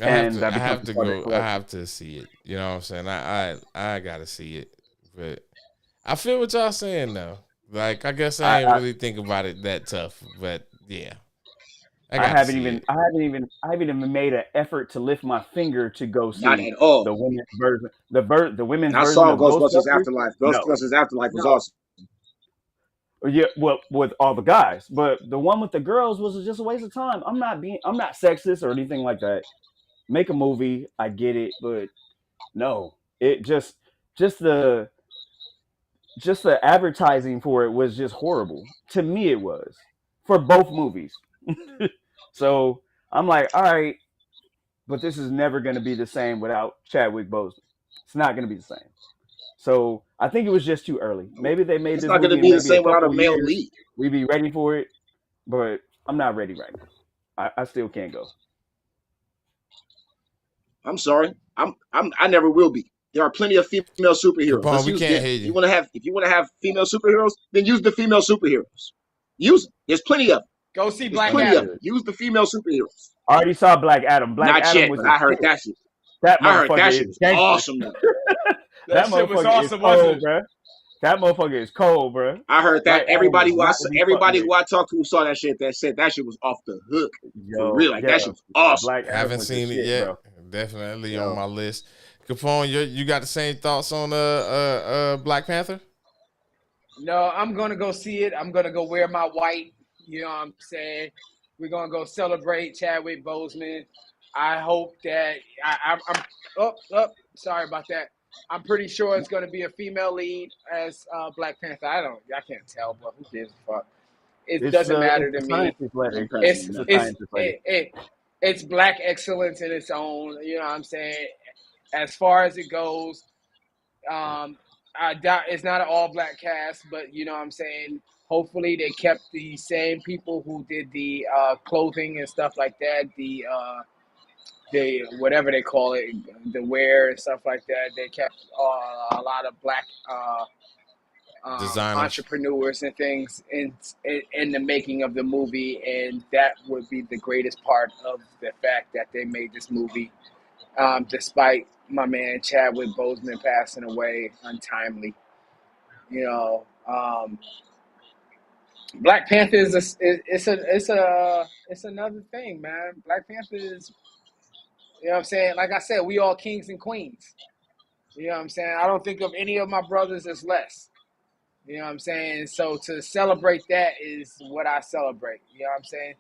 S1: I have to see it. You know what I'm saying? I gotta see it. But I feel what y'all saying though. Like I guess I ain't really think about it that tough. But yeah. I haven't even made an effort to lift my finger to go see
S11: Not at all.
S1: Oh.
S16: the women's version. The women's
S11: I
S16: version
S11: saw
S16: of
S11: Ghostbusters Afterlife. Ghostbusters Afterlife was awesome.
S16: Yeah, well, with all the guys, but the one with the girls was just a waste of time. I'm not sexist or anything like that. Make a movie, I get it, but no, it just the advertising for it was just horrible. To me, it was for both movies. So I'm like, all right, but this is never going to be the same without Chadwick Boseman. It's not going to be the same. So I think it was just too early. Maybe they made
S11: It's
S16: this
S11: not
S16: movie
S11: going to be the same without a male
S16: years.
S11: lead.
S16: We'd be ready for it, but I'm not ready right now. I still can't go.
S11: I'm sorry. I never will be. There are plenty of female superheroes.
S1: Capone, we can't hear you.
S11: If you want to have female superheroes, then use the female superheroes. Use them. There's plenty of them.
S12: Go see Black
S11: Adam. Use the female superheroes.
S16: I already saw Black Adam.
S11: Not
S16: Adam
S11: yet,
S16: was
S11: but I heard that shit.
S16: That
S11: I heard that
S16: motherfucker
S11: shit
S16: is
S11: was awesome.
S12: That shit was awesome,
S16: cold,
S12: wasn't it?
S16: bro. That motherfucker is cold, bro.
S11: I heard that
S16: Black
S11: everybody
S16: animals not to be fucked
S11: everybody
S16: with.
S11: who I talked to who saw that shit that said that shit was off the hook. For
S16: Yo,
S11: real. Like
S16: yeah,
S11: that shit was awesome.
S16: Black
S1: Haven't
S16: animals
S1: seen
S16: is
S1: it
S16: shit,
S1: yet.
S16: bro.
S1: Definitely
S16: Yo.
S1: on my list. Capone, you got the same thoughts on Black Panther?
S12: No, I'm gonna go see it. I'm gonna go wear my white. You know what I'm saying? We're gonna go celebrate Chadwick Boseman. I hope that I'm sorry about that. I'm pretty sure it's gonna be a female lead as Black Panther. I can't tell, but who gives a fuck? It doesn't matter to me. It's Black excellence in its own. You know what I'm saying? As far as it goes, I doubt it's not an all black cast, but you know what I'm saying? Hopefully they kept the same people who did the clothing and stuff like that, the whatever they call it, the wear and stuff like that. They kept a lot of black
S1: designers,
S12: entrepreneurs and things in the making of the movie, and that would be the greatest part of the fact that they made this movie, despite my man Chadwick Boseman passing away untimely. You know, Black Panther is it's another thing, man. Black Panther is, you know what I'm saying? Like I said, we all kings and queens. You know what I'm saying? I don't think of any of my brothers as less. You know what I'm saying? So to celebrate that is what I celebrate. You know what I'm saying?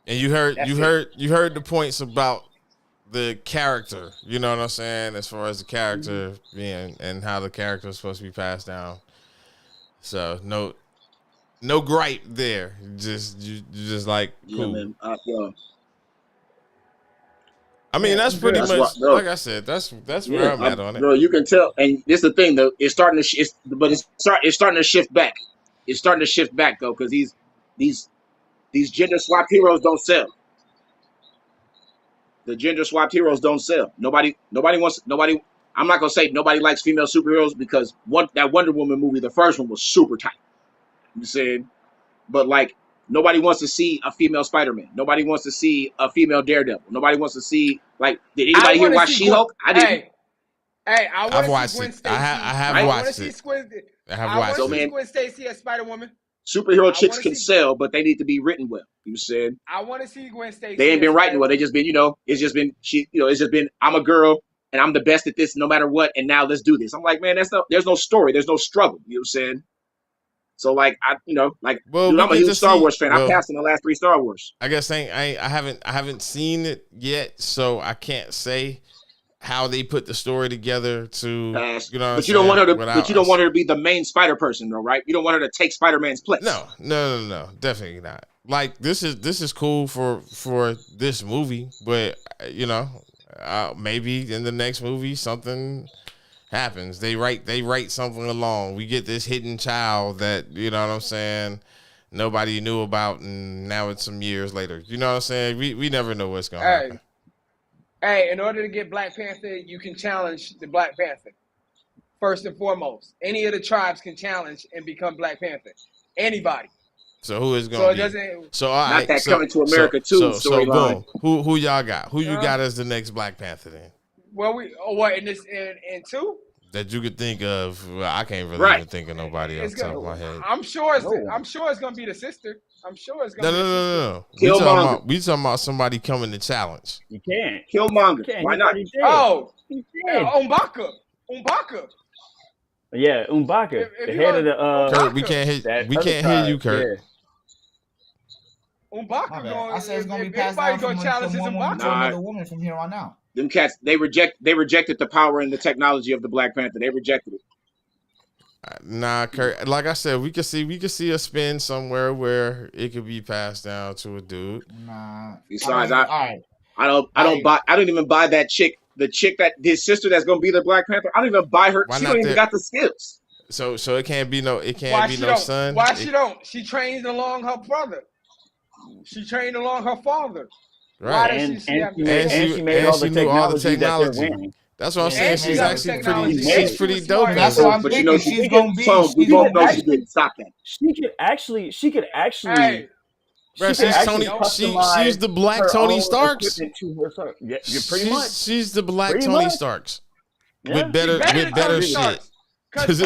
S1: And you heard the points about the character, you know what I'm saying, as far as the character being and how the character is supposed to be passed down. So no gripe there. Just like cool.
S11: Yeah, man.
S1: I mean, that's pretty much like I said. That's where I'm at on it.
S11: Bro, you can tell, and this is the thing though. It's starting to, it's starting to shift back. It's starting to shift back though, because these gender swapped heroes don't sell. The gender swapped heroes don't sell. Nobody wants. I'm not gonna say nobody likes female superheroes because that Wonder Woman movie, the first one, was super tight. You said, but like nobody wants to see a female Spider-Man. Nobody wants to see a female Daredevil. Nobody wants to see like. Did anybody here watch She-Hulk? I didn't.
S12: Hey,
S1: I've watched it. I have watched it.
S12: I want to see Gwen Stacy as Spider-Woman.
S11: Superhero chicks can sell, but they need to be written well. You said.
S12: I want to see Gwen Stacy.
S11: They ain't been writing well. They just been, it's just been I'm a girl and I'm the best at this no matter what, and now let's do this. I'm like, man, there's no story, there's no struggle. You know what I'm saying? So like dude, I'm a huge Star Wars fan. I passed in the last 3 Star Wars.
S1: I guess I haven't seen it yet, so I can't say how they put the story together to
S11: but you don't want her to be the main Spider person though, right? You don't want her to take Spider-Man's place.
S1: No, definitely not. Like this is cool for this movie, but maybe in the next movie something happens. They write something along. We get this hidden child that, you know what I'm saying, nobody knew about, and now it's some years later. You know what I'm saying? We never know what's gonna happen.
S12: Hey, in order to get Black Panther, you can challenge the Black Panther. First and foremost, any of the tribes can challenge and become Black Panther. Anybody.
S1: So who is going to be? So all right,
S11: not that coming to America too.
S1: So boom. Who y'all got? Who you got as the next Black Panther then?
S12: Well, in 2?
S1: That you could think of. Well, I can't really even think of nobody off the top of my head.
S12: I'm sure it's going to be the sister. I'm sure it's going to be
S1: No. We talking about somebody coming to challenge.
S16: You can't.
S11: Killmonger. Why not?
S12: M'Baka.
S16: Yeah, M'Baka. The head of the
S1: Kurt, we can't hear you, Kurt.
S10: Yeah.
S12: M'Baka
S10: I said it's gonna be passed down from one woman to another woman from here on out.
S11: Them cats, they rejected the power and the technology of the Black Panther. They rejected it.
S1: Nah, Kurt. Like I said, we could see a spin somewhere where it could be passed down to a dude.
S10: Nah.
S11: Besides, I don't even buy that chick. The chick that his sister that's gonna be the Black Panther. I don't even buy her. She don't even got the skills.
S1: So it can't be no. It can't be no son.
S12: Why she don't? She trained along her brother. She trained along her father.
S1: Right.
S16: And she made all the technology.
S1: That's what I'm saying. She's actually pretty dope.
S10: That's what I'm thinking. She's gonna be.
S11: We both know she didn't stop that.
S16: She could actually.
S12: Hey.
S1: Bro, she's the Black Tony Starks.
S16: Yeah, pretty much.
S1: She's the Black Tony Starks with better shit. Because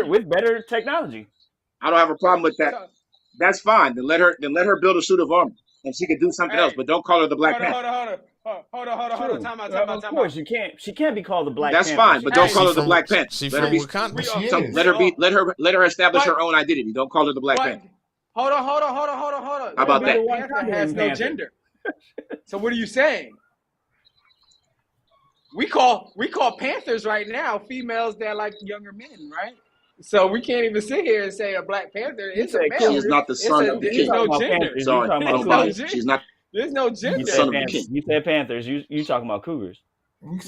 S16: with better technology.
S11: I don't have a problem with that. That's fine. Then let her build a suit of armor, and she can do something else. But don't call her the Black Panther.
S12: Hold on. Time out.
S16: Of course, you can't. She can't be called the Black
S11: That's
S16: Panther.
S11: fine, but don't call her the Black Panther.
S1: She
S11: let
S1: from
S11: her
S1: Wakanda.
S11: Let her establish her own identity. Don't call her the Black Panther.
S12: Hold on.
S11: How about that?
S12: Black Panther has no gender. So what are you saying? We call Panthers right now females that like younger men, right? So we can't even sit here and say a Black Panther is a male.
S11: She's not the son of the king.
S12: There's no gender.
S11: Sorry, she's not.
S12: There's no gender.
S16: You said Panthers. You talking about Cougars?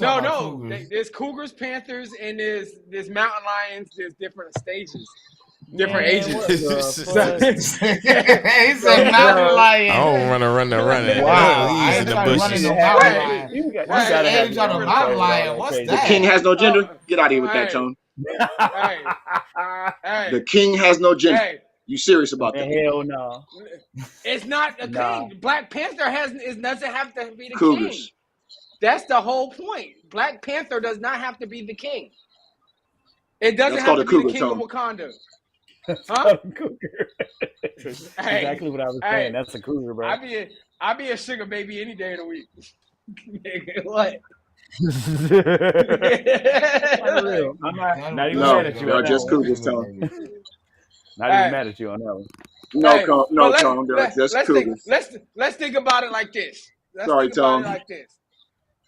S12: No. There's Cougars, Panthers, and there's mountain lions. There's different stages, different ages.
S10: He said mountain lion.
S1: I don't run.
S10: Wow,
S1: he's in the bushes.
S10: What's the age on a mountain lion? What's that?
S11: The king has no gender. Get out of here with that, Tone. The king has no gender. You serious about that?
S16: Hell no.
S12: It's not a king. Black Panther doesn't have to be the
S11: Cougars.
S12: king. That's the whole point. Black Panther does not have to be the king. It doesn't have to be the king of Wakanda. Huh?
S16: Exactly what I was saying. That's a cougar, bro.
S12: I be a sugar baby any day of the week. What?
S16: I'm not even mad at you.
S11: No, just cougars, Tone.
S16: Not even mad at you on that one.
S11: No, Tone. Just cougars.
S12: Let's think about it like this.
S11: Sorry, Tone.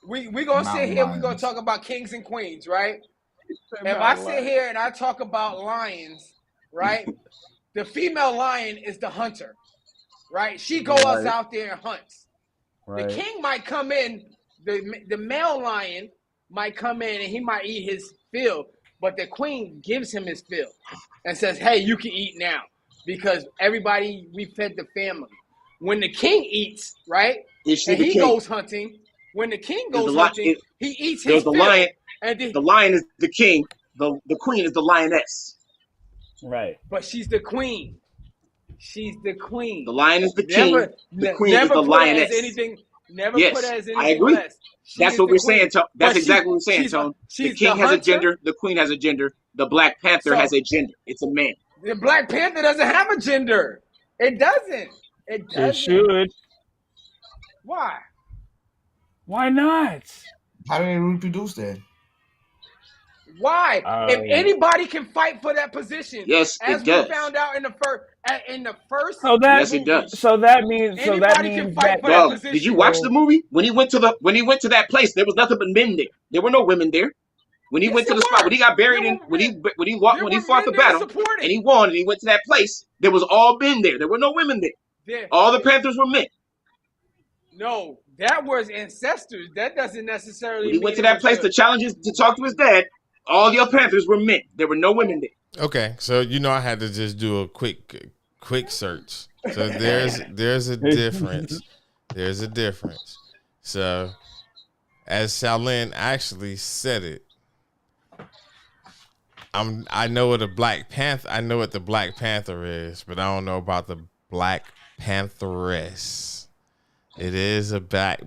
S12: We gonna sit here. We gonna talk about kings and queens, right? If I sit here and I talk about lions, right? The female lion is the hunter, right? She goes out there and hunts. Right. The king might come in. The male lion might come in and he might eat his fill, but the queen gives him his fill and says, "Hey, you can eat now because we fed the family." When the king eats, right, and he goes hunting. When the king goes hunting, he eats his fill.
S11: Lion.
S12: And
S11: the lion is the king. The queen is the lioness.
S16: Right.
S12: But she's the queen. She's the queen.
S11: The lion is the king. The queen is the lioness.
S12: Never put her as anything
S11: I agree.
S12: less.
S11: That's what we're saying, Tone. That's exactly what we're saying, Tone. The king has a gender. The queen has a gender. The Black Panther has a gender. It's a man.
S12: The Black Panther doesn't have a gender. It doesn't.
S16: It should.
S12: Why?
S16: Why not?
S10: How do they reproduce then?
S12: Why? If anybody can fight for that position,
S11: yes,
S12: as we found out in the first.
S11: Yes, it does.
S16: So that means
S12: that.
S11: Dog, did you watch the movie? When he went to that place, there was nothing but men there. There were no women there. When he went to the spot, when he got buried when he fought the battle and he won and he went to that place, there was all men there. There were no women there. All the Panthers were men.
S12: No, that was ancestors. That doesn't necessarily.
S11: When he went to that place to talk to his dad, all your Panthers were men. There were no women there.
S1: Okay, so I had to just do a quick search. So there's a difference. There's a difference. So as Shaolin actually said it, I know what the Black Panther is, but I don't know about the Black Pantheress. It is a Black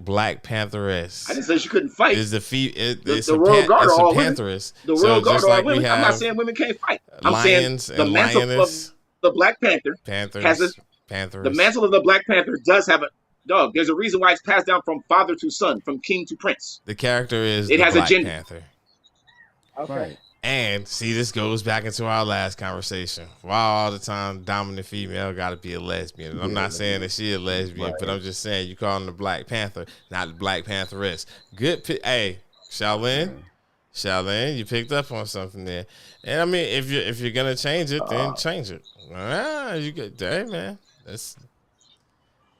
S1: Pantheress.
S11: I didn't say she couldn't fight.
S1: It's
S11: the Royal Guard are all women. The Royal Guard are all women. I'm not saying women can't fight. I'm saying the mantle of the Black Panther has the mantle of the Black Panther does have a dog. There's a reason why it's passed down from father to son, from king to prince.
S1: The character is
S11: has
S1: Black
S11: a gender.
S1: Panther.
S12: Okay.
S1: Right. And see, this goes back into our last conversation. Why all the time dominant female got to be a lesbian? I'm not saying that she a lesbian, but I'm just saying you calling the Black Panther, not the Black Pantheress. Good. Hey, Shaolin, you picked up on something there. And I mean, if you're gonna change it, then change it. You get, hey man, that's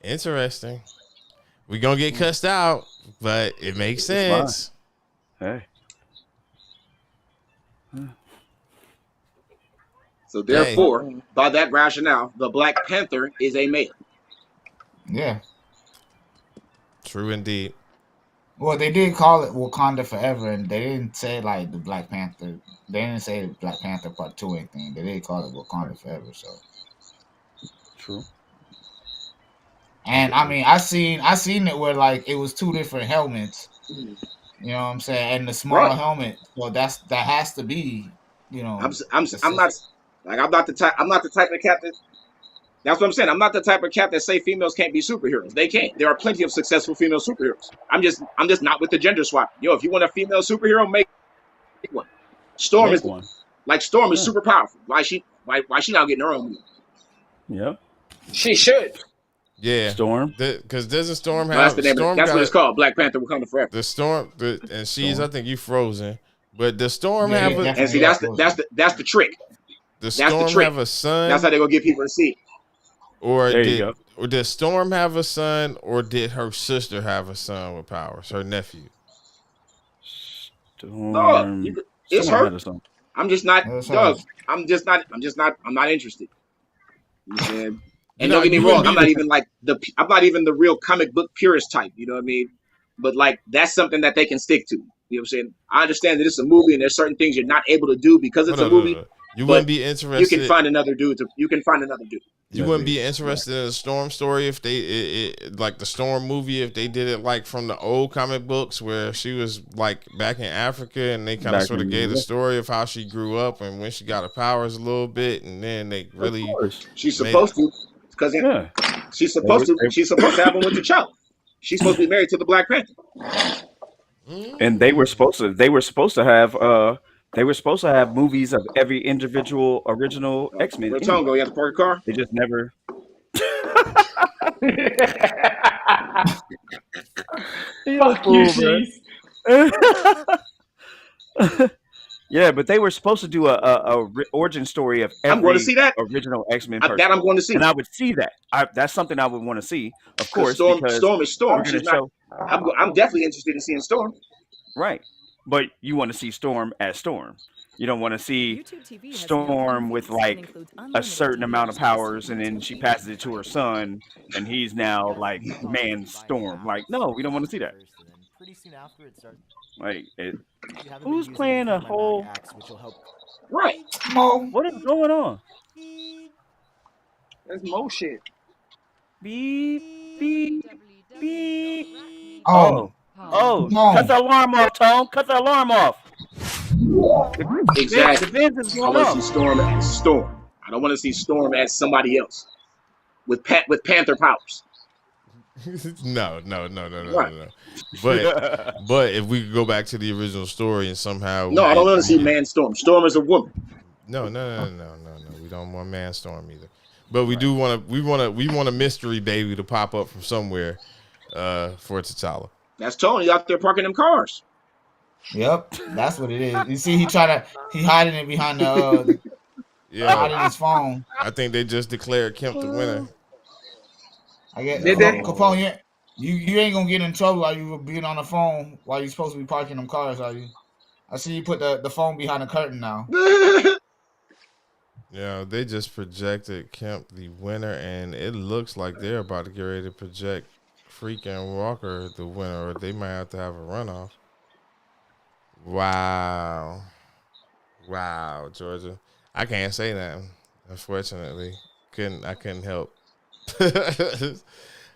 S1: interesting. We're gonna get cussed out, but it makes sense.
S16: Hey.
S11: So therefore, by that rationale, the Black Panther is a male.
S10: Yeah.
S1: True indeed.
S10: Well, they did call it Wakanda Forever, and they didn't say like the Black Panther. They didn't say Black Panther Part 2 or anything. They did call it Wakanda Forever. So
S16: true.
S10: And I mean, I seen it where like it was two different helmets. You know what I'm saying? And the smaller helmet. So that has to be, you know.
S11: I'm not like I'm not the type of captain. That's what I'm saying. I'm not the type of cap that say females can't be superheroes. They can't. There are plenty of successful female superheroes. I'm just not with the gender swap. Yo, if you want a female superhero, make one. Storm
S16: Make
S11: is
S16: one.
S11: like Storm is super powerful. Why she not getting her own movie?
S16: Yep.
S12: She should.
S1: Yeah,
S16: Storm.
S1: Because doesn't Storm
S11: No,
S1: have
S11: that's the name.
S1: Storm?
S11: That's what it's called. Black Panther Wakanda Forever.
S1: The Storm, and she's. I think you frozen. But the Storm
S10: Yeah,
S1: have a.
S11: And see, that's the trick.
S1: The Storm have a son.
S11: That's how they gonna get people to see it.
S1: Or did Storm have a son, or did her sister have a son with powers? Her nephew.
S11: No, it's her. I'm just not. Doug, I'm not interested. You said. And don't get me wrong, I'm not even the real comic book purist type. You know what I mean? But like that's something that they can stick to. You know what I'm saying? I understand that it's a movie and there's certain things you're not able to do because it's a movie.
S1: You wouldn't be interested.
S11: You can find another dude. You
S1: wouldn't be interested in a Storm story if they like the Storm movie if they did it like from the old comic books where she was like back in Africa and they kind of sort of gave the story of how she grew up and when she got her powers a little bit and then they really
S11: she's supposed to because she's supposed to have one with the child. She's supposed to be married to the Black Panther.
S16: And they were supposed to have movies of every individual original X-Men.
S11: Where's Tongo? You have to park a car?
S16: They just never.
S12: Fuck you, Cheese.
S16: Yeah, but they were supposed to do a origin story of every
S11: I'm going to see that.
S16: original X-Men person.
S11: That I'm going to see.
S16: And I would see that. That's something I would want to see, of course.
S11: Storm is Storm. I'm definitely interested in seeing Storm.
S16: Right. But you want to see Storm as Storm. You don't want to see Storm with like a certain amount of powers and then she passes it to her son and he's now like man Storm. Like, no, we don't want to see that. Like, who's playing a whole...
S11: Right.
S10: Mo.
S16: What is going on?
S12: That's Mo shit.
S16: Beep, beep, beep.
S10: Oh.
S16: Cut the alarm off, Tone. Cut the alarm off.
S11: Exactly.
S16: The Vince is
S11: I
S16: going
S11: want
S16: off.
S11: to see Storm as Storm. I don't want to see Storm as somebody else with Panther powers.
S1: No. But if we could go back to the original story and somehow
S11: I don't want to see Man Storm. Storm is a woman.
S1: No. We don't want Man Storm either. But we do want a mystery baby to pop up from somewhere for T'Challa.
S11: That's Tony out there parking them cars.
S10: Yep, that's what it is. You see, he hiding it behind the hiding his phone.
S1: I think they just declared Kemp the winner.
S10: I guess Capone, you ain't gonna get in trouble while you being on the phone while you're supposed to be parking them cars, are you? I see you put the phone behind the curtain now.
S1: Yeah, they just projected Kemp the winner, and it looks like they're about to get ready to project freaking Walker the winner, or they might have to have a runoff. Wow, Georgia. I can't say that. Unfortunately, I couldn't help.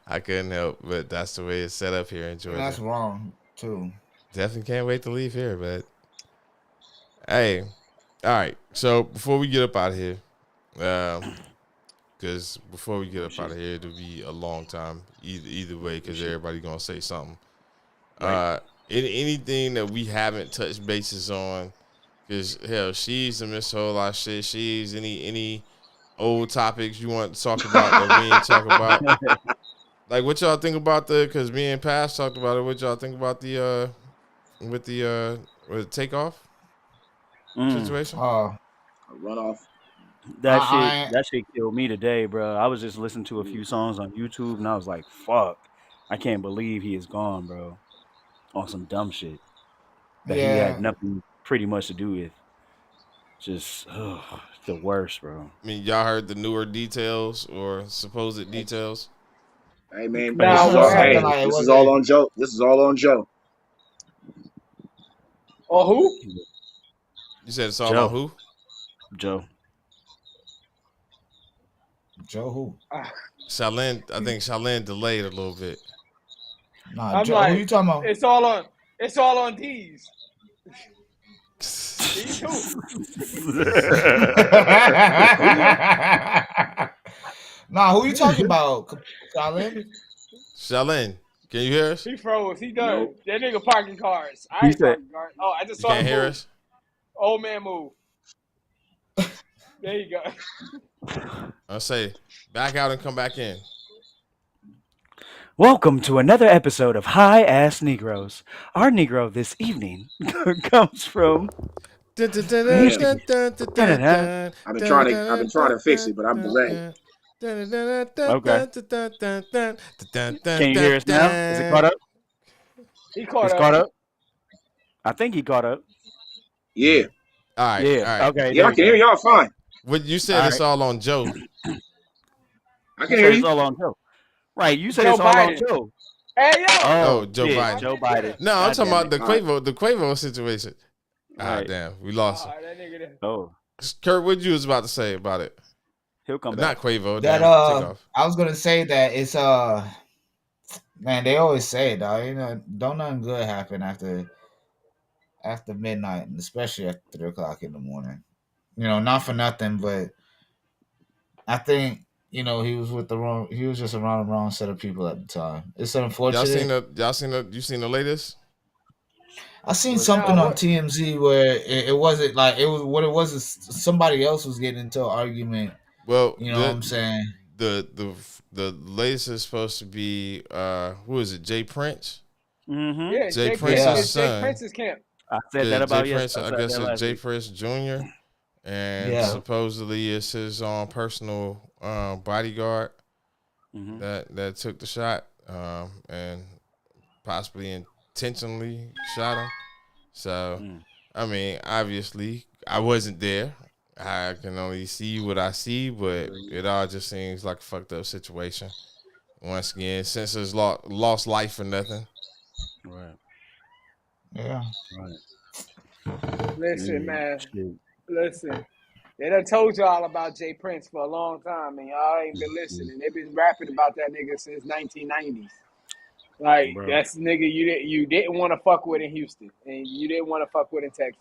S1: I couldn't help, but that's the way it's set up here in Georgia.
S10: That's wrong too.
S1: Definitely can't wait to leave here, but hey, all right. So before we get up out of here, because before we get up out of here, it'll be a long time either way, because everybody gonna say something. Right. Anything that we haven't touched bases on, because hell, she's missed a whole lot of shit. She's any old topics you want to talk about that we ain't talk about. Like, what y'all think about because me and Pass talked about it. What y'all think about the with the takeoff situation?
S11: A runoff.
S16: That shit killed me today, bro. I was just listening to a few songs on YouTube and I was like, fuck, I can't believe he is gone, bro. On some dumb shit that he had nothing pretty much to do with. Just the worst, bro.
S1: I mean, y'all heard the newer details or supposed details?
S11: Hey man, this is all on Joe. This is all on Joe.
S12: Oh, who?
S1: You said it's all on who?
S16: Joe
S10: who?
S1: Shaolin, I think Shaolin delayed a little bit.
S10: Nah, Joe, who you talking about?
S12: It's all on. It's all on D's. Me too.
S10: Nah, who you talking about, Shalin?
S1: Shalin, can you hear us?
S12: He froze. He done. Nope. That nigga parking cars. I
S16: He
S12: ain't
S16: said,
S12: parking cars. Oh, I just
S1: You
S12: saw
S1: can't
S12: him
S1: hear
S12: move.
S1: us?
S12: Old man move. There you go.
S1: I'll say, back out and come back in.
S13: Welcome to another episode of High Ass Negroes. Our Negro this evening comes from.
S11: I've been trying to fix it, but I'm delayed.
S13: Okay. Can you hear us now? Is it caught up?
S12: He caught
S13: it's
S12: up.
S13: Caught up. I think he caught up.
S11: Yeah.
S1: All right.
S13: Yeah.
S1: All right.
S13: Okay.
S11: Yeah, I can hear y'all fine.
S1: What you said?
S13: All
S1: it's all on Joe.
S11: I can hear you.
S13: It's all on Joe. Right. You said
S12: Joe
S13: it's all
S12: Biden.
S13: on Joe.
S12: Hey yo.
S1: Oh, Joe Biden.
S13: Joe Biden.
S1: No, I'm
S13: God
S1: talking about
S13: damn
S1: the Quavo situation. Ah,
S13: Right.
S1: damn, we lost him.
S12: That nigga there.
S13: Oh,
S1: Kurt, what you was about to say about it?
S13: he'll come
S1: Not
S13: back.
S1: Quavo.
S10: That
S1: Damn, take off.
S10: I was gonna say that it's man, they always say it, dog. You know, don't nothing good happen after midnight, and especially at 3:00 in the morning. You know, not for nothing, but I think he was just around the wrong set of people at the time. It's unfortunate.
S1: You seen the latest?
S10: I seen something on TMZ where it wasn't like it was what it was. Is somebody else was getting into an argument.
S1: Well,
S10: you know what I'm saying.
S1: The latest is supposed to be who is it? Jay Prince.
S13: Mm-hmm.
S12: Yeah,
S1: Jay Prince's son.
S12: Jay Prince's camp.
S13: I said that about
S1: Jay Prince,
S13: yesterday.
S1: I guess it's Jay Prince Jr. And supposedly it's his personal bodyguard that took the shot and possibly intentionally shot him. So, I mean, obviously, I wasn't there. I can only see what I see, but it all just seems like a fucked up situation. Once again, senseless lost life for nothing.
S13: Right.
S10: Yeah.
S13: Right.
S12: Listen, man. Listen. They done told y'all about Jay Prince for a long time, and y'all ain't been listening. They've been rapping about that nigga since 1990s. Like, that's the nigga you didn't want to fuck with in Houston, and you didn't want to fuck with in Texas.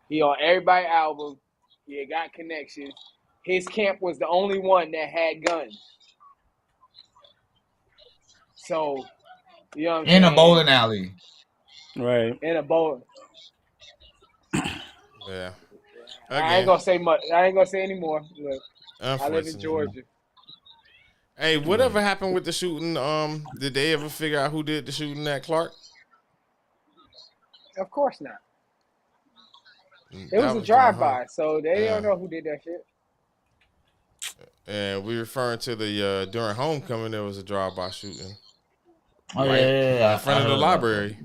S12: He on everybody's album. He got connections. His camp was the only one that had guns. So, you know what I'm saying?
S10: In a bowling alley.
S13: Right.
S12: In a bowling.
S1: Yeah.
S12: I ain't gonna say much. I ain't gonna say anymore. Look, I live in Georgia.
S1: Hey, whatever happened with the shooting? Did they ever figure out who did the shooting at Clark?
S12: Of course not. It was a drive-by, so they don't know who did that shit.
S1: And we referring to the during homecoming, there was a drive-by shooting.
S10: Oh yeah,
S1: in front of the library.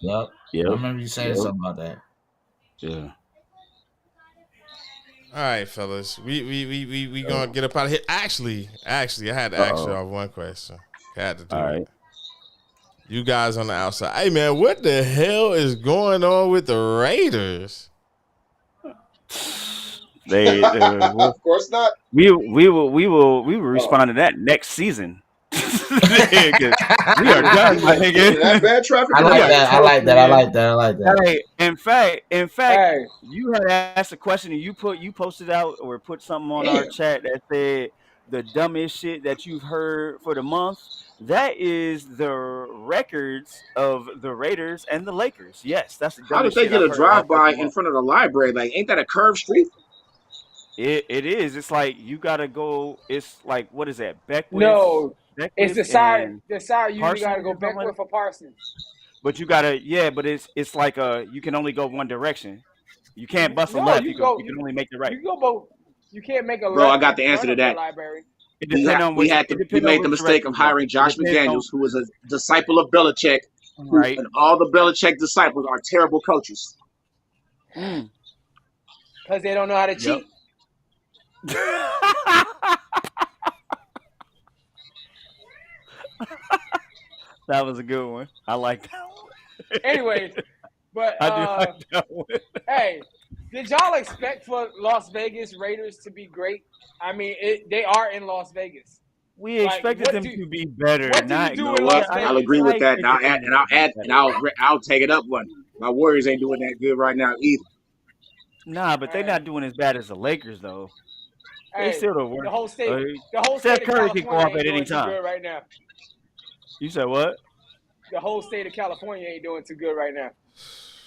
S10: Yep. I remember you saying something about that.
S13: Yeah.
S1: All right, fellas, we gonna get up out of here. Actually, I had to ask y'all one question. Had to do it. You guys on the outside, hey man, what the hell is going on with the Raiders?
S13: They
S11: of course not.
S13: We will respond to that next season. We are done, my nigga.
S11: That bad traffic.
S10: I like that.
S13: Hey, in fact, you had asked a question and you posted out or put something on our chat that said the dumbest shit that you've heard for the month. That is the records of the Raiders and the Lakers. Yes, that's the dumbest
S11: shit. How did they get a drive-by in
S13: month.
S11: front of the library? Like, ain't that a curved street?
S13: It is. It's like you gotta go. It's like, what is that? Beckwith?
S12: No,
S13: Beckwith
S12: it's the side. The side you
S13: Parsons
S12: gotta go Beckwith or Parsons.
S13: But you gotta, but it's like you can only go one direction. You can't bust a left. You can only make the right.
S12: You can go both. You can't make a left.
S11: Bro, I got the answer to that.
S12: Library.
S11: We made the mistake of hiring Josh McDaniels, who was a disciple of Belichick.
S13: Right.
S11: And all the Belichick disciples are terrible coaches.
S12: Because they don't know how to cheat.
S13: That was a good one. I like that one.
S12: Anyway, but
S13: I do like that one.
S12: Hey, did y'all expect for Las Vegas Raiders to be great? I mean, they are in Las Vegas.
S13: We expected them to be better.
S12: What do you
S13: Not
S12: do
S11: You know
S12: in
S11: what?
S12: Las Vegas?
S11: I'll agree with that. And
S13: expected them to be better.
S11: I'll take it up one. My Warriors ain't doing that good right now either.
S13: Nah, but they're not doing as bad as the Lakers though. They
S12: Hey,
S13: still the worst.
S12: the whole state
S13: Steph
S12: of
S13: Curry can go
S12: California
S13: off
S12: ain't
S13: at any
S12: doing too
S13: time.
S12: good right now.
S13: You said what?
S12: The whole state of California ain't doing too good right now.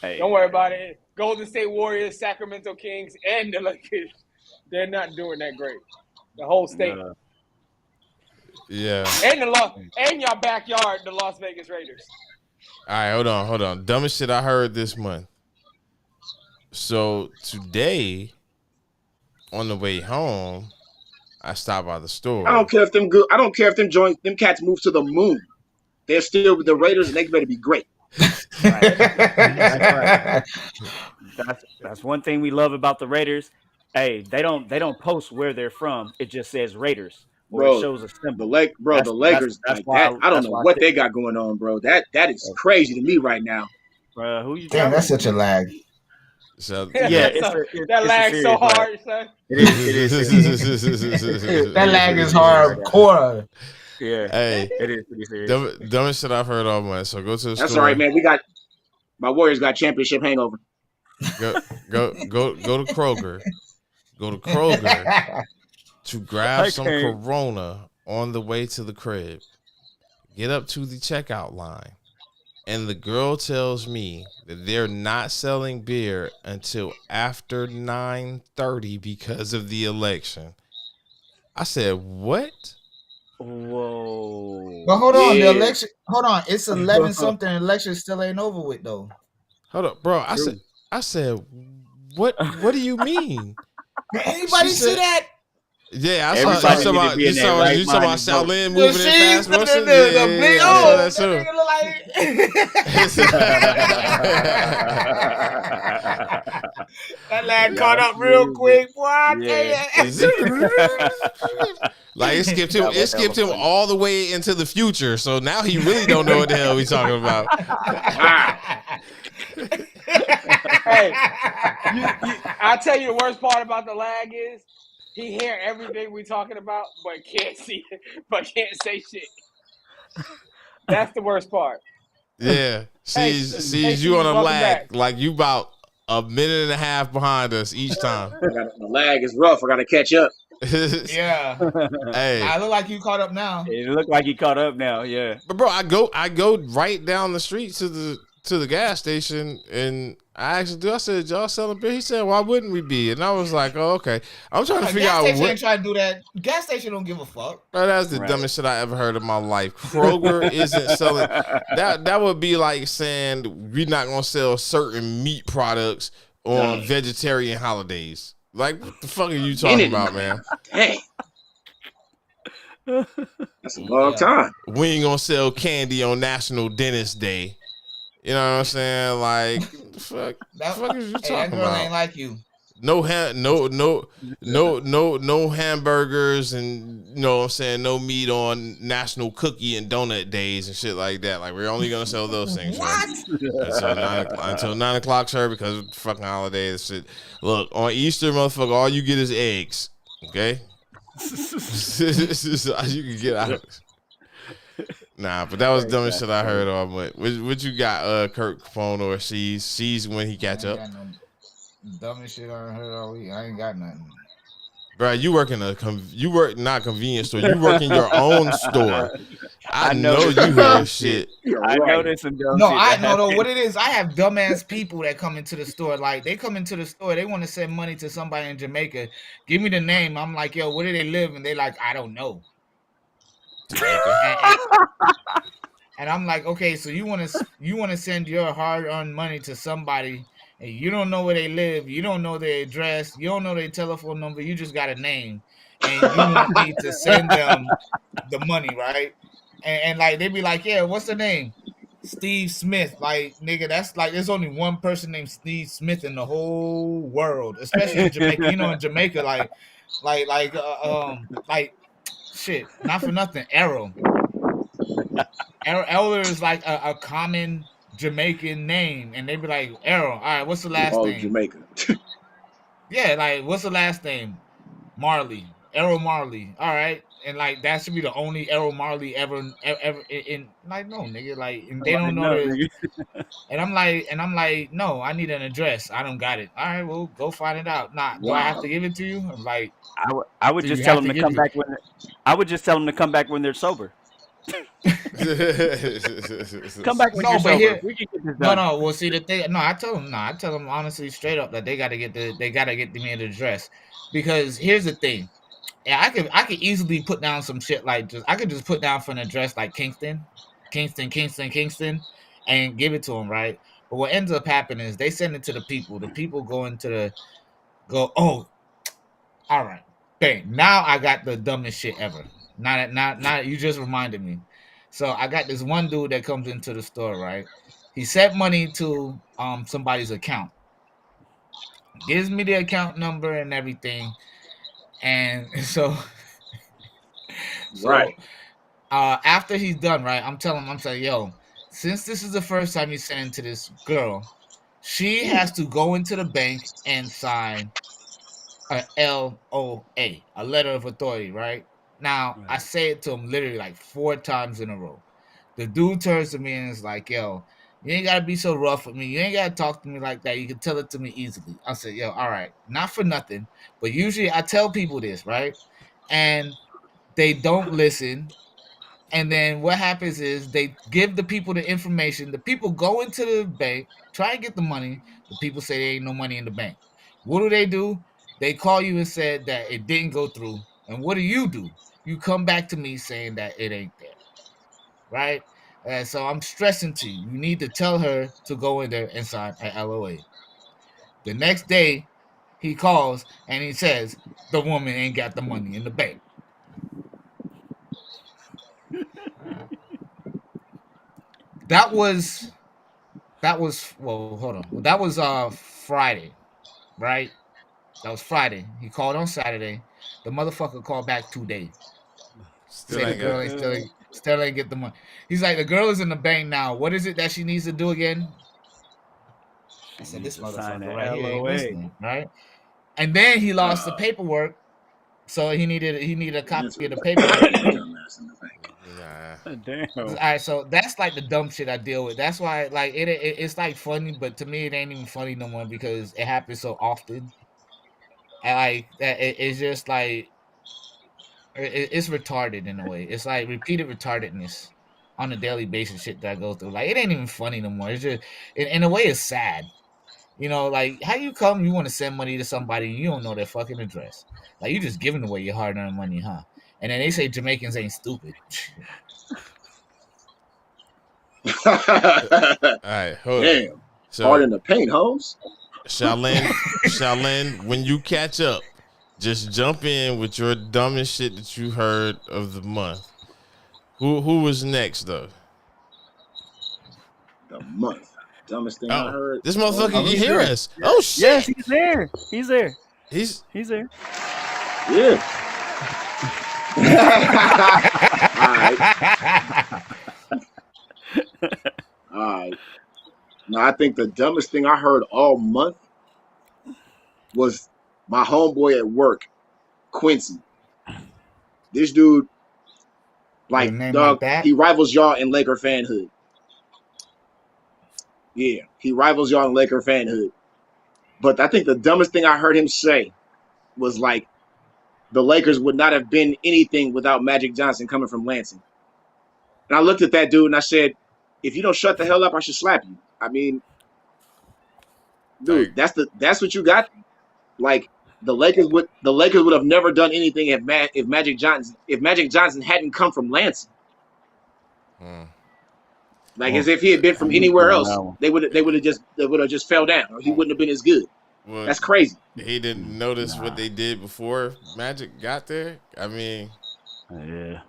S13: Hey,
S12: don't worry about it. Golden State Warriors, Sacramento Kings, and the Lakers, they're not doing that great. The whole state.
S1: Yeah.
S12: And your backyard, the Las Vegas Raiders.
S1: All right, hold on. Dumbest shit I heard this month. So today, on the way home, I stopped by the store.
S11: I don't care if them cats move to the moon. They're still with the Raiders, and they better be great.
S13: Right. That's right. That's one thing we love about the Raiders. Hey, they don't post where they're from. It just says Raiders, or it shows a symbol.
S11: The Lakers
S13: that's
S11: like
S13: why
S11: that. I don't know what they
S13: think.
S11: got going on, bro. That is crazy to me right now.
S13: Who you?
S10: Damn, that's such a lag.
S1: So
S13: yeah,
S12: that lag's so hard, son.
S13: It
S10: is. That lag is hardcore.
S13: Yeah,
S1: hey,
S13: it is pretty serious.
S1: Dumbest shit I've heard all month. So go to the store.
S11: That's all right, man. My Warriors got championship hangover.
S1: Go to Kroger. Go to Kroger to grab some Corona on the way to the crib. Get up to the checkout line. And the girl tells me that they're not selling beer until after 9:30 because of the election. I said, what?
S13: Whoa.
S10: But hold on, the election. Hold on, it's 11 something. Election still ain't over with though.
S1: Hold up, bro. I said, what do you mean?
S10: Anybody see that?
S1: Yeah, I saw you talking about Shaolin moving in fast motion.
S10: That lad caught up real quick, boy.
S1: Like it skipped him all the way into the future. So now he really don't know what the hell we talking about.
S12: Hey, I tell you the worst part about the lag is he hear everything we talking about, but can't say shit. That's the worst part.
S1: Yeah, sees you on a lag, like you about a minute and a half behind us each time.
S11: The lag is rough. I got to catch up.
S10: Yeah.
S1: Hey,
S10: I look like you caught up now.
S13: It look like you caught up now. Yeah.
S1: But bro, I go right down the street to the gas station, and I said, y'all selling beer? He said, why wouldn't we be? And I was like, oh, okay. I'm trying to figure out
S10: gas station ain't trying to do that. Gas station don't give a fuck.
S1: Bro, that's the dumbest shit I ever heard in my life. Kroger isn't selling. That would be like saying we're not gonna sell certain meat products on vegetarian holidays. Like, what the fuck are you talking about, man?
S11: Hey. That's a long time.
S1: We ain't gonna sell candy on National Dentist Day. You know what I'm saying? Like, the fuck is you talking
S10: that girl
S1: about?
S10: Ain't like you.
S1: No hamburgers, and you know what I'm saying, no meat on National Cookie and Donut Days and shit like that. Like, we're only gonna sell those things.
S10: What?
S1: Until 9 o'clock, sir, because of the fucking holidays. Shit. Look, on Easter, motherfucker, all you get is eggs. Okay? You can get out. Nah, but that was the dumbest shit I heard all month. What you got, Kurt Capone or C's when he catch up?
S10: Dumbest shit I heard all week. I ain't got nothing.
S1: Bro, you work not a convenience store. You work in your own store. I know you hear shit.
S13: I know there's some dumb
S10: No,
S13: shit.
S10: I know what it is. I have dumbass people that come into the store. Like, they come into the store, they want to send money to somebody in Jamaica. Give me the name. I'm like, yo, where do they live? And they like, I don't know. And I'm like, okay, so you want to send your hard-earned money to somebody, and you don't know where they live, you don't know their address, you don't know their telephone number, you just got a name, and you want me to send them the money, right? And like, they be like, yeah, what's the name? Steve Smith. Like, nigga, that's like, there's only one person named Steve Smith in the whole world, especially in Jamaica. You know, in Jamaica, like shit, not for nothing, Errol is like a common Jamaican name, and they be like, Errol, all right, what's the last name?
S11: Jamaica.
S10: Yeah, like, what's the last name? Marley. Errol Marley. All right. And like that should be the only Errol Marley ever in like no nigga like and they don't know the and I'm like no I need an address I don't got it all right well go find it out do I have to give it to you I'm like
S13: I would just tell them to come back when I would just tell them to come back when they're sober. Come back when you're sober.
S10: Here,
S13: we can get this done.
S10: no well see the thing I tell them honestly straight up that they gotta get me an address because here's the thing. Yeah, I could easily put down some shit like I could just put down for an address like Kingston, and give it to them, right? But what ends up happening is they send it to the people. The people oh, all right, bang. Now I got the dumbest shit ever. Not you just reminded me. So I got this one dude that comes into the store, right? He sent money to somebody's account, gives me the account number and everything, and so.
S11: Right.
S10: After he's done, right, I'm saying, yo, since this is the first time you send to this girl, she has to go into the bank and sign a LOA, a letter of authority, right? Now, I say it to him literally like 4 times in a row. The dude turns to me and is like, yo, you ain't got to be so rough with me. You ain't got to talk to me like that. You can tell it to me easily. I said, yo, all right, not for nothing, but usually I tell people this, right? And they don't listen. And then what happens is they give the people the information. The people go into the bank, try and get the money. The people say there ain't no money in the bank. What do? They call you and said that it didn't go through. And what do? You come back to me saying that it ain't there. Right? So I'm stressing to you. You need to tell her to go in there and sign an LOA. The next day, he calls and he says the woman ain't got the money in the bank. That was well, hold on. That was Friday, right? That was Friday. He called on Saturday. The motherfucker called back 2 days. Say the girl still ain't get the money. He's like, the girl is in the bank now. What is it that she needs to do again? I said, this motherfucker right here ain't listening, right? And then he lost the paperwork, so he needed a copy of the paperwork.
S13: Damn.
S10: All right, so that's like the dumb shit I deal with. That's why, like, it's like funny, but to me, it ain't even funny no more because it happens so often. And like, it's just like it's retarded in a way. It's like repeated retardedness on a daily basis. Shit that I go through, like, it ain't even funny no more. It's just, in a way, it's sad. You know, like, how you want to send money to somebody and you don't know their fucking address? Like, you just giving away your hard-earned money, huh? And then they say Jamaicans ain't stupid.
S1: All right, hold
S11: Damn.
S1: on. So,
S11: hard in the paint, Holmes.
S1: Shaolin, when you catch up, just jump in with your dumbest shit that you heard of the month. Who was next though?
S11: The month. Dumbest thing I heard.
S1: This motherfucker can hear us. Oh shit.
S13: Yes, he's there. He's there.
S1: He's
S13: there.
S11: Yeah. All right. Now, I think the dumbest thing I heard all month was my homeboy at work, Quincy. This dude, like, dog, he rivals y'all in Laker fanhood. Yeah, he rivals y'all in Laker fanhood. But I think the dumbest thing I heard him say was, like, the Lakers would not have been anything without Magic Johnson coming from Lansing. And I looked at that dude and I said, if you don't shut the hell up, I should slap you. I mean, dude, that's what you got. Like, the Lakers would have never done anything if Magic Johnson hadn't come from Lansing. Like, as if he had been from anywhere else, they would have just fell down, or he wouldn't have been as good.
S1: Well,
S11: that's crazy.
S1: He didn't notice what they did before Magic got there. I mean,
S13: yeah.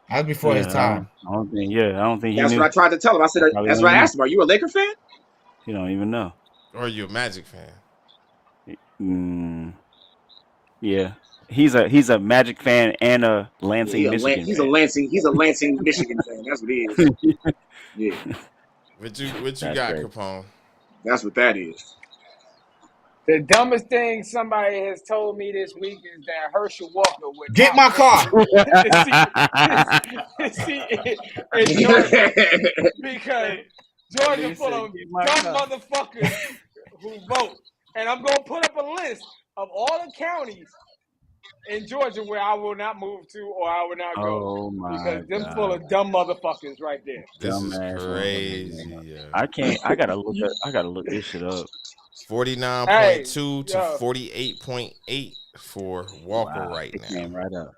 S10: That was before his time.
S13: I don't think he
S11: That's
S13: knew.
S11: what I tried to tell him. I said, that's what I asked him. Are you a Laker fan?
S13: You don't even know.
S1: Or are you a Magic fan?
S13: Yeah. He's a Magic fan and a Lansing, Michigan fan.
S11: He's a Lansing, Michigan fan. That's what he is. Yeah.
S1: What you got, Capone?
S11: That's what that is.
S12: The dumbest thing somebody has told me this week is that Herschel Walker would
S10: Get
S12: not
S10: my car.
S12: see in Georgia because Georgia full of dumb motherfuckers who vote. And I'm gonna put up a list of all the counties in Georgia where I will not move to or I will not go.
S13: Oh my
S12: because them
S13: God.
S12: full of dumb motherfuckers right there.
S1: This is
S13: Dumbass
S1: crazy.
S13: I can't. I gotta look this shit up.
S1: 49.2 to 48.8 for Walker right now.
S13: Came right up.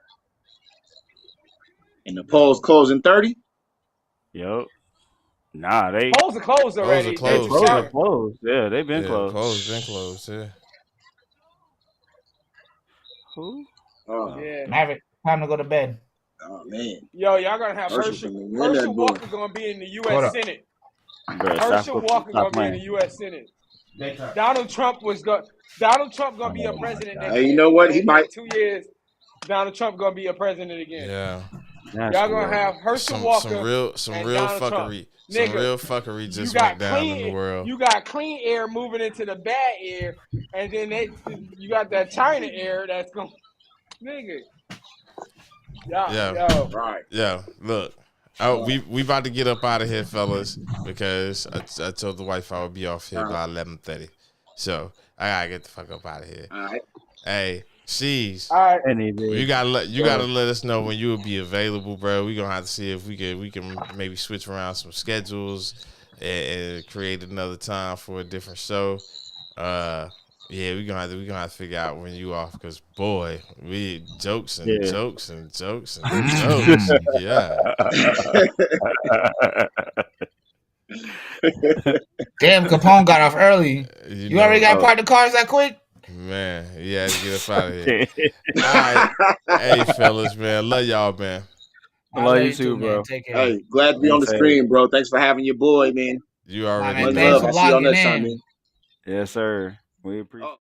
S11: And the polls closing 30.
S13: Yup. Nah, they
S12: polls are closed already.
S1: Polls
S13: are closed. Yeah, they've been closed.
S1: Polls been closed. Yeah.
S13: Who?
S11: Oh
S12: yeah.
S10: Maverick, time to go to bed.
S11: Oh man.
S12: Yo, y'all gonna have Herschel Walker gonna be in the U.S. Senate. Herschel Walker gonna be in the U.S. Senate. Donald Trump gonna be a president next year.
S11: You know what? He might
S12: 2 years. Donald Trump gonna be a president again.
S1: Yeah.
S12: Y'all gonna have Herschel Walker.
S1: Some real fuckery.
S12: Nigga,
S1: some real fuckery just went down in the world.
S12: You got clean air moving into the bad air, and then you got that China air that's going, nigga. Yo.
S11: Right.
S1: Yeah. Look, we about to get up out of here, fellas, because I told the wife I would be off here by 11:30. So I gotta get the fuck up out of here.
S11: All right.
S1: Hey. She's
S12: all right.
S1: You gotta let us know when you will be available, bro. We gonna have to see if we can maybe switch around some schedules and create another time for a different show. Yeah, we gonna have to figure out when you off, because boy, we jokes and jokes and jokes and jokes. Yeah.
S10: Damn, Capone got off early. You already got parked the cars that quick?
S1: Man, he had to get up out of here. All right. Hey, fellas, man. Love y'all, man.
S13: Love you too, bro.
S10: Take care.
S11: Hey, glad to be on the screen, bro. Thanks for having your boy, man.
S1: You already
S11: know. Much love. I'll see y'all next time, man.
S13: Yes, sir. We appreciate